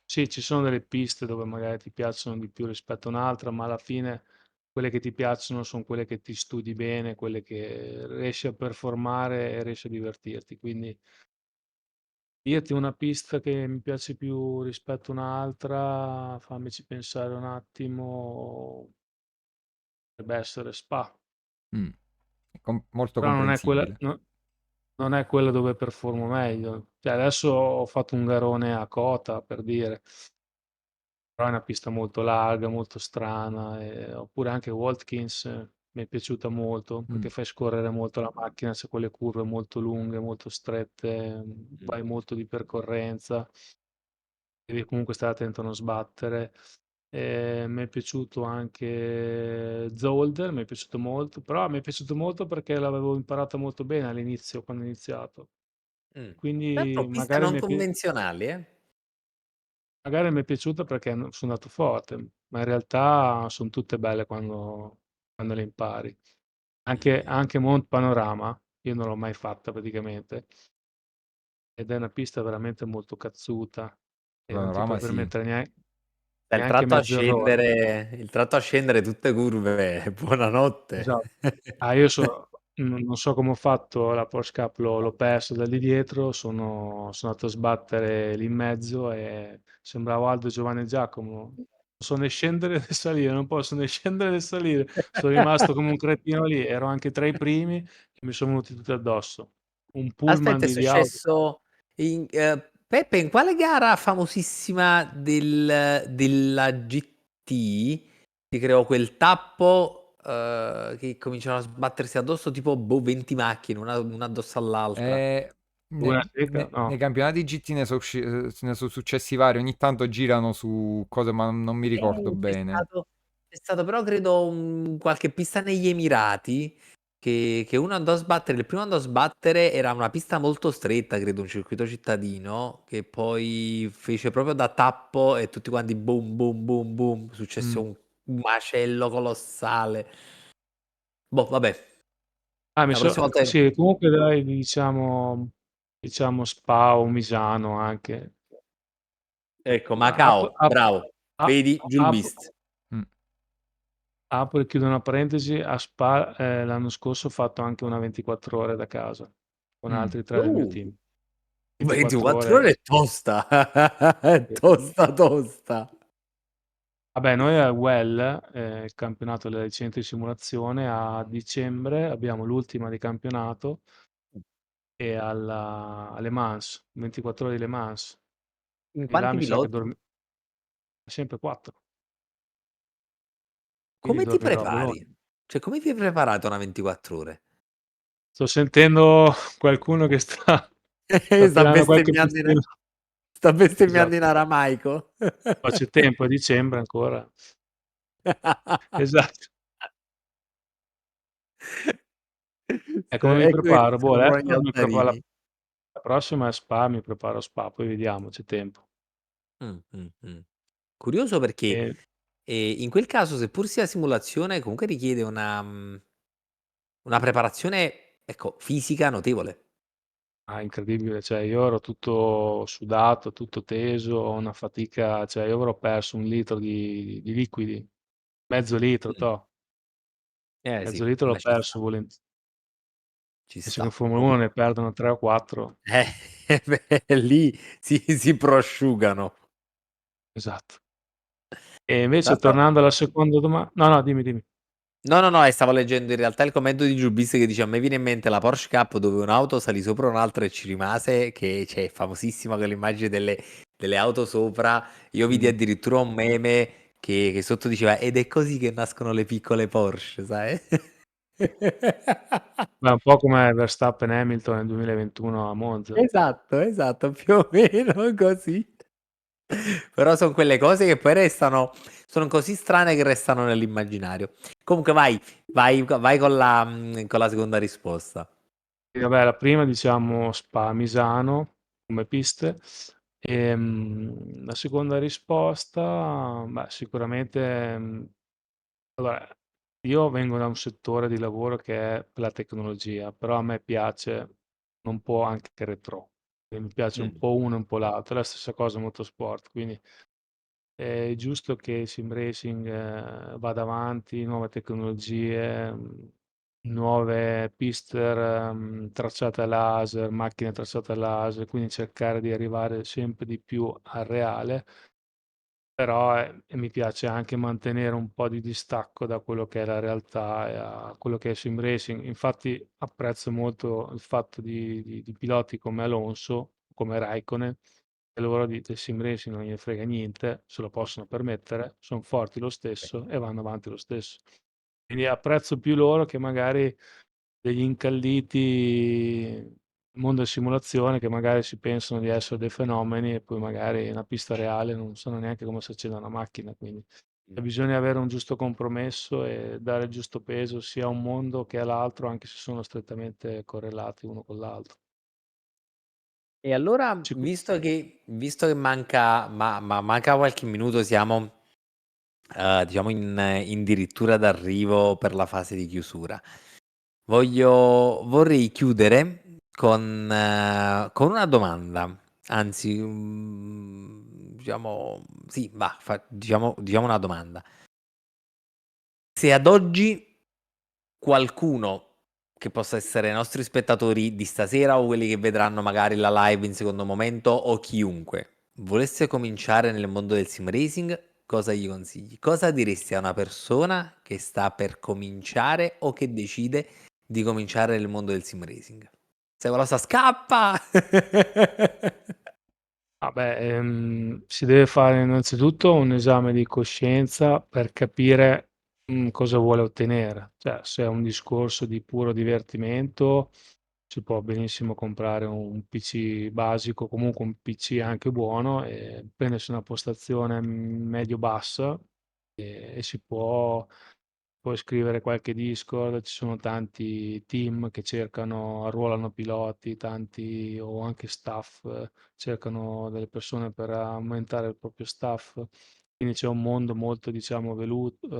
sì, ci sono delle piste dove magari ti piacciono di più rispetto a un'altra, ma alla fine quelle che ti piacciono sono quelle che ti studi bene, quelle che riesci a performare e riesci a divertirti. Quindi dirti una pista che mi piace più rispetto a un'altra, fammici pensare un attimo, dovrebbe essere Spa, Mm. Molto però comprensibile. non è quella dove performo meglio. Cioè, adesso ho fatto un garone a Cota, per dire, però è una pista molto larga, molto strana, oppure anche Watkins mi è piaciuta molto Mm. perché fai scorrere molto la macchina, c'è quelle curve molto lunghe, molto strette, Mm. fai molto di percorrenza, devi comunque stare attento a non sbattere. Mi è piaciuto anche Zolder, mi è piaciuto molto, però mi è piaciuto molto perché l'avevo imparata molto bene all'inizio, quando ho iniziato. Mm. Tra Quindi l'altro, piste non convenzionali, eh? magari mi è piaciuta perché sono andato forte, ma in realtà sono tutte belle quando le impari. Mm. Anche Mont Panorama, io non l'ho mai fatta praticamente, ed è una pista veramente molto cazzuta e non ti Panorama puoi sì. permettere Il neanche tratto a mezzo errore. scendere, il tratto a scendere, tutte curve, buonanotte. Esatto. Io non so come ho fatto, la Porsche Cup l'ho perso da lì dietro, sono andato a sbattere lì in mezzo e sembravo Aldo, Giovanni e Giacomo. Non so né scendere né salire, non posso né scendere né salire. Sono rimasto come un cretino lì, ero anche tra i primi e mi sono venuti tutti addosso. Un pullman Aspetta, è di auto. successo Peppe, in quale gara famosissima della GT si creò quel tappo che cominciano a sbattersi addosso tipo 20 macchine, una addosso all'altra? Una secca? Nei No. campionati GT ne sono successi vari, ogni tanto girano su cose, ma non mi ricordo C'è bene. stato, c'è stato però credo qualche pista negli Emirati che uno andò a sbattere, il primo andò a sbattere era una pista molto stretta, credo un circuito cittadino, che poi fece proprio da tappo e tutti quanti boom boom boom boom, successe Mm. un macello colossale. Boh, vabbè, la prossima volta Sì, comunque dai, diciamo Spa o Misano anche. ecco, Apro, Macao, bravo, vedi Jules Beast. Mm. apro e chiudo una parentesi, a Spa l'anno scorso ho fatto anche una 24 ore da casa con Mm. altri tre del mio team. 24 24 ore ore. è tosta, è tosta tosta. Vabbè, noi a Well, il campionato delle licenze di simulazione, a dicembre abbiamo l'ultima di campionato e a Le Mans, 24 ore di Le Mans. In E là quanti mi sa che piloti? dormi sempre 4, quindi Come ti dormirò a prepari? Bologna. Cioè, come vi preparate a una 24 ore? Sto sentendo qualcuno che sta Sta tirando qualche bestemmiando pistino. sta bestemmiando Esatto, in aramaico. ma c'è tempo, è dicembre ancora. Esatto. E come mi E questi preparo? Boh, sono gli adesso mi preparo altarini. la prossima è Spa, mi preparo a Spa, poi vediamo, c'è tempo. Curioso perché, E in quel caso, seppur sia simulazione, comunque richiede una preparazione, ecco, fisica notevole. Incredibile, cioè io ero tutto sudato, tutto teso, una fatica, cioè io avrò perso 1 litro di liquidi, mezzo litro, Mm. toh. Sì, Mezzo litro l'ho ma perso ci invece che in sta. Formula 1 ne perdono 3 o 4. Beh, lì si prosciugano. Esatto. E Tra invece l'altro, tornando alla seconda doma no, no, dimmi, dimmi. no, no, no, stavo leggendo in realtà il commento di Jubis che dice: A me viene in mente la Porsche Cup dove un'auto salì sopra un'altra e ci rimase, che c'è famosissima quell'immagine delle auto sopra. Io vidi Sì. addirittura un meme che sotto diceva: Ed è così che nascono le piccole Porsche, sai? Beh, un po' come Verstappen e Hamilton nel 2021 a Monza. Esatto, esatto, più o meno così. Però son quelle cose che poi sono così strane che restano nell'immaginario. Comunque vai con la seconda risposta. E vabbè, la prima diciamo Spa-Misano come piste. La seconda risposta, beh, sicuramente, allora, io vengo da un settore di lavoro che è la tecnologia, però a me piace un po' anche il retro. Quindi mi piace un Mh. po' uno e un po' l'altro. È la stessa cosa motorsport, quindi è giusto che il sim racing, vada avanti, nuove tecnologie, nuove piste, tracciate a laser, macchine tracciate a laser, quindi cercare di arrivare sempre di più al reale, però, mi piace anche mantenere un po' di distacco da quello che è la realtà e a quello che è il sim racing. Infatti apprezzo molto il fatto di piloti come Alonso, come Raikkonen, che loro del sim racing non gliene frega niente, se lo possono permettere, son forti lo stesso e vanno avanti lo stesso. Quindi apprezzo più loro che magari degli incalliti mondo e simulazione che magari si pensano di essere dei fenomeni e poi magari in una pista reale non sanno neanche come si accende una macchina, quindi bisogna avere un giusto compromesso e dare il giusto peso sia a un mondo che all'altro, anche se sono strettamente correlati uno con l'altro. E allora, Sicu visto che manca qualche minuto, siamo, diciamo in dirittura d'arrivo per la fase di chiusura. Vorrei chiudere con una domanda, anzi, diciamo, sì, va, diciamo una domanda. Se ad oggi qualcuno che possa essere i nostri spettatori di stasera o quelli che vedranno magari la live in secondo momento o chiunque volesse cominciare nel mondo del sim racing, cosa gli consigli? Cosa diresti a una persona che sta per cominciare o che decide di cominciare nel mondo del sim racing? Se cosa scappa! Si deve fare innanzitutto un esame di coscienza per capire, cosa vuole ottenere. Cioè, se è un discorso di puro divertimento, si può benissimo comprare un PC basico, comunque un PC anche buono e prendersi una postazione medio-bassa e si può iscrivere qualche Discord, ci sono tanti team che cercano arruolano piloti, tanti o anche staff, cercano delle persone per aumentare il proprio staff. Quindi c'è un mondo molto, diciamo,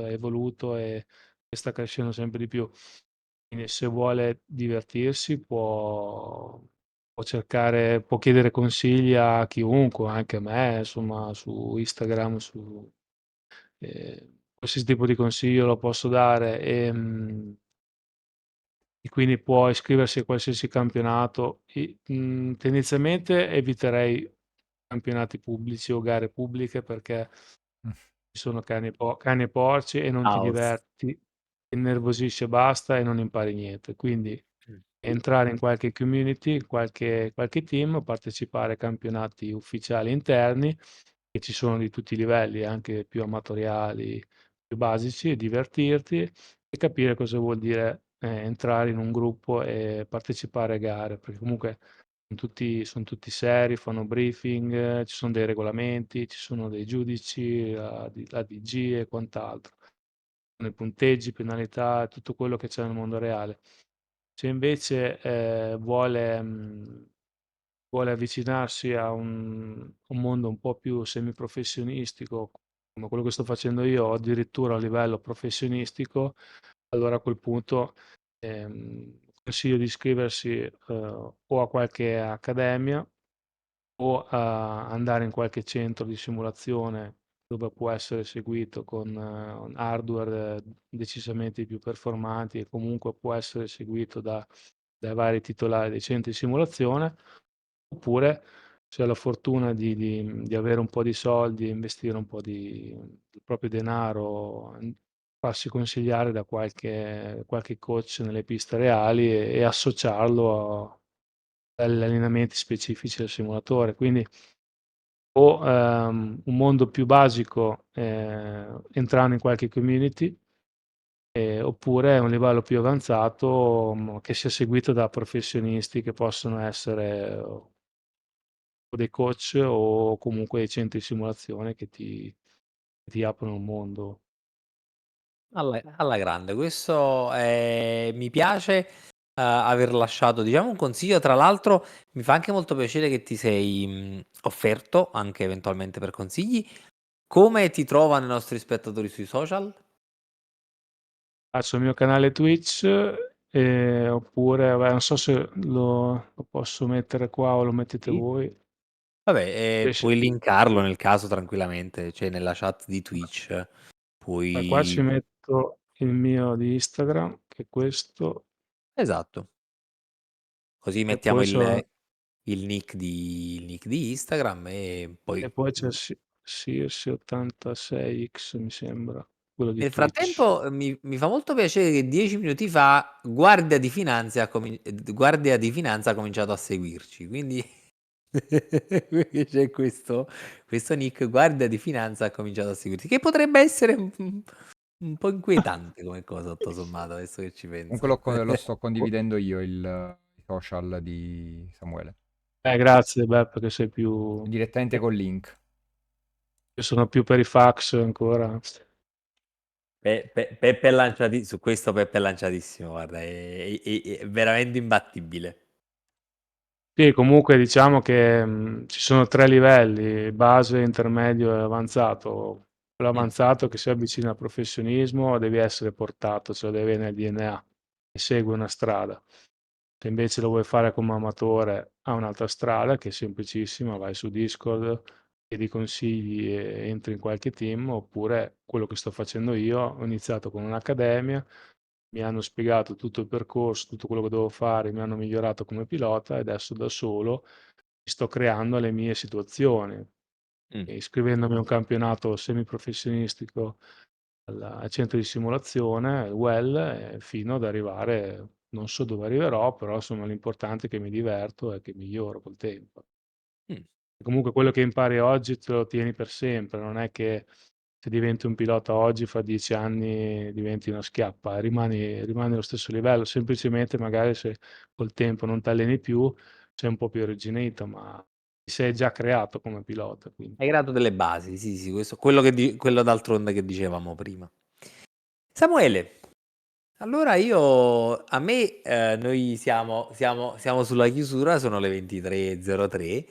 evoluto e che sta crescendo sempre di più. Quindi se vuole divertirsi può chiedere consigli a chiunque, anche a me, insomma, su Instagram, qualsiasi tipo di consiglio lo posso dare, e quindi può iscriversi a qualsiasi campionato. Tendenzialmente eviterei campionati pubblici o gare pubbliche perché Mh. ci sono cani e porci e non ti Caos. diverti, ti innervosisci e basta e non impari niente. Quindi Mh. entrare in qualche community, qualche team, partecipare a campionati ufficiali interni, che ci sono di tutti i livelli, anche più amatoriali, più basici, e divertirti e capire cosa vuol dire, entrare in un gruppo e partecipare a gare, perché comunque son tutti seri, fanno briefing, ci son dei regolamenti, ci sono dei giudici, la DG e quant'altro. Sono i punteggi, penalità, tutto quello che c'è nel mondo reale. Se invece, vuole avvicinarsi a un mondo un po' più semiprofessionistico, come quello che sto facendo io, o addirittura a livello professionistico, allora a quel punto, consiglio di iscriversi o a qualche accademia o a andare in qualche centro di simulazione dove può essere seguito con un hardware decisamente più performanti e comunque può essere seguito dai vari titolari dei centri di simulazione, oppure se ha la fortuna di avere un po' di soldi e investire un po' del proprio denaro, farsi consigliare da qualche coach nelle piste reali e associarlo agli allenamenti specifici del simulatore. Quindi o un mondo più basico entrando in qualche community, oppure un livello più avanzato che sia seguito da professionisti che possono essere o dei coach o comunque dei centri di simulazione che ti aprono un mondo. Alla grande, questo mi piace aver lasciato, diciamo, un consiglio. Tra l'altro, mi fa anche molto piacere che ti sei offerto anche eventualmente per consigli. Come ti trovano i nostri spettatori sui social? Faccio il mio canale Twitch, oppure, vabbè, non so se lo posso mettere qua o lo mettete Sì. voi. Vabbè, Riesci- puoi linkarlo nel caso tranquillamente, cioè nella chat di Twitch. Qua ci Puoi... metto il mio di Instagram, che è questo, Esatto. Così e mettiamo poi c'ho il nick di Instagram e poi... E poi c'è Sirsi86X, mi sembra, quello di Nel Twitch. frattempo mi fa molto piacere che 10 minuti fa Guardia di Finanza ha cominciato a seguirci, quindi, quindi c'è questo nick Guardia di Finanza ha cominciato a seguirci, che potrebbe essere un po' inquietante come cosa, tutto sommato, adesso che ci Comunque penso. lo sto condividendo io i social di Samuele. Grazie Beppe che sei più... Direttamente col link. Io sono più per i fax ancora. Peppe è su questo Peppe è lanciatissimo, guarda, è veramente imbattibile. Sì, comunque diciamo che ci sono 3 livelli: base, intermedio e avanzato. Quello Mm, avanzato che si avvicina al professionismo devi essere portato, ce lo devi avere nel DNA e segue una strada. Se invece lo vuoi fare come amatore, ha un'altra strada che è semplicissima: vai su Discord, chiedi consigli e entri in qualche team, oppure quello che sto facendo io, ho iniziato con un'accademia, mi hanno spiegato tutto il percorso, tutto quello che devo fare, mi hanno migliorato come pilota e adesso da solo mi sto creando le mie situazioni, mm. iscrivendomi a un campionato semiprofessionistico al centro di simulazione, il WEL, fino ad arrivare, non so dove arriverò, però insomma l'importante è che mi diverto e che miglioro col tempo. Mm. Comunque quello che impari oggi te lo tieni per sempre, non è che se diventi un pilota oggi, fra 10 anni diventi una schiappa, rimani allo stesso livello, semplicemente magari se col tempo non ti alleni più, sei un po' più arrugginito, ma ti sei già creato come pilota. Quindi. Hai creato delle basi, sì, sì, quello d'altronde che dicevamo prima. Samuele, allora noi siamo sulla chiusura, sono le 23:03.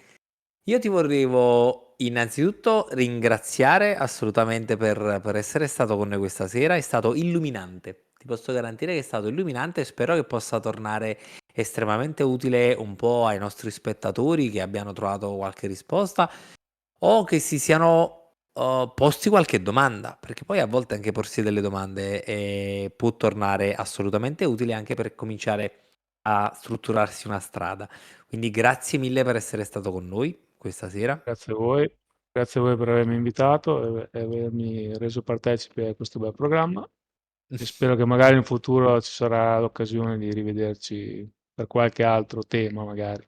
Io ti volevo innanzitutto ringraziare assolutamente per essere stato con noi questa sera, è stato illuminante. Ti posso garantire che è stato illuminante e spero che possa tornare estremamente utile un po' ai nostri spettatori che abbiano trovato qualche risposta o che si siano posti qualche domanda, perché poi a volte anche porsi delle domande può tornare assolutamente utile anche per cominciare a strutturarsi una strada. Quindi grazie mille per essere stato con noi questa sera. Grazie a voi per avermi invitato e avermi reso partecipe a questo bel programma e spero che magari in futuro ci sarà l'occasione di rivederci per qualche altro tema magari.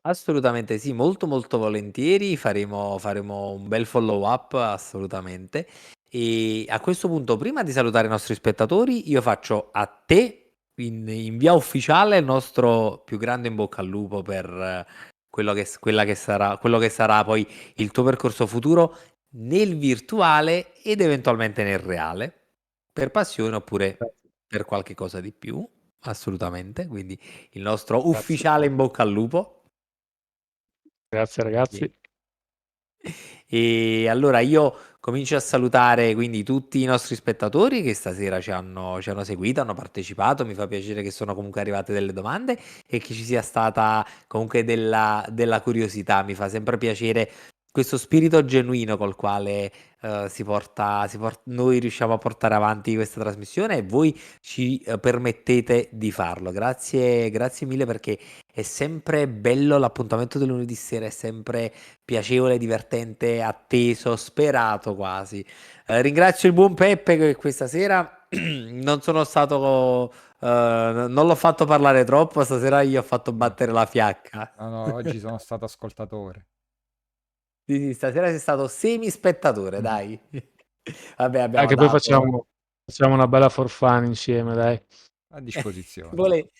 Assolutamente sì, molto molto volentieri, faremo un bel follow up assolutamente. E a questo punto, prima di salutare i nostri spettatori, io faccio a te in via ufficiale il nostro più grande in bocca al lupo per quello che sarà poi il tuo percorso futuro nel virtuale ed eventualmente nel reale, per passione oppure Grazie, per qualche cosa di più, assolutamente. Quindi il nostro grazie, ufficiale in bocca al lupo. grazie E ragazzi. E allora io comincio a salutare quindi tutti i nostri spettatori che stasera ci hanno seguito, hanno partecipato. Mi fa piacere che sono comunque arrivate delle domande e che ci sia stata comunque della curiosità. Mi fa sempre piacere questo spirito genuino col quale noi riusciamo a portare avanti questa trasmissione e voi ci permettete di farlo. Grazie, grazie mille perché è sempre bello l'appuntamento del lunedì sera, è sempre piacevole, divertente, atteso, sperato quasi. Ringrazio il buon Peppe che questa sera non sono stato, non l'ho fatto parlare troppo, stasera gli ho fatto No, battere la fiacca. no, oggi sono stato ascoltatore. Sì, sì, stasera sei stato semi-spettatore, Mm. dai. Vabbè, Dai, abbiamo che poi dato. facciamo una bella for fun insieme, dai. A disposizione. Vole-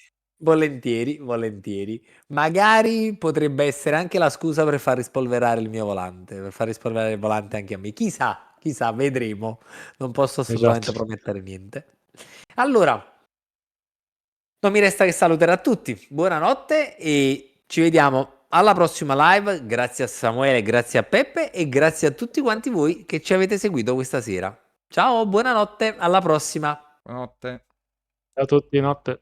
Volentieri, volentieri. Magari potrebbe essere anche la scusa per far rispolverare il mio volante, per far rispolverare il volante anche a me. Chissà, vedremo. Non posso assolutamente Esatto. promettere niente. Allora, non mi resta che salutare a tutti. Buonanotte e ci vediamo alla prossima live. Grazie a Samuele, grazie a Peppe e grazie a tutti quanti voi che ci avete seguito questa sera. Ciao, buonanotte, alla prossima. Buonanotte. Ciao a tutti, notte.